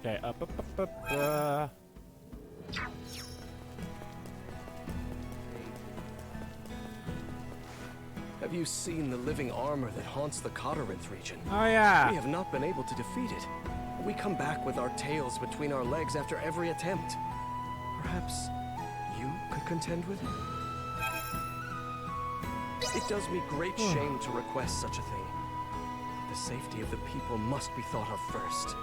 Okay, up. Have you seen the living armor that haunts the Cotterinth region? Oh, yeah. We have not been able to defeat it. We come back with our tails between our legs after every attempt. Perhaps you could contend with it? It does me great shame to request such a thing. The safety of the people must be thought of first.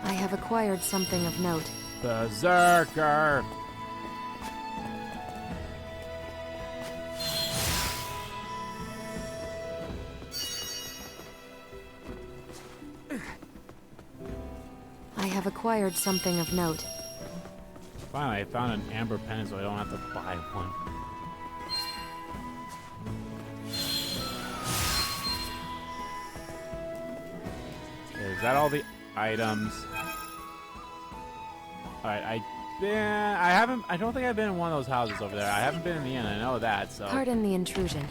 I have acquired something of note. Berserker. I have acquired something of note. Finally, I found an amber pen so I don't have to buy one. Okay, is that all the items? Alright, I don't think I've been in one of those houses over there. I haven't been in the inn, I know that, so. Pardon the intrusion.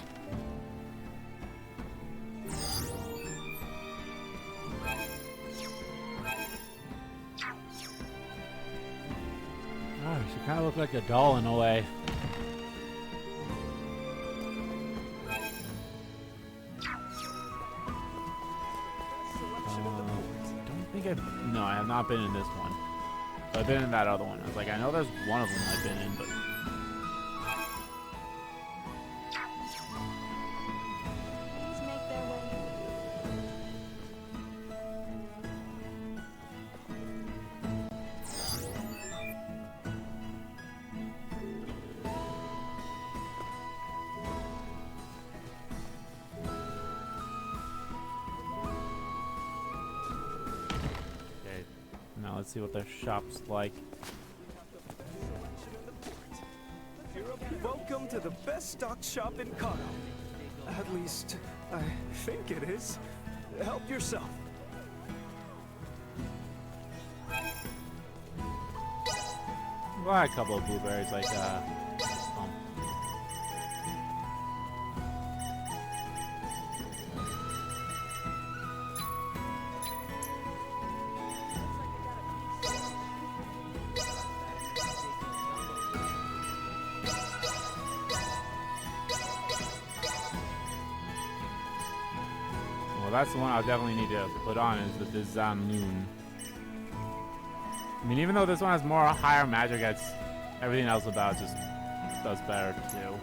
Oh, she kind of looked like a doll in a way. No, I have not been in this one. But I've been in that other one. I was like, I know there's one of them I've been in, but. Let's see what their shop's like. Welcome to the best stocked shop in Kano. At least, I think it is. Help yourself. Well, a couple of blueberries, like, well, that's the one I'll definitely need to put on is the Dizanloon. I mean, even though this one has more higher magic, everything else about it just does better too.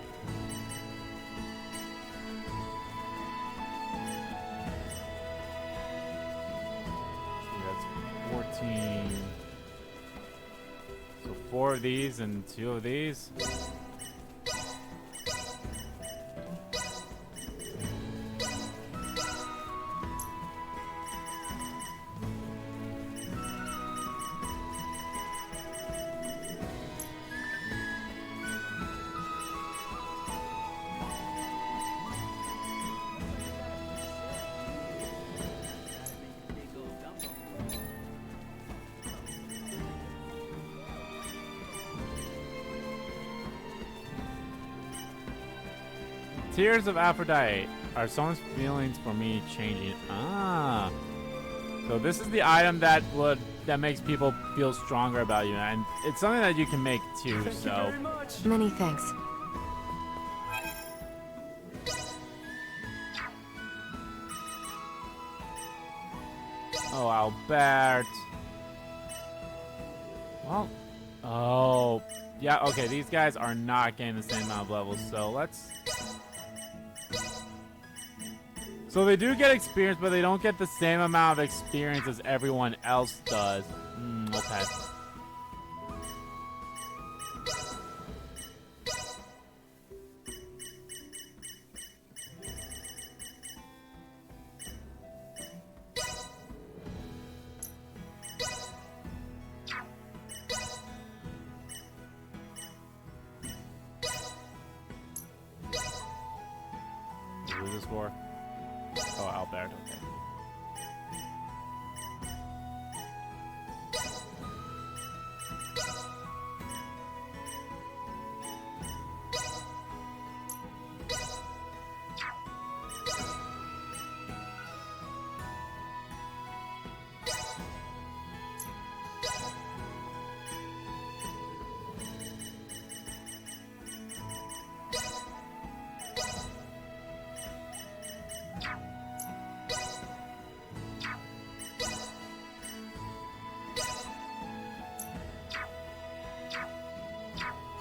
That's 14. So 4 of these and 2 of these. Tears of Aphrodite. Are someone's feelings for me changing? Ah. So this is the item that makes people feel stronger about you, and it's something that you can make too, Thank you very much. Many thanks. Oh, Albert. Well, oh. Yeah, okay, these guys are not getting the same amount of levels, so let's... So they do get experience, but they don't get the same amount of experience as everyone else does. Okay. Who is this for? Oh, Albert, okay.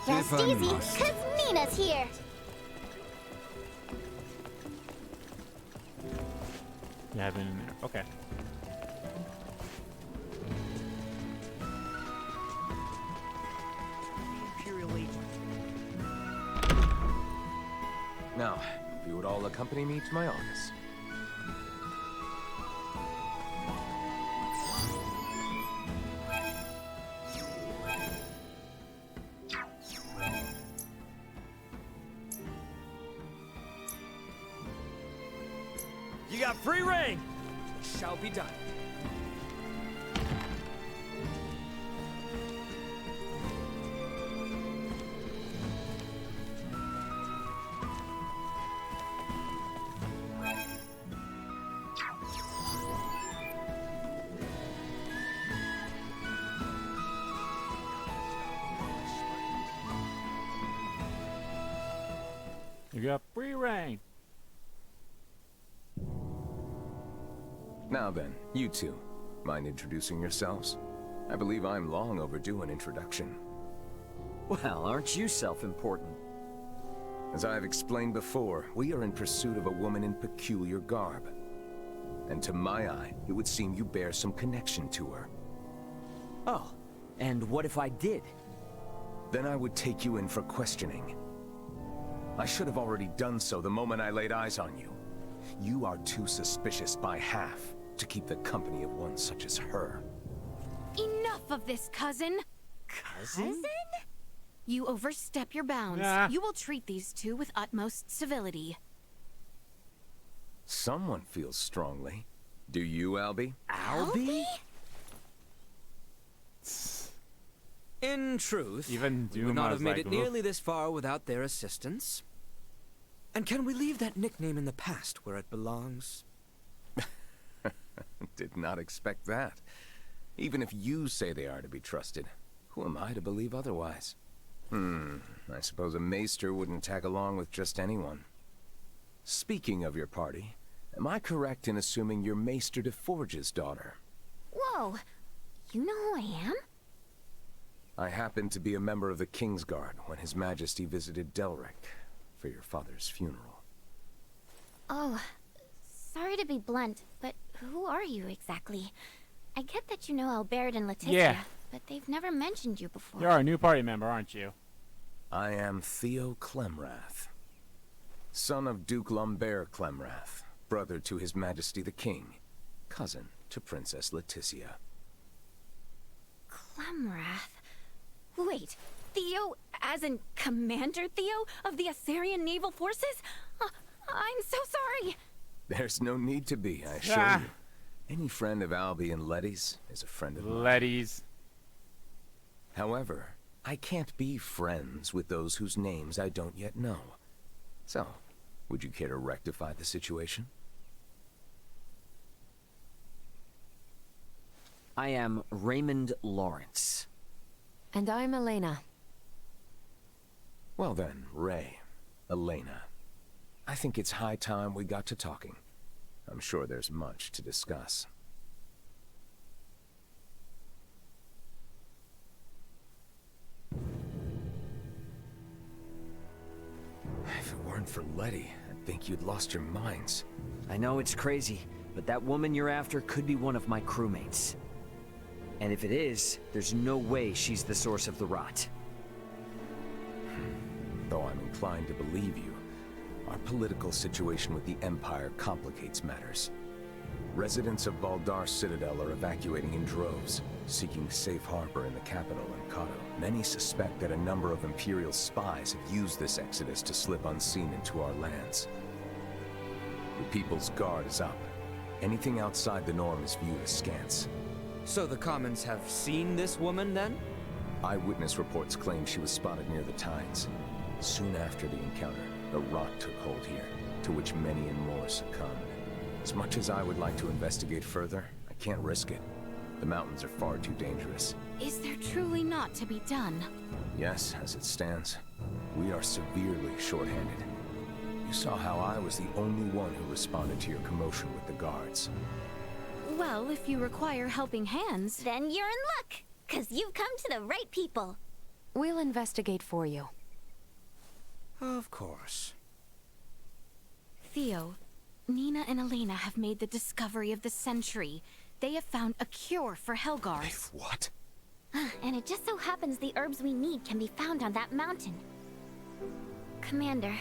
Rest easy, cause Nina's here. Yeah, I've been in there. Okay. Now, if you would all accompany me to my office. You got free reign! Shall be done. You got free reign. Now then, you two, mind introducing yourselves? I believe I'm long overdue an introduction. Well, aren't you self-important? As I've explained before, we are in pursuit of a woman in peculiar garb. And to my eye, it would seem you bear some connection to her. Oh, and what if I did? Then I would take you in for questioning. I should have already done so the moment I laid eyes on you. You are too suspicious by half to keep the company of one such as her. Enough of this, cousin! Cousin? You overstep your bounds. Nah. You will treat these two with utmost civility. Someone feels strongly. Do you, Albie? Albie? In truth, Even we would not have made it "Oof." nearly this far without their assistance. And can we leave that nickname in the past where it belongs? Did not expect that. Even if you say they are to be trusted, who am I to believe otherwise? I suppose a maester wouldn't tag along with just anyone. Speaking of your party, am I correct in assuming you're Maester de Forge's daughter? Whoa, you know who I am? I happened to be a member of the Kingsguard when His Majesty visited Delric for your father's funeral. Oh, sorry to be blunt, but who are you exactly? I get that you know Albert and Laeticia, Yeah. but they've never mentioned you before. You're our new party member, aren't you? I am Theo Clemrath, son of Duke Lambert Clemrath, brother to His Majesty the King, cousin to Princess Laeticia. Clemrath? Wait, Theo, as in Commander Theo of the Assyrian Naval Forces? I'm so sorry! There's no need to be, I assure you. Any friend of Albie and Letty's is a friend of mine. Letty's. However, I can't be friends with those whose names I don't yet know. So, would you care to rectify the situation? I am Raymond Lawrence. And I'm Elena. Well then, Ray, Elena. I think it's high time we got to talking. I'm sure there's much to discuss. If it weren't for Letty, I'd think you'd lost your minds. I know it's crazy, but that woman you're after could be one of my crewmates. And if it is, there's no way she's the source of the rot. Though I'm inclined to believe you, our political situation with the Empire complicates matters. Residents of Baldar Citadel are evacuating in droves, seeking safe harbor in the capital, Kato. Many suspect that a number of Imperial spies have used this exodus to slip unseen into our lands. The People's Guard is up. Anything outside the norm is viewed askance. So the Commons have seen this woman, then? Eyewitness reports claim she was spotted near the Tides. Soon after the encounter, the rot took hold here, to which many and more succumbed. As much as I would like to investigate further, I can't risk it. The mountains are far too dangerous. Is there truly not to be done? Yes, as it stands, we are severely short-handed. You saw how I was the only one who responded to your commotion with the guards. Well, if you require helping hands... Then you're in luck, 'cause you've come to the right people. We'll investigate for you. Of course. Theo, Nina and Elena have made the discovery of the century. They have found a cure for Helgars. What? And it just so happens the herbs we need can be found on that mountain. Commander,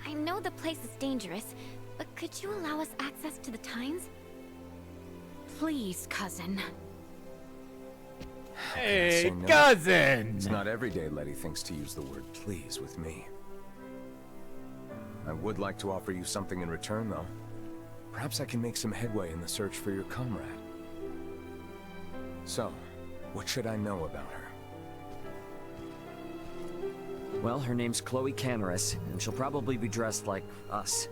I know the place is dangerous, but could you allow us access to the Tines? Please, cousin. Hey, Say no. cousin! It's not every day Letty thinks to use the word please with me. I would like to offer you something in return, though. Perhaps I can make some headway in the search for your comrade. So, what should I know about her? Well, her name's Chloe Canaris, and she'll probably be dressed like us.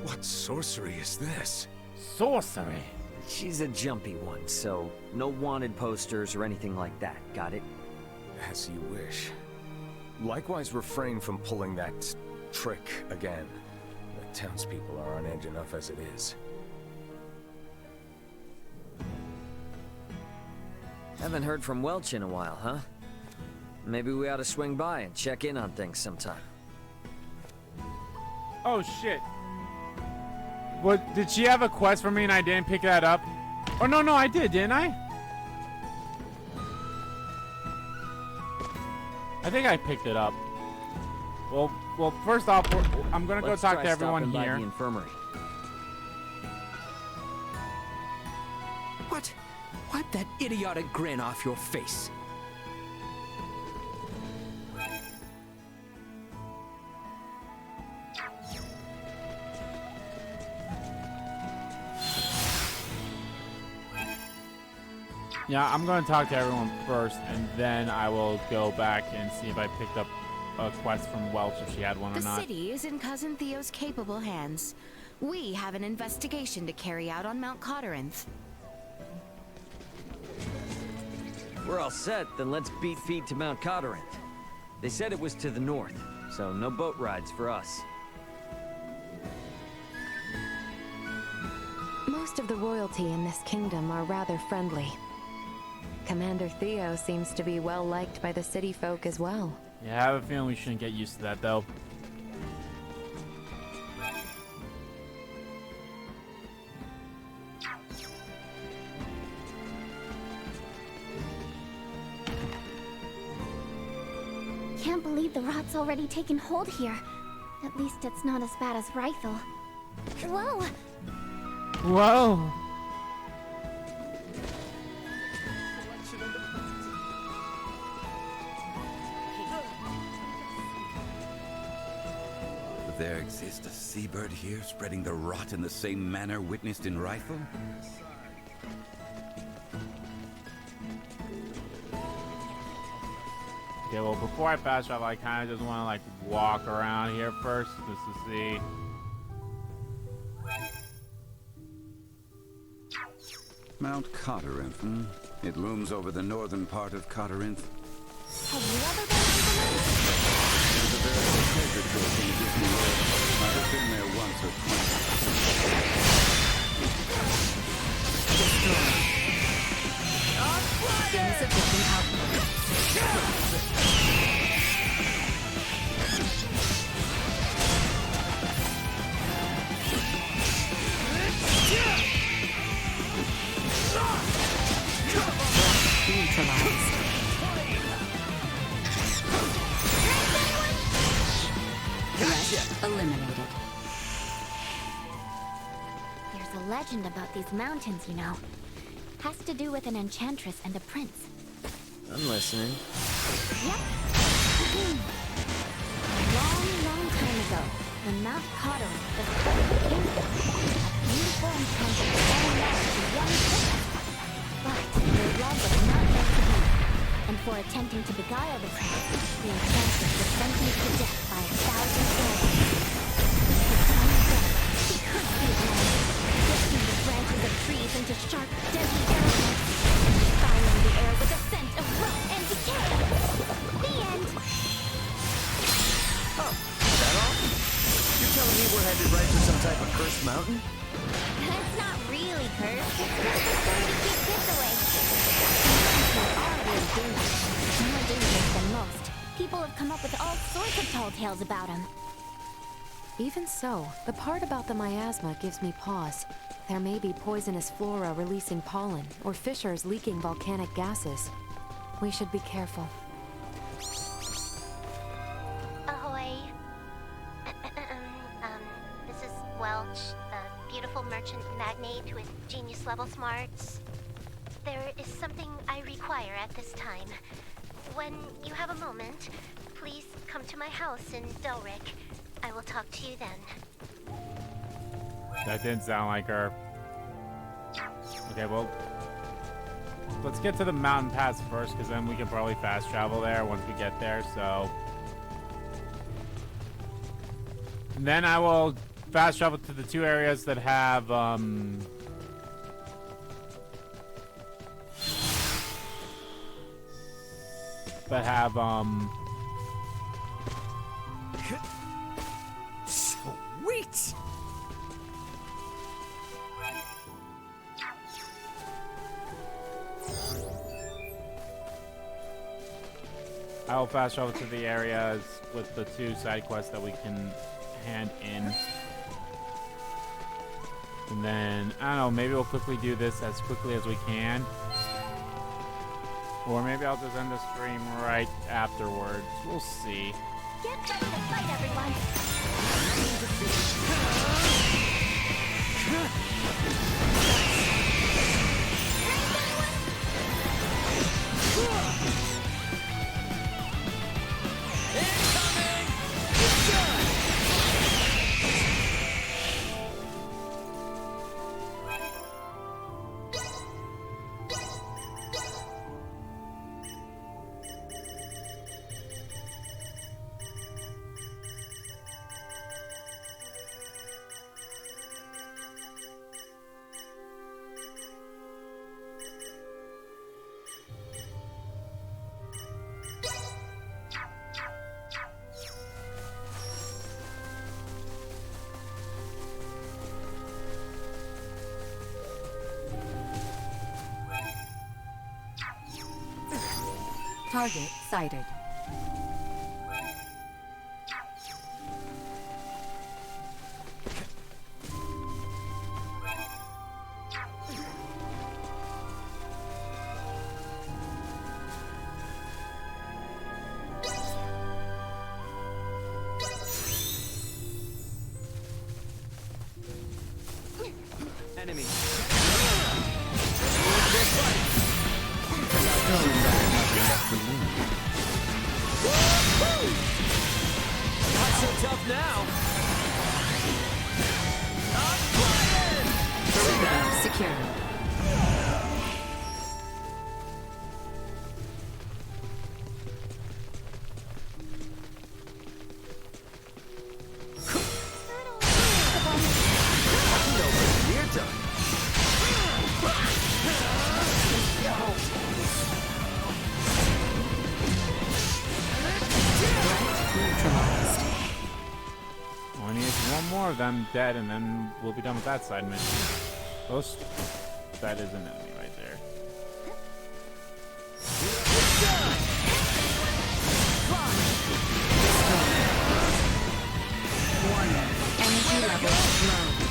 What sorcery is this? Sorcery? She's a jumpy one, so no wanted posters or anything like that, got it? As you wish. Likewise, refrain from pulling that trick again. The townspeople are on edge enough as it is. Haven't heard from Welch in a while, huh? Maybe we ought to swing by and check in on things sometime. Oh shit. What, did she have a quest for me and I didn't pick that up? Oh no, I did, didn't I? I think I picked it up. Well, first off, I'm gonna go talk to everyone here. By the infirmary. What? Wipe that idiotic grin off your face. Yeah, I'm going to talk to everyone first, and then I will go back and see if I picked up a quest from Welch, if she had one or not. The city is in Cousin Theo's capable hands. We have an investigation to carry out on Mount Cotteranth. We're all set, then let's beat feet to Mount Cotteranth. They said it was to the north, so no boat rides for us. Most of the royalty in this kingdom are rather friendly. Commander Theo seems to be well liked by the city folk as well. Yeah, I have a feeling we shouldn't get used to that, though. Can't believe the rot's already taken hold here. At least it's not as bad as Rifle. Whoa! Whoa! There exists a seabird here, spreading the rot in the same manner witnessed in Rifle? Okay, well, before I fast travel, I kind of just want to, like, walk around here first, just to see. Mount Cotteranth, hmm? It looms over the northern part of Cotteranth. Have you ever been to the moon? There's a veritable treasure trove in Disney World. I have been there once or Eliminated. There's a legend about these mountains, you know. Has to do with an enchantress and a prince. I'm listening. Yep. A long, long time ago, when Mount Cotteranth was part of the kingdom, a beautiful enchantress fell in love with a young prince. But their love was not meant to be. And for attempting to beguile the prince, the enchantress was sentenced to death by 1,000 arrows. She could be blind, twisting the branches of trees into sharp, deadly arrows, firing the air with a scent of rot and decay. The end. Oh, is that all? You're telling me we're headed right for some type of cursed mountain? It's not really cursed. It's just a story to keep kids away. Mountains are really dangerous. More dangerous than most. People have come up with all sorts of tall tales about them. Even so, the part about the miasma gives me pause. There may be poisonous flora releasing pollen, or fissures leaking volcanic gases. We should be careful. Ahoy. surface level smarts. There is something I require at this time. When you have a moment, please come to my house in Delric. I will talk to you then. That didn't sound like her. Okay, well, let's get to the mountain pass first, because then we can probably fast travel there once we get there, so. And then I will fast travel to the two areas that have, Sweet! I will fast travel to the areas with the two side quests that we can hand in. And then, I don't know, maybe we'll quickly do this as quickly as we can. Or maybe I'll just end the stream right afterwards. We'll see. Get ready to fight, everyone! Target sighted. Enemy. Not so tough now. Secure. You're done. Only need one more of them dead, and then we'll be done with that side mission. Those, that is an enemy right there. Warning. Energy level low.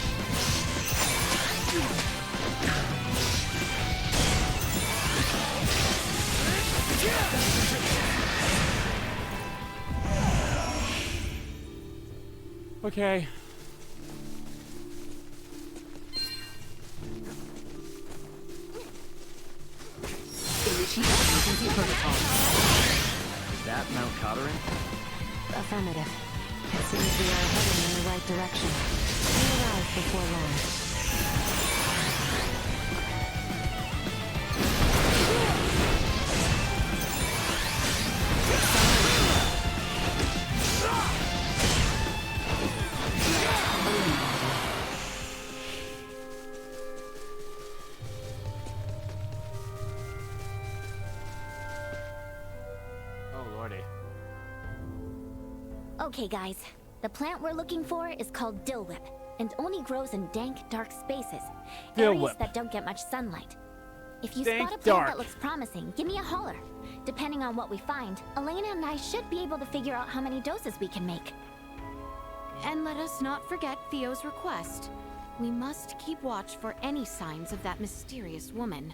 Okay. Initiate emergency protocol. Is that Mount Cotterin? Affirmative. It seems we are heading in the right direction. We'll arrive before long. Oh, lordy. Okay, guys. The plant we're looking for is called dill whip, and only grows in dank, dark spaces. Dill Areas whip. that don't get much sunlight. If you Dank, spot a plant dark. that looks promising, give me a holler. Depending on what we find, Elena and I should be able to figure out how many doses we can make. And let us not forget Theo's request. We must keep watch for any signs of that mysterious woman.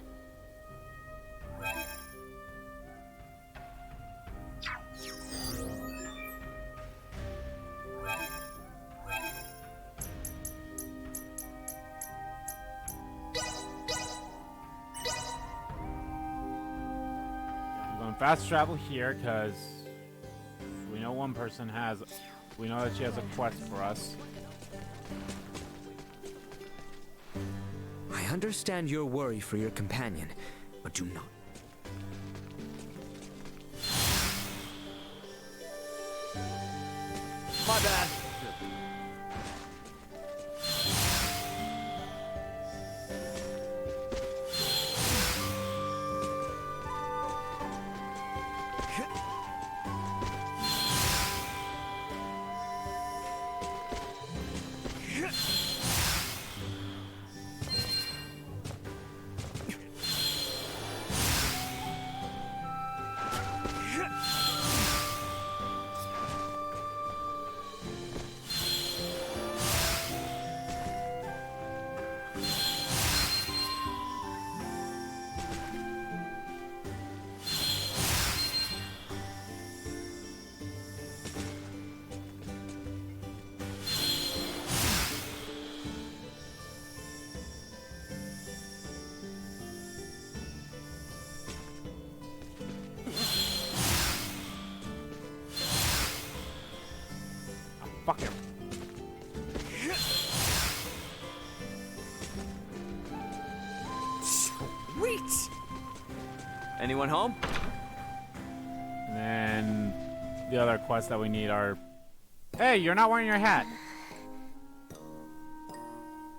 fast travel here because we know one person has. We know that she has a quest for us. I understand your worry for your companion, but do not. My bad. Fuck him. Sweet! Anyone home? And then the other quests that we need are... Hey, you're not wearing your hat.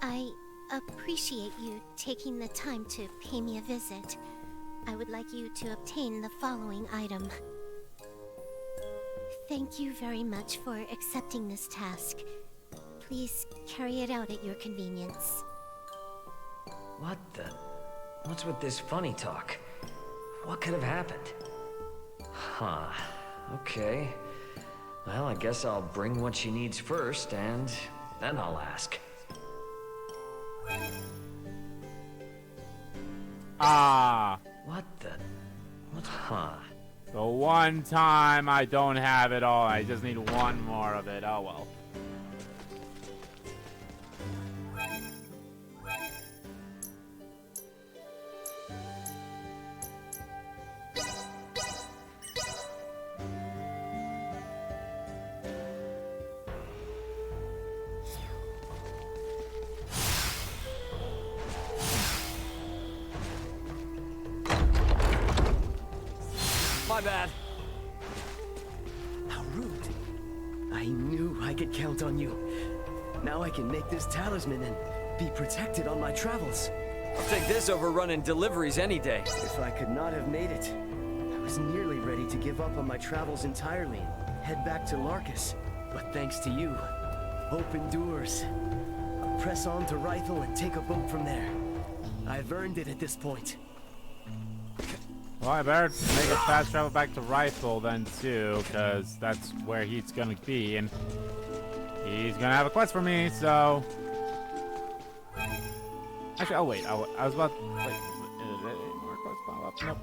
I appreciate you taking the time to pay me a visit. I would like you to obtain the following item. Thank you very much for accepting this task. Please carry it out at your convenience. What the? What's with this funny talk? What could have happened? Huh. Okay. Well, I guess I'll bring what she needs first, and then I'll ask. Ah. What the? What? Huh. The one time I don't have it all. I just need one more of it. Oh well. My bad. How rude. I knew I could count on you. Now I can make this talisman and be protected on my travels. I'll take this over running deliveries any day. If I could not have made it, I was nearly ready to give up on my travels entirely and head back to Larkus. But thanks to you, hope endures. I'll press on to Rifle and take a boat from there. I've earned it at this point. Well, I better make a fast travel back to Rifle then too, because that's where he's gonna be, and he's gonna have a quest for me, so... Actually, oh wait, I was about... Wait, more quests pop up? Nope.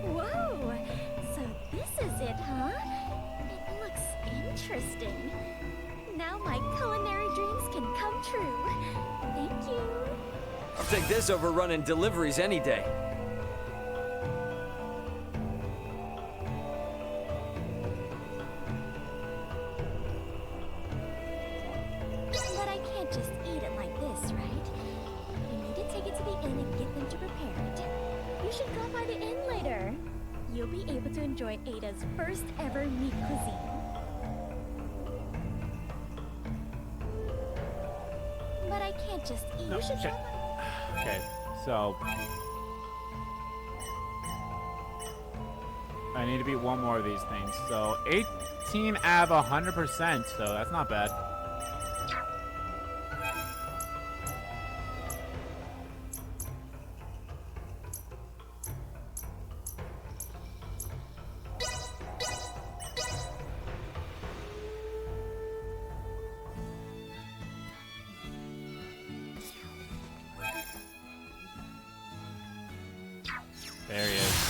Whoa! So this is it, huh? It looks interesting. Now my culinary dreams can come true. Thank you. I'll take this over running deliveries any day. But I can't just eat it like this, right? You need to take it to the inn and get them to prepare it. You should drop by the inn later. You'll be able to enjoy Ada's first ever meat cuisine. But I can't just eat. No, You should shit. Okay, so... I need to beat one more of these things. So, 18 av 100%, so that's not bad. There he is.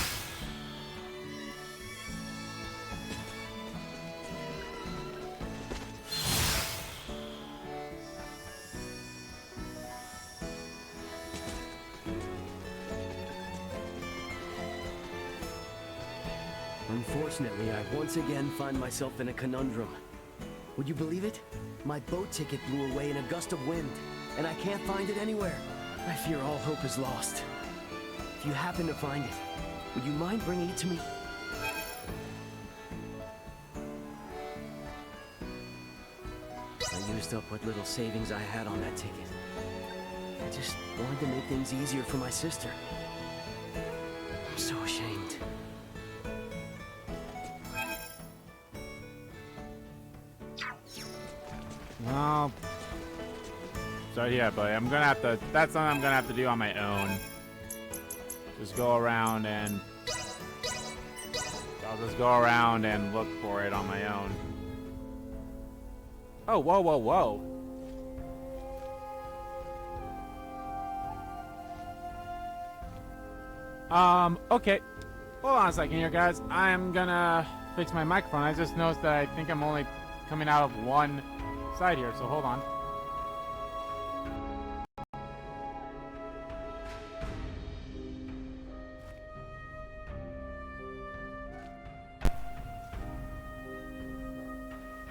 Unfortunately, I once again find myself in a conundrum. Would you believe it? My boat ticket blew away in a gust of wind, and I can't find it anywhere. I fear all hope is lost. If you happen to find it, would you mind bringing it to me? I used up what little savings I had on that ticket. I just wanted to make things easier for my sister. I'm so ashamed. Well, so yeah, but I'm gonna have to. That's something I'm gonna have to do on my own. Just go around and I'll just go around and look for it on my own. Oh, whoa, whoa, whoa! Okay. Hold on a second here, guys. I'm gonna fix my microphone. I just noticed that I think I'm only coming out of one side here, so hold on.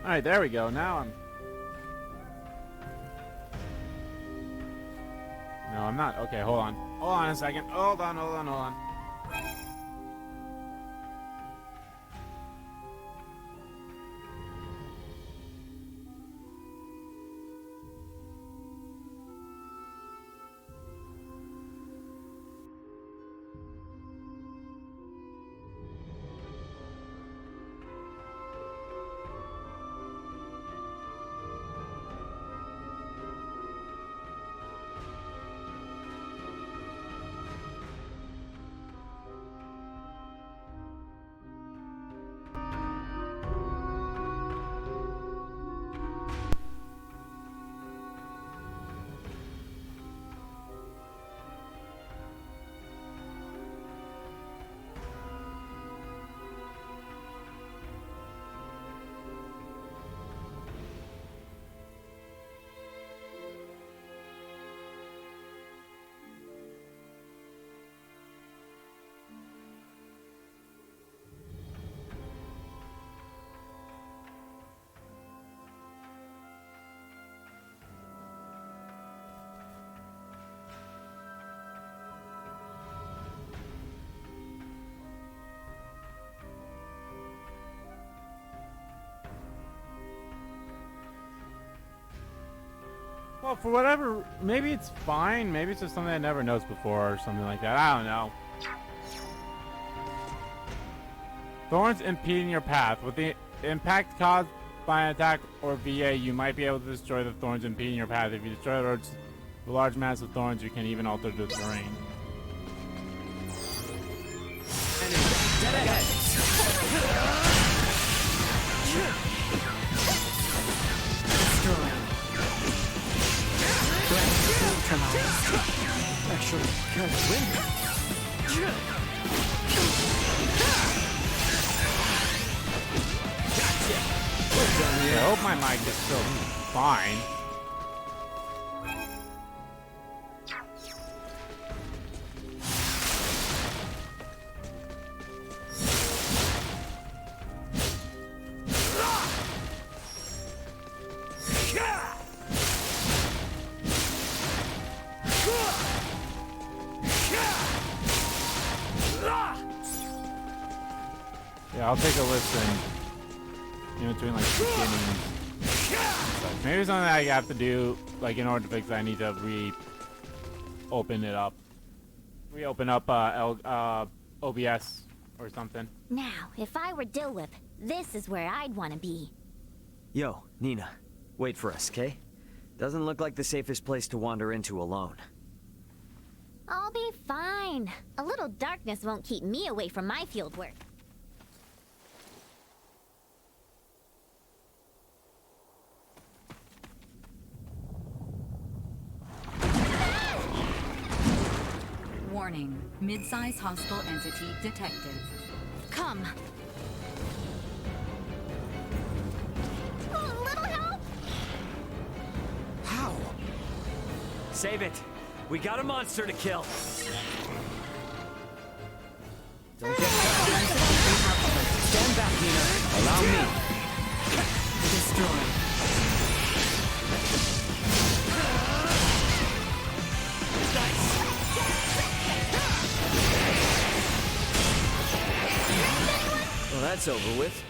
Alright, there we go. Now I'm... No, I'm not. Okay, hold on. Hold on a second. Hold on, hold on, hold on. Well, for whatever, maybe it's fine. Maybe it's just something I never noticed before or something like that. I don't know. Thorns impeding your path. With the impact caused by an attack or VA, you might be able to destroy the thorns impeding your path. If you destroy the large mass of thorns, you can even alter the terrain. Actually, kind of windy. I hope my mic is still fine. Yeah, I'll take a listen in between like beginnings. Maybe something I have to do, like in order to fix it, I need to reopen up OBS or something. Now, if I were Dilwip, this is where I'd want to be. Yo, Nina. Wait for us, okay? Doesn't look like the safest place to wander into alone. I'll be fine. A little darkness won't keep me away from my field work. Warning. Mid-size hostile entity detected. Come. A little help? How? Save it. We got a monster to kill. Don't get back, Nina. Allow me. Destroy. Well, that's over with.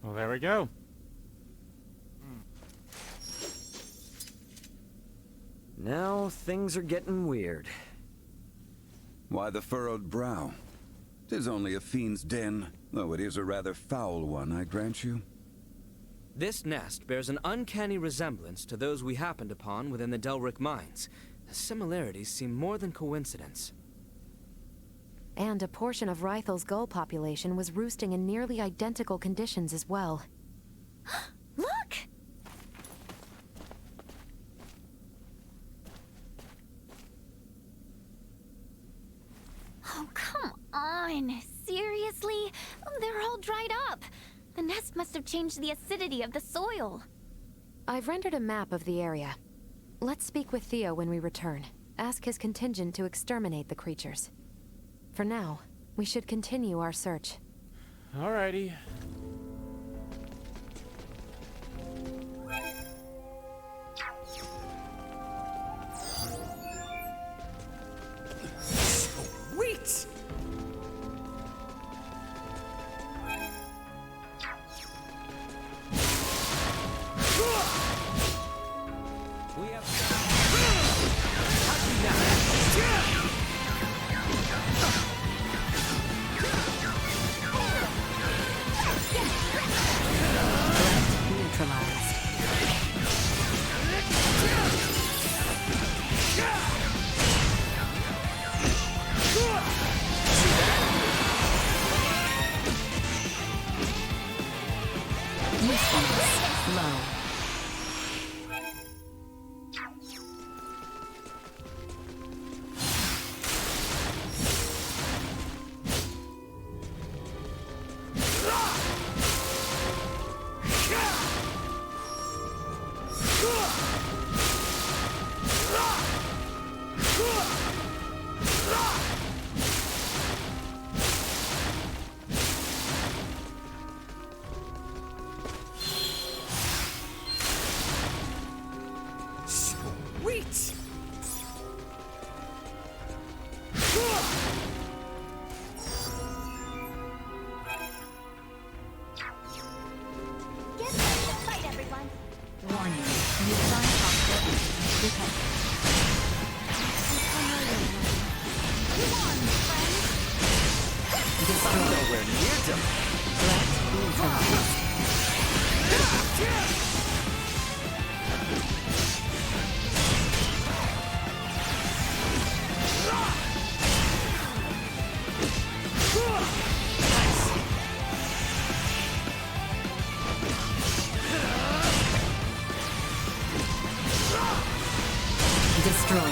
Well, there we go. Now things are getting weird. Why the furrowed brow? 'Tis only a fiend's den, though it is a rather foul one, I grant you. This nest bears an uncanny resemblance to those we happened upon within the Delric mines. The similarities seem more than coincidence. And a portion of Rythel's gull population was roosting in nearly identical conditions as well. Look! Oh, come on. Seriously? They're all dried up. The nest must have changed the acidity of the soil. I've rendered a map of the area. Let's speak with Theo when we return. Ask his contingent to exterminate the creatures. For now, we should continue our search. Alrighty. Sweet! We have Happy now. Neutralized. Usefulness low. Sweet! Get ready to fight, everyone. Warning. Nearby hostile entity detected. Come on, friends. Destroy. Nowhere near them. Threat neutralized. Destroy.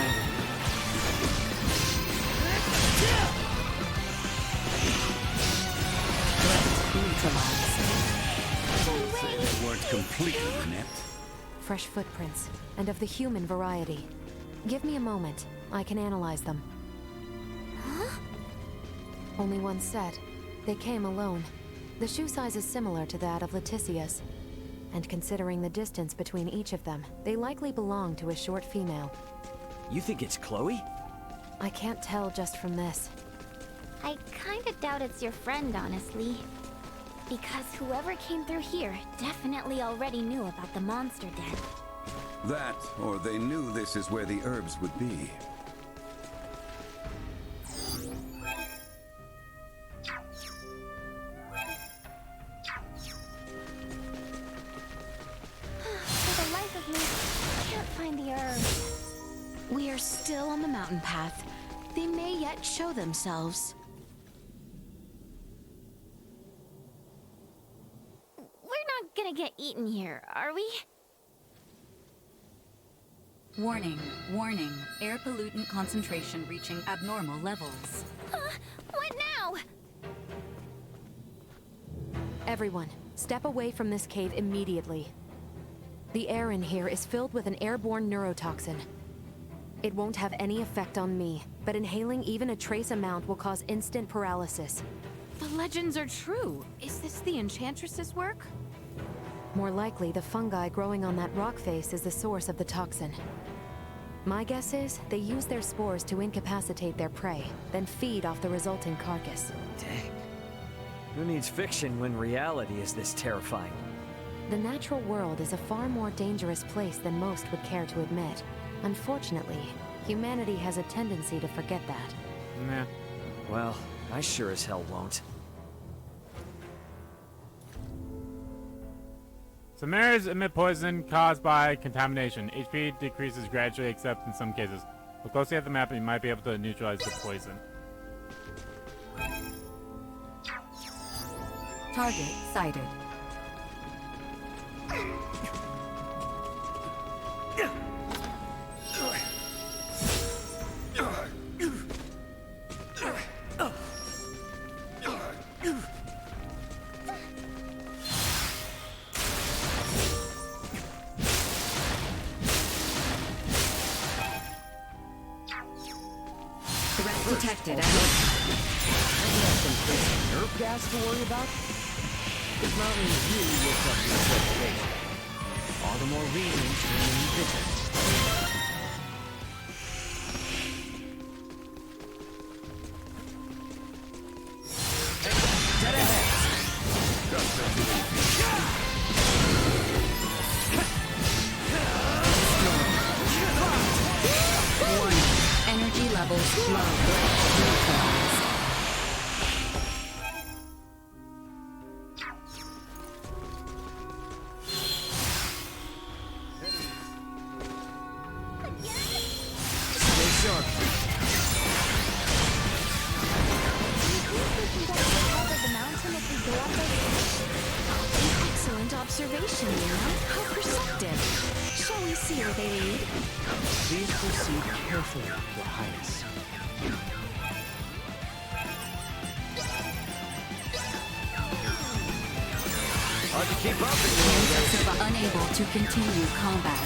Threat neutralized. They weren't completely inept. Fresh footprints, and of the human variety. Give me a moment. I can analyze them. Huh? Only one set. They came alone. The shoe size is similar to that of Laeticia's. And considering the distance between each of them, they likely belong to a short female. You think it's Chloe? I can't tell just from this. I kinda doubt it's your friend, honestly. Because whoever came through here definitely already knew about the monster den. That, or they knew this is where the herbs would be. For the life of me, I can't find the herbs. We are still on the mountain path. They may yet show themselves. We're not gonna get eaten here, are we? Warning. Warning. Air pollutant concentration reaching abnormal levels. What now? Everyone, step away from this cave immediately. The air in here is filled with an airborne neurotoxin. It won't have any effect on me, but inhaling even a trace amount will cause instant paralysis. The legends are true. Is this the Enchantress's work? More likely, the fungi growing on that rock face is the source of the toxin. My guess is they use their spores to incapacitate their prey, then feed off the resulting carcass. Dang. Who needs fiction when reality is this terrifying? The natural world is a far more dangerous place than most would care to admit. Unfortunately, humanity has a tendency to forget that. Nah. Well, I sure as hell won't. Some mirrors emit poison caused by contamination. HP decreases gradually, except in some cases. Look closely at the map and you might be able to neutralize the poison. Target sighted. Detected. I have some crazy nerve gas to worry about. This mountain really looks up to its reputation. All the more reason to remain vigilant. Dead ahead! Energy levels low. Neutralized. Stay sharp. The mountain if we go up An excellent observation, Nina. How perceptive. Shall we see where they lead? Please proceed carefully, Your Highness. Hard to keep up Handsets are unable to continue combat.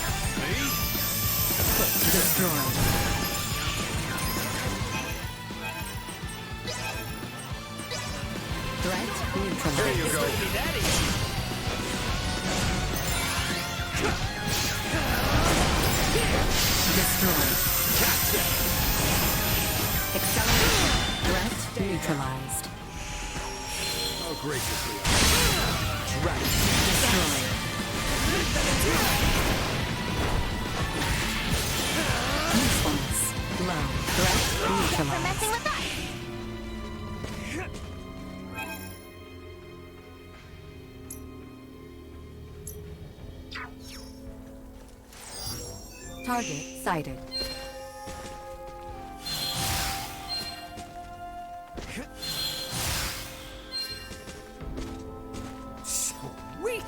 Destroyed. Threat neutralized. There you go. Destroyed. Acceleration. Threat neutralized. How graciously Destroyed. Response low. Threat neutralized. messing with us. Target sighted. Sweet!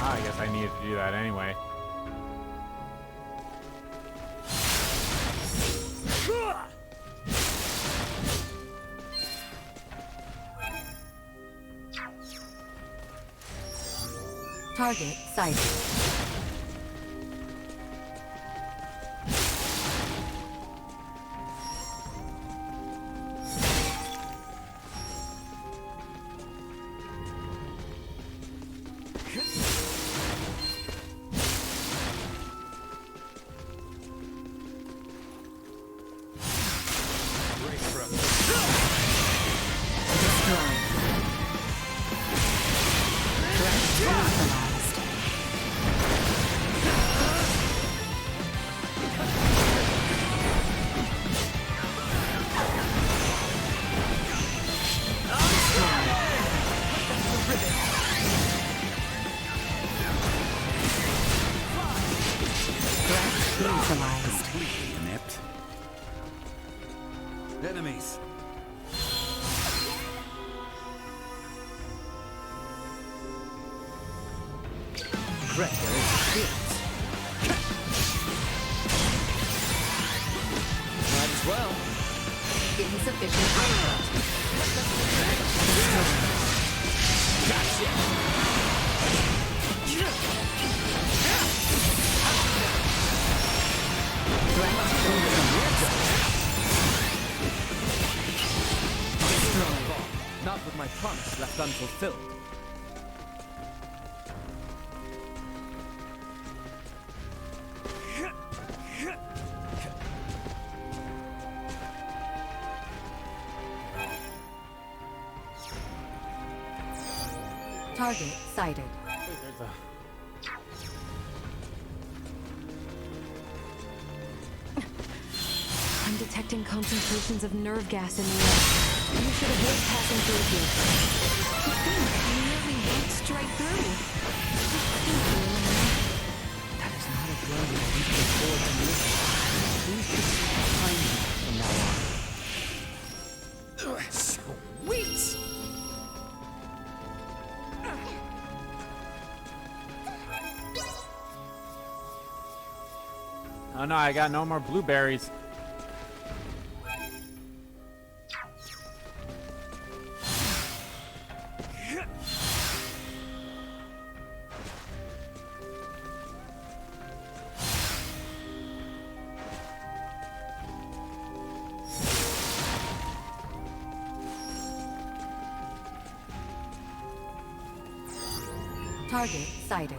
I guess I needed to do that anyway. Target sighted. Neutralized. Completely inept. Enemies. Correct, there is shields. Might as well. Insufficient output. Gotcha! Threat neutralized. promise left unfulfilled. Target sighted. I'm detecting concentrations of nerve gas in the air. You should avoid passing through here. I nearly went straight through. That is not a drone that we can afford to miss. Please proceed behind me from now on. Sweet! Oh no, I got no more blueberries. Target sighted.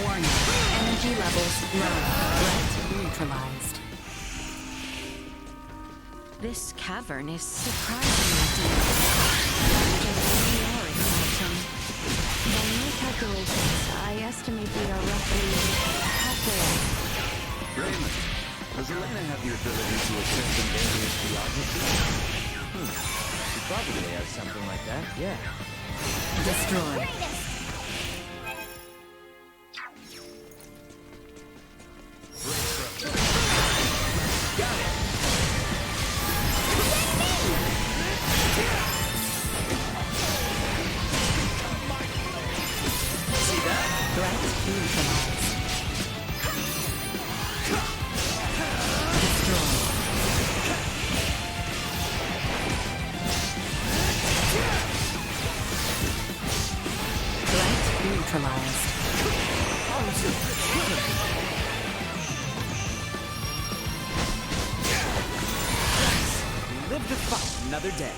Warning. Energy levels low. Threat neutralized. This cavern is surprisingly deep. We are in Mountain. By my calculations, I estimate we are roughly halfway. Raymond, does Elena have the ability to assess in various geographies? She probably has something like that, yeah. Destroy. Live to fight another day.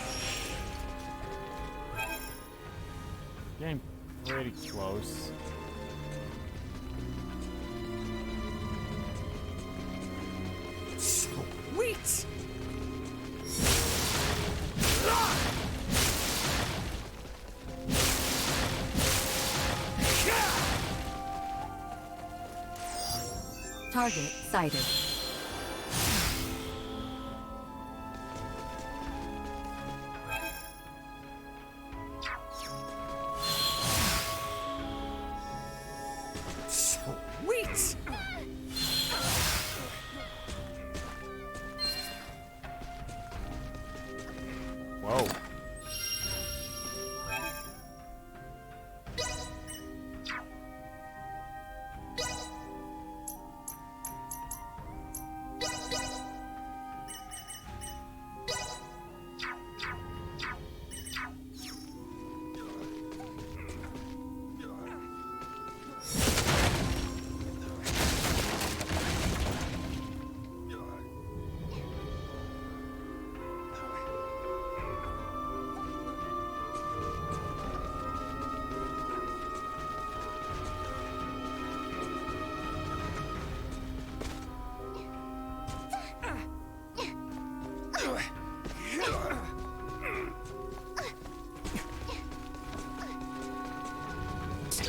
Getting pretty close. Sweet! Target sighted. Sweet! Whoa.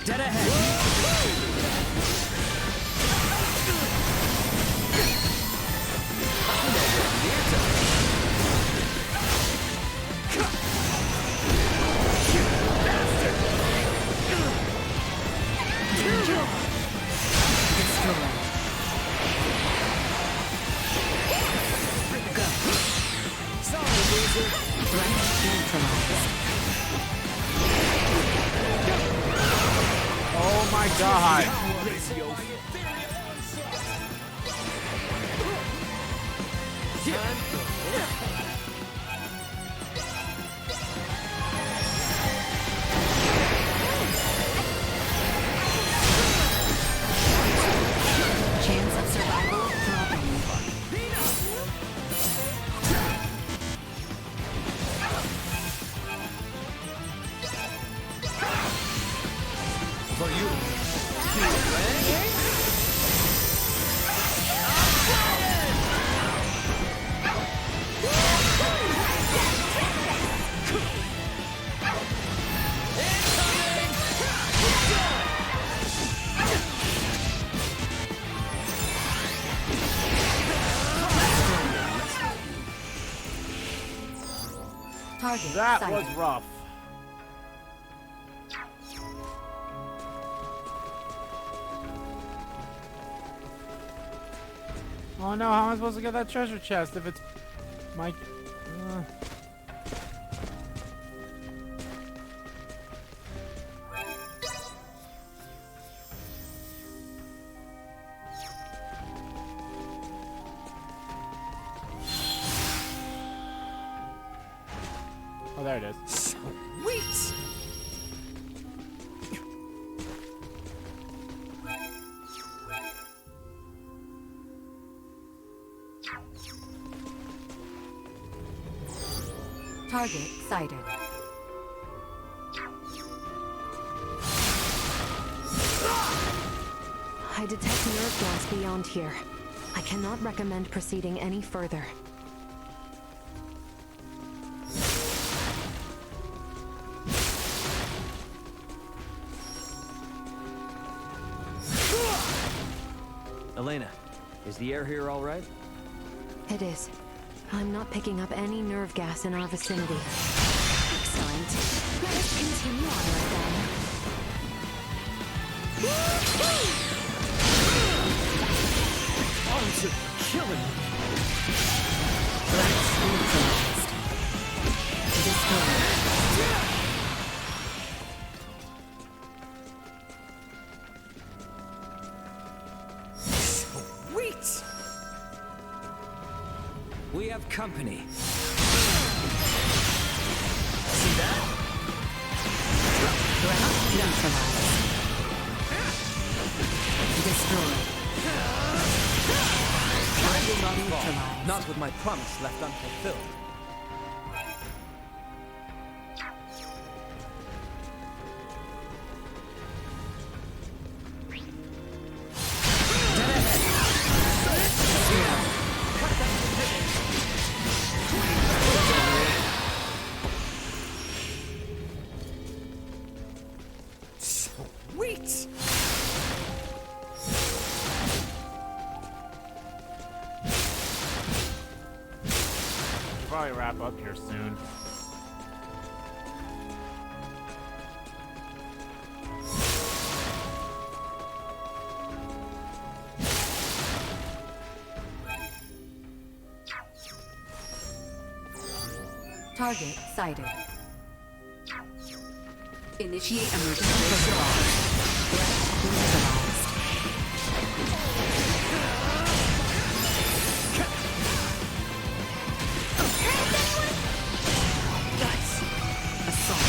Dead ahead. Oh my god. Chance of survival dropping. For you. Target That sighted. was rough. Oh no, how am I supposed to get that treasure chest if it's my... Oh, there it is. Sweet! Target sighted. I detect nerve gas beyond here. I cannot recommend proceeding any further. Elena, is the air here all right? It is. I'm not picking up any nerve gas in our vicinity. Excellent. Let us continue onward then. Arms are killing me. Threats neutralized. Destroyed. Sweet! We have company. See that? Threat neutralized. Destroyed. I will not fall. Not with my promise left unfulfilled. Sweet! We'll probably wrap up here soon. Target sighted. Initiate emergency protocol. Threat neutralized. Assault.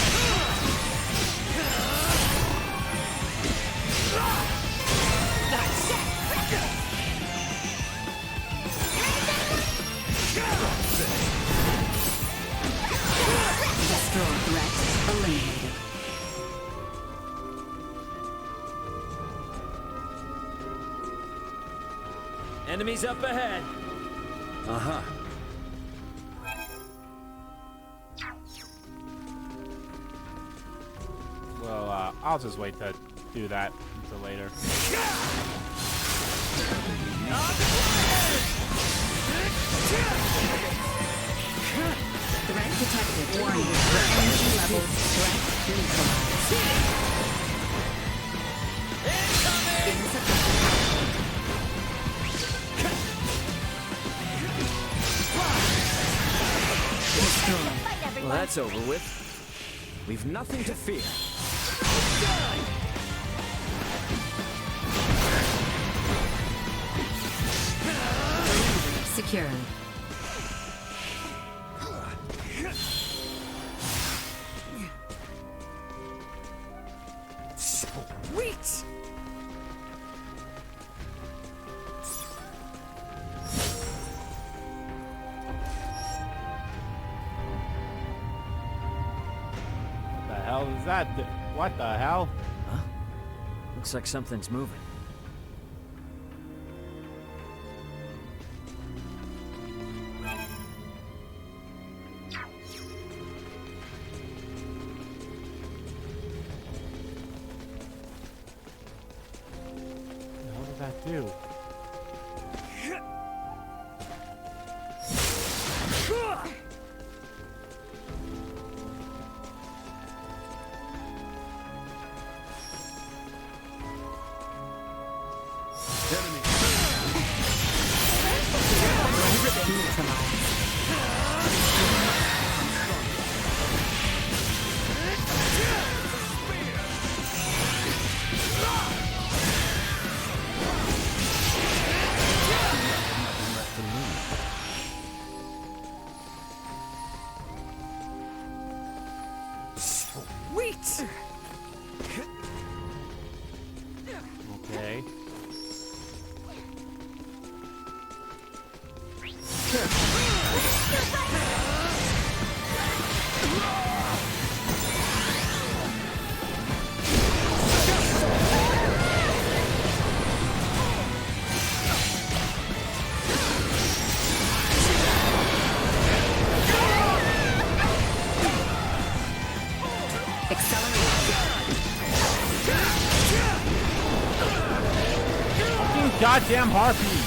Destroy threat eliminated. Enemies up ahead. Uh-huh. Well, I'll just wait to do that until later. Threat detected. Warning. Energy levels. Threat neutralized. Insufficient Destroyed. Well, that's over with. We've nothing to fear. secure. hell is that? What the hell? Huh? Looks like something's moving. What did that do? Sweet! Okay. Goddamn harpy!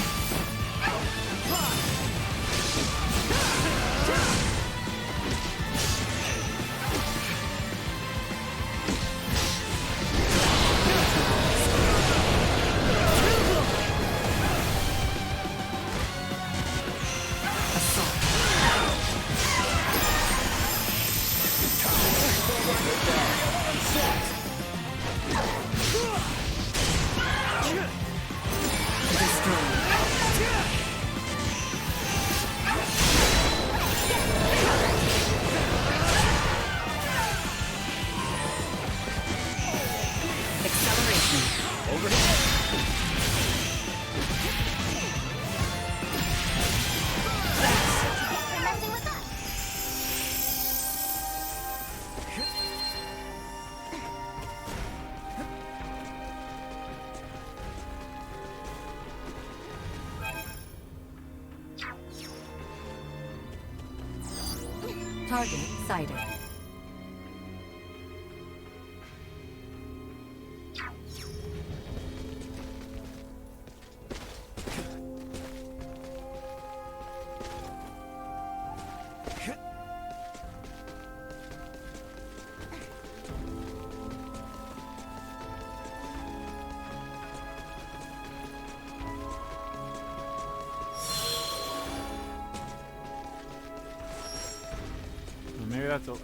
Target sighted.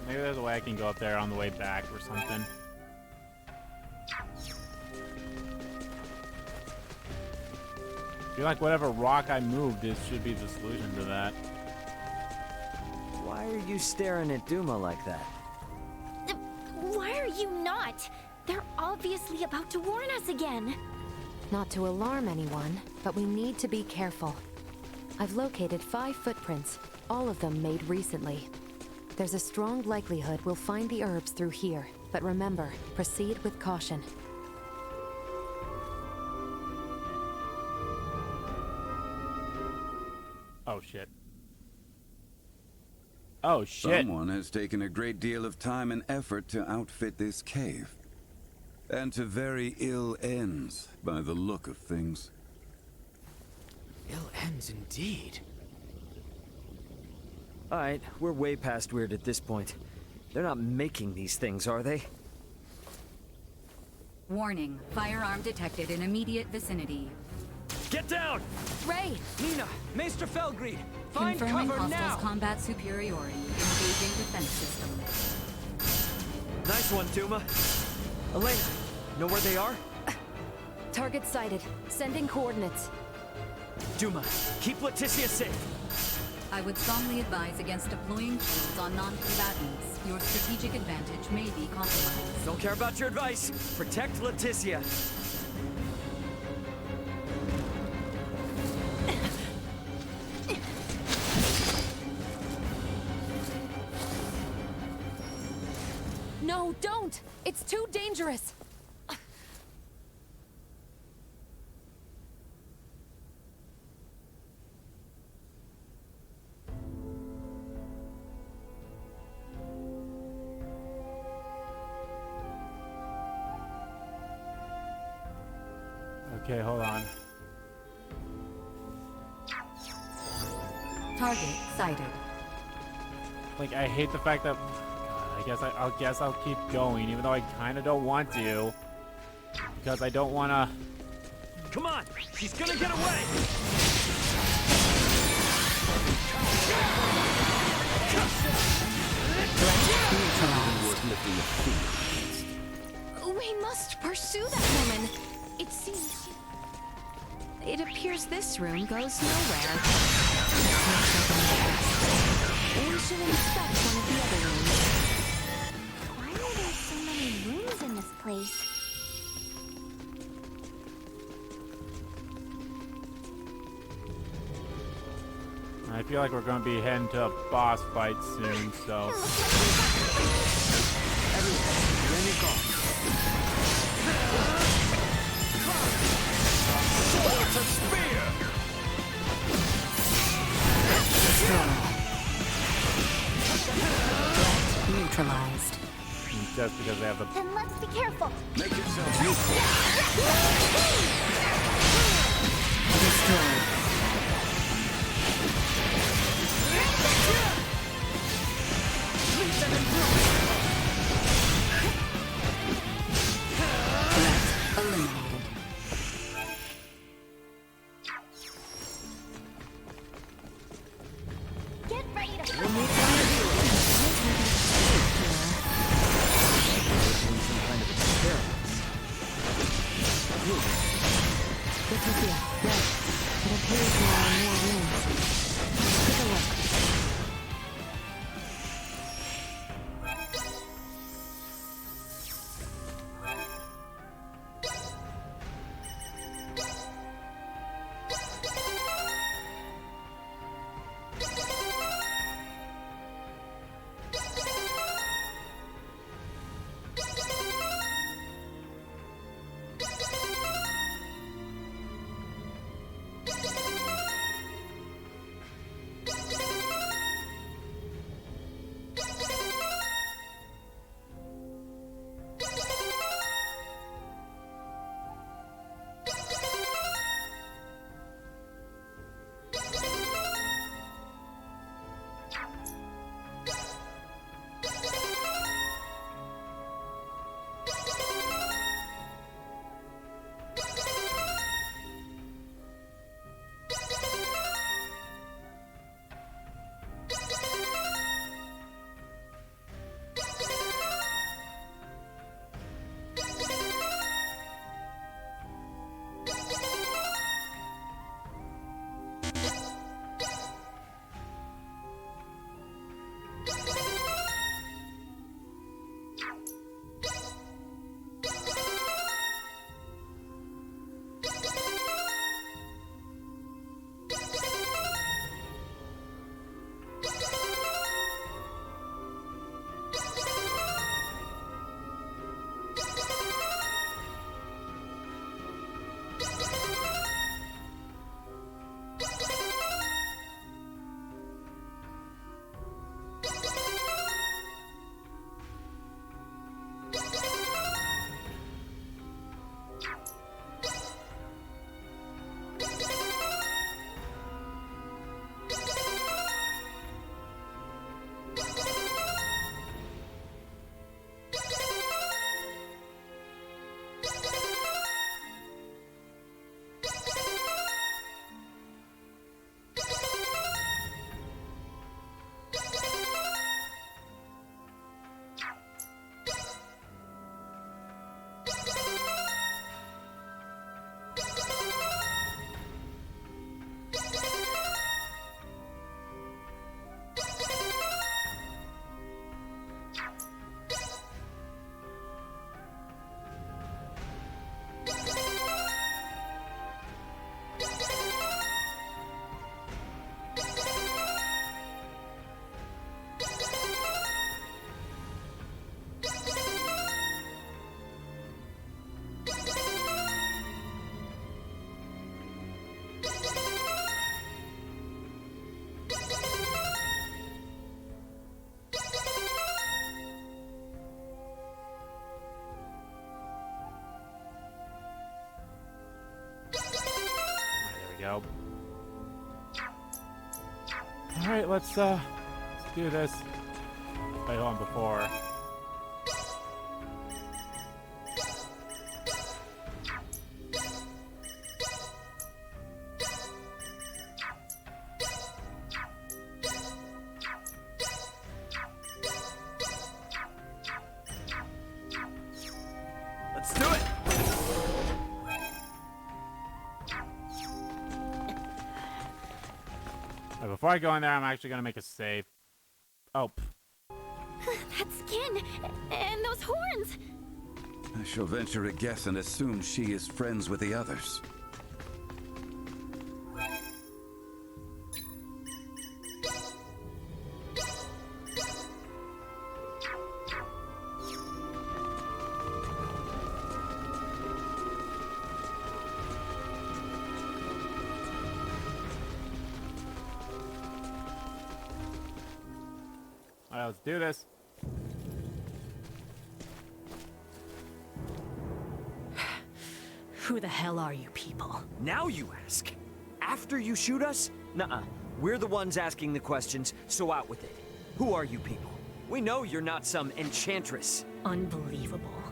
Maybe there's a way I can go up there on the way back or something. I feel like whatever rock I moved should be the solution to that. Why are you staring at Duma like that? Why are you not? They're obviously about to warn us again. Not to alarm anyone, but we need to be careful. I've located 5 footprints, all of them made recently. There's a strong likelihood we'll find the herbs through here, but remember, proceed with caution. Oh shit. Oh shit. Someone has taken a great deal of time and effort to outfit this cave. And to very ill ends, by the look of things. Ill ends indeed. Alright, we're way past weird at this point. They're not making these things, are they? Warning, firearm detected in immediate vicinity. Get down! Ray! Nina! Maester Felgreed! Find Confirming cover hostiles' now! combat superiority. Engaging defense system. Nice one, Duma. Elena, know where they are? Target sighted. Sending coordinates. Duma, keep Laeticia safe. I would strongly advise against deploying shields on non-combatants. Your strategic advantage may be compromised. Don't care about your advice. Protect Laeticia. No, don't! It's too dangerous! Okay, hold on. Target sighted. Like, I hate the fact that... God, I guess I'll keep going, even though I kind of don't want to. Because I don't want to... Come on! She's gonna get away! We must pursue that woman. It seems... It appears this room goes nowhere. We should inspect one of the other rooms. Why are there so many rooms in this place? I feel like we're going to be heading to a boss fight soon, so... It's a spear! Neutralized. Just because they have the... Then let's be careful. Make yourself useful. Destroyed. Threat eliminated. Get ready to Some kind of experiment. Laeticia, red. It appears hope. Alright, let's do this. Wait, hold on, before. Let's do it! Before I go in there, I'm actually gonna make a save. Oh. That skin! And those horns! I shall venture a guess and assume she is friends with the others. Alright, let's do this. Who the hell are you people? Now you ask. After you shoot us? Nuh-uh. We're the ones asking the questions, so out with it. Who are you people? We know you're not some enchantress. Unbelievable.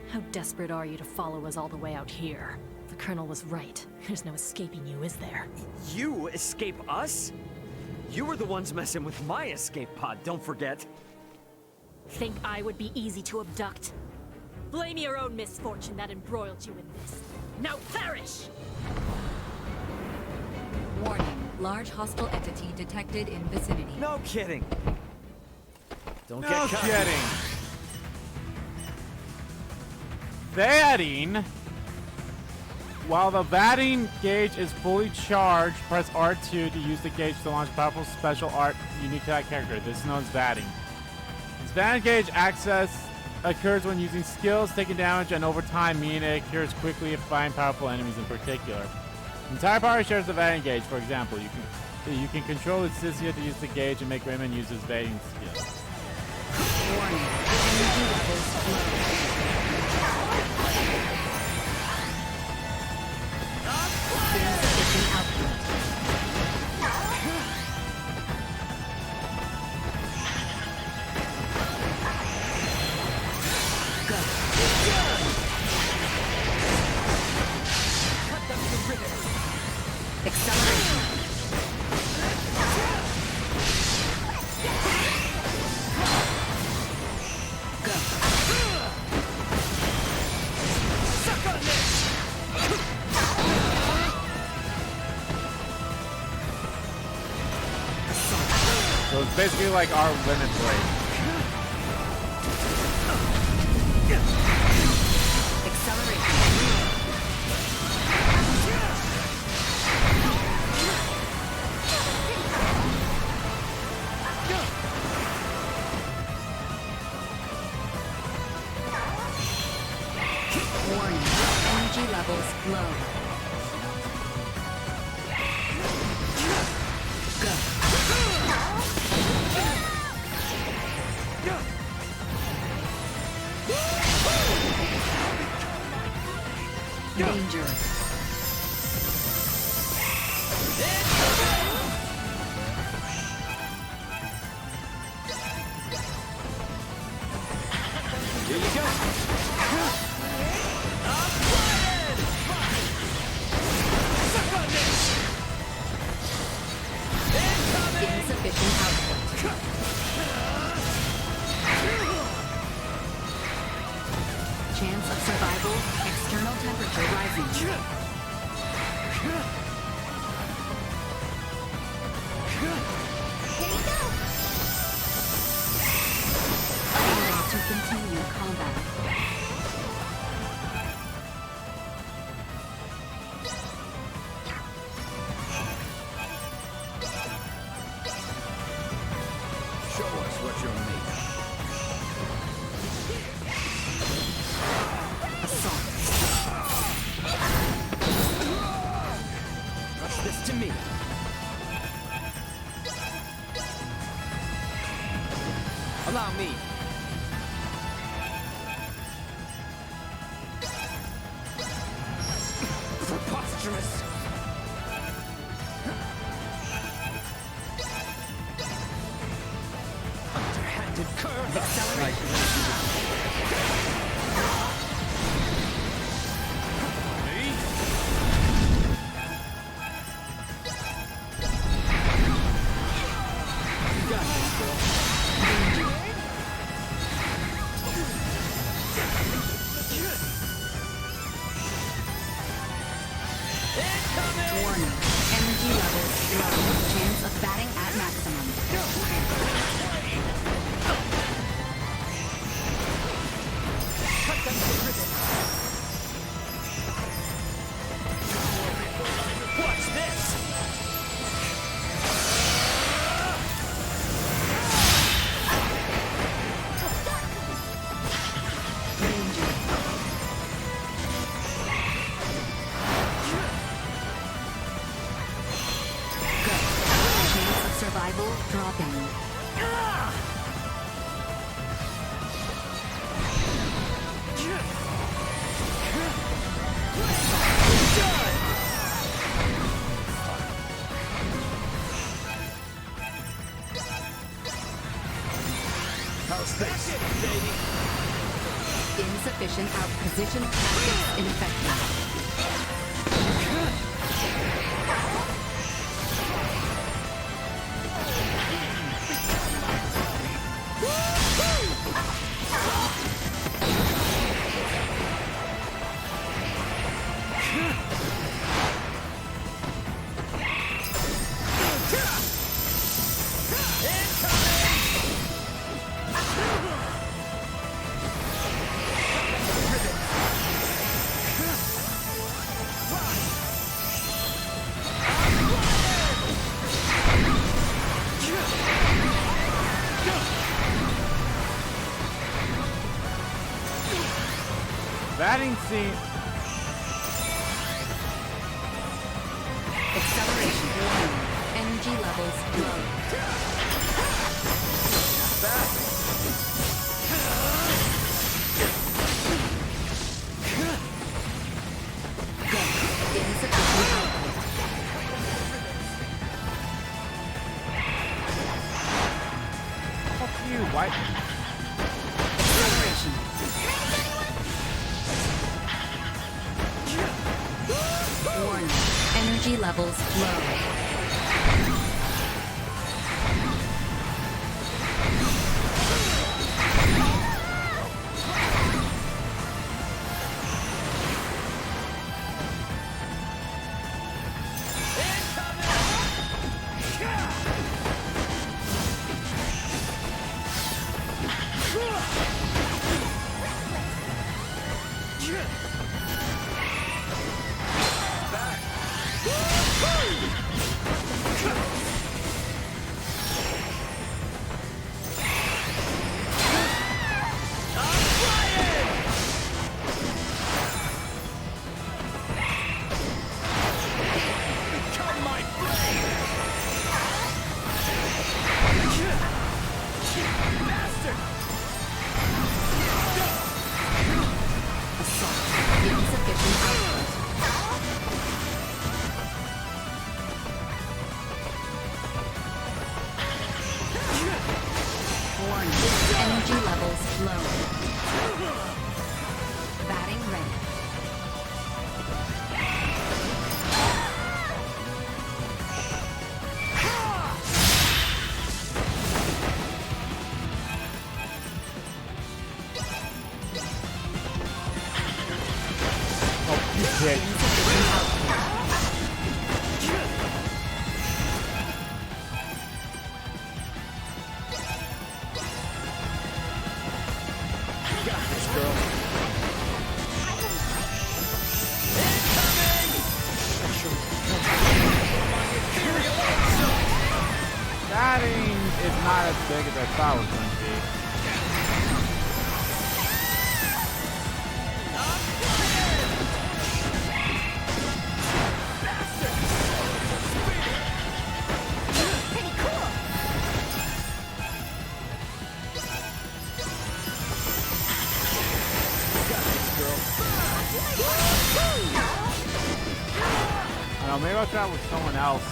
How desperate are you to follow us all the way out here? The Colonel was right. There's no escaping you, is there? You escape us? You were the ones messing with my escape pod, don't forget. Think I would be easy to abduct? Blame your own misfortune that embroiled you in this. Now perish! Warning. Large hostile entity detected in vicinity. No kidding. Don't No get caught. kidding. Batting. While the batting gauge is fully charged, press R2 to use the gauge to launch powerful special art unique to that character. This is known as batting. This batting gauge access occurs when using skills, taking damage, and over time, meaning it occurs quickly if fighting powerful enemies in particular. The entire party shares the batting gauge. For example, you can control Laeticia to use the gauge and make Raymond use his batting skills. Warning. Energy levels low. Insufficient output. Go. Cut them to ribbons. Acceleration. Go. Suck on this! So it's basically like our limit break. Acceleration. Warning. Energy levels low. Danger. Here you go. Suck on this! Insufficient output. Chance of survival. External temperature rising. Able to continue combat. Show us what you're made of. What's this to me? Allow me. Preposterous. Acid curve. Warning. Energy levels low. Chance of batting at maximum. Watch this! Chance of survival dropping. How's this? Baby. Insufficient outposition tactics ineffective. Batting scene. Acceleration warning. Energy levels low. Insufficient output. Fuck you, what? Acceleration. Warning. Energy levels low. Energy levels low. Batting ready. Oh, you dick. Batting is not as big as I thought it was going to be. I don't know, maybe I'll try it with someone else.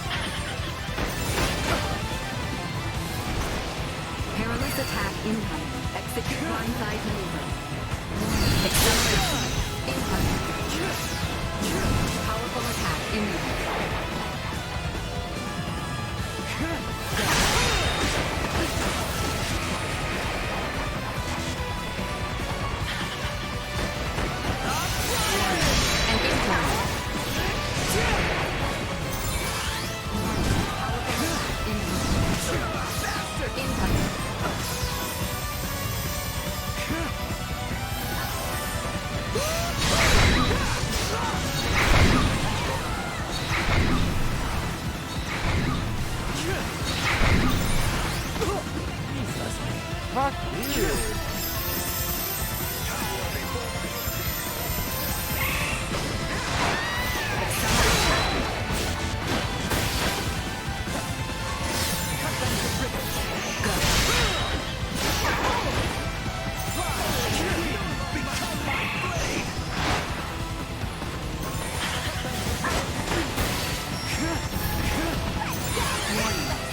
Perilous Force attack incoming. Execute blindside maneuver. Acceleration. Incoming. Powerful attack imminent. And incoming. Fuck you.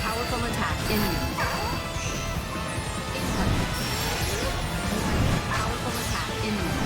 Powerful attack imminent. Powerful attack imminent.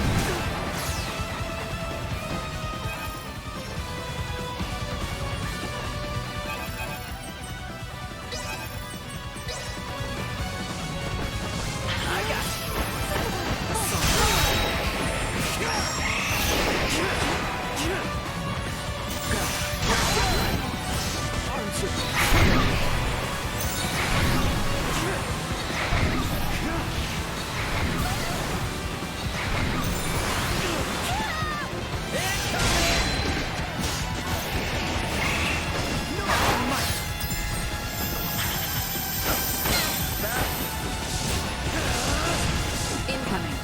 Incoming.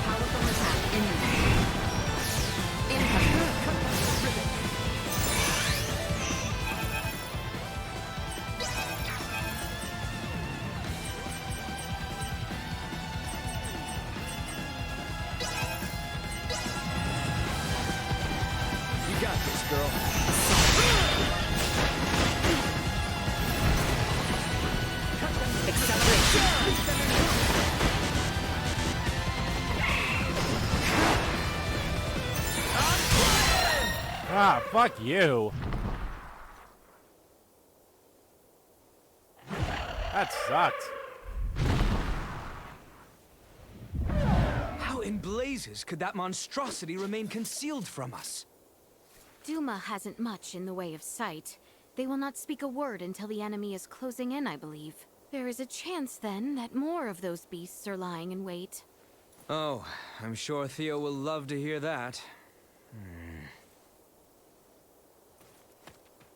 Powerful attack imminent. Incoming. You got this, girl. Ah, fuck you. That sucked. How in blazes could that monstrosity remain concealed from us? Duma hasn't much in the way of sight. They will not speak a word until the enemy is closing in, I believe. There is a chance, then, that more of those beasts are lying in wait. Oh, I'm sure Theo will love to hear that.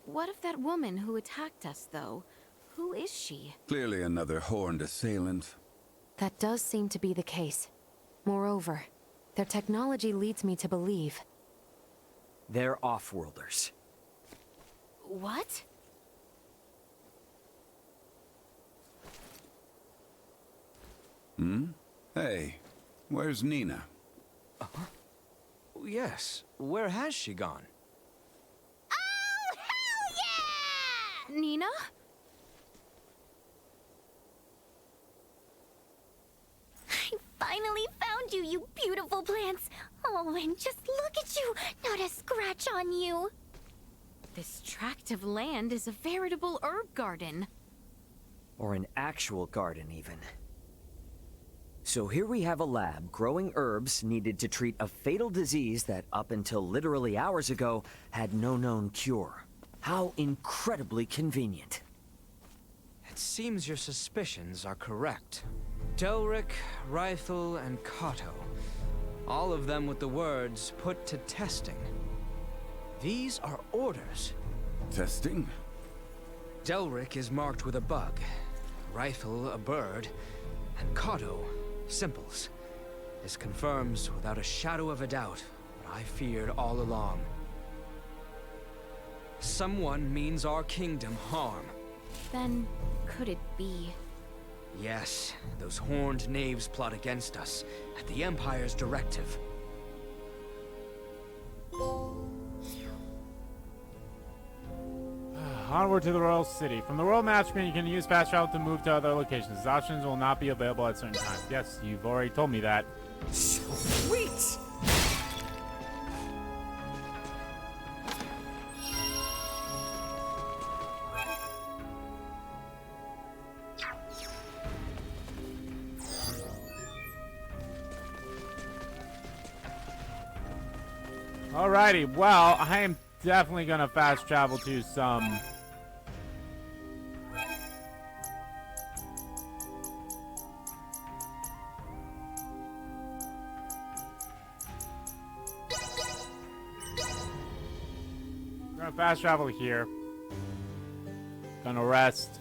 What of that woman who attacked us, though? Who is she? Clearly another horned assailant. That does seem to be the case. Moreover, their technology leads me to believe. They're off-worlders. What? Hmm? Hey, where's Nina? Yes, where has she gone? Nina? I finally found you, you beautiful plants. Oh, and just look at you, not a scratch on you. This tract of land is a veritable herb garden. Or an actual garden, even. So here we have a lab growing herbs needed to treat a fatal disease that, up until literally hours ago, had no known cure. How incredibly convenient. It seems your suspicions are correct. Delric, Rythel, and Kato. All of them with the words, put to testing. These are orders. Testing? Delric is marked with a bug, Rythel a bird, and Kato, simples. This confirms without a shadow of a doubt what I feared all along. Someone means our kingdom harm. Then, could it be? Yes, those horned knaves plot against us, at the Empire's directive. Onward to the Royal City. From the Royal Map screen, you can use fast travel to move to other locations. These options will not be available at certain times. Yes, you've already told me that. Sweet! Alrighty, well, I am definitely gonna fast travel to some... Gonna fast travel here. Gonna rest.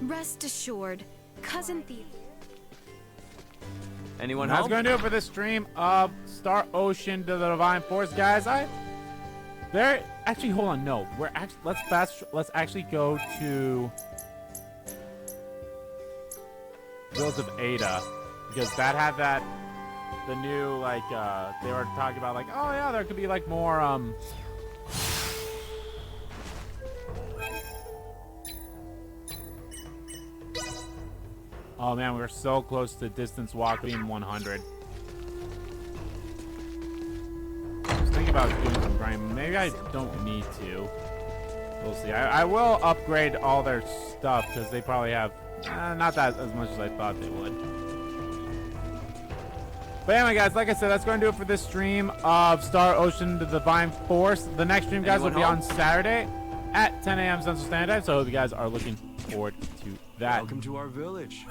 Rest assured, Cousin Thief. Anyone That's home? gonna do it for this stream of Star Ocean to the Divine Force, guys. Actually, hold on, no. Let's actually go to Village of Ada, because that had the new, like, they were talking about, like, oh yeah, there could be, like, more, oh man, we were so close to distance walk being 100. I was thinking about doing some grinding. Maybe I don't need to. We'll see. I will upgrade all their stuff because they probably have not that as much as I thought they would. But anyway, guys, like I said, that's going to do it for this stream of Star Ocean to the Divine Force. The next stream, guys, will be on Saturday at 10 a.m. Central Standard Time. So I hope you guys are looking forward to that. Welcome to our village.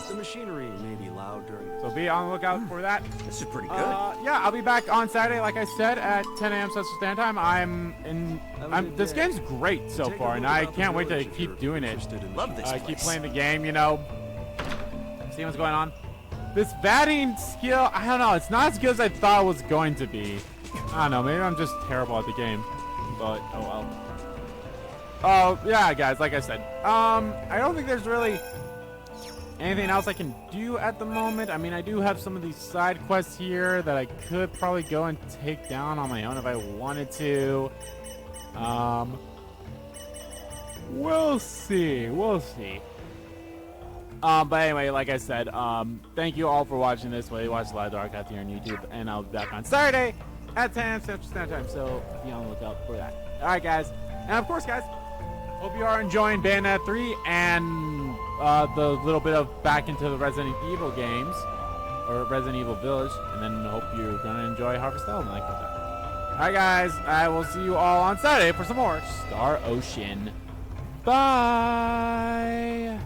The machinery may be loud during... So be on the lookout for that. This is pretty good. Yeah, I'll be back on Saturday, like I said, at 10 a.m. Central Standard Time. This game's great so far, and I can't wait to keep doing it. Love this place. Keep playing the game, you know. See what's going on. This batting skill, I don't know. It's not as good as I thought it was going to be. I don't know. Maybe I'm just terrible at the game. But, oh well. Oh, yeah, guys, like I said. I don't think there's really anything else I can do at the moment. I mean, I do have some of these side quests here that I could probably go and take down on my own if I wanted to. We'll see. We'll see. But anyway, like I said, thank you all for watching this. Whether you watch live archive here on YouTube, and I'll be back on Saturday at 10 a.m. Central Standard Time, so be on the lookout for that. Alright, guys. And of course, guys, hope you are enjoying Bayonetta 3 and the little bit of back into the Resident Evil games, or Resident Evil Village, and then hope you're going to enjoy Harvest Hell and like that. Alright, guys, I will see you all on Saturday for some more Star Ocean. Bye!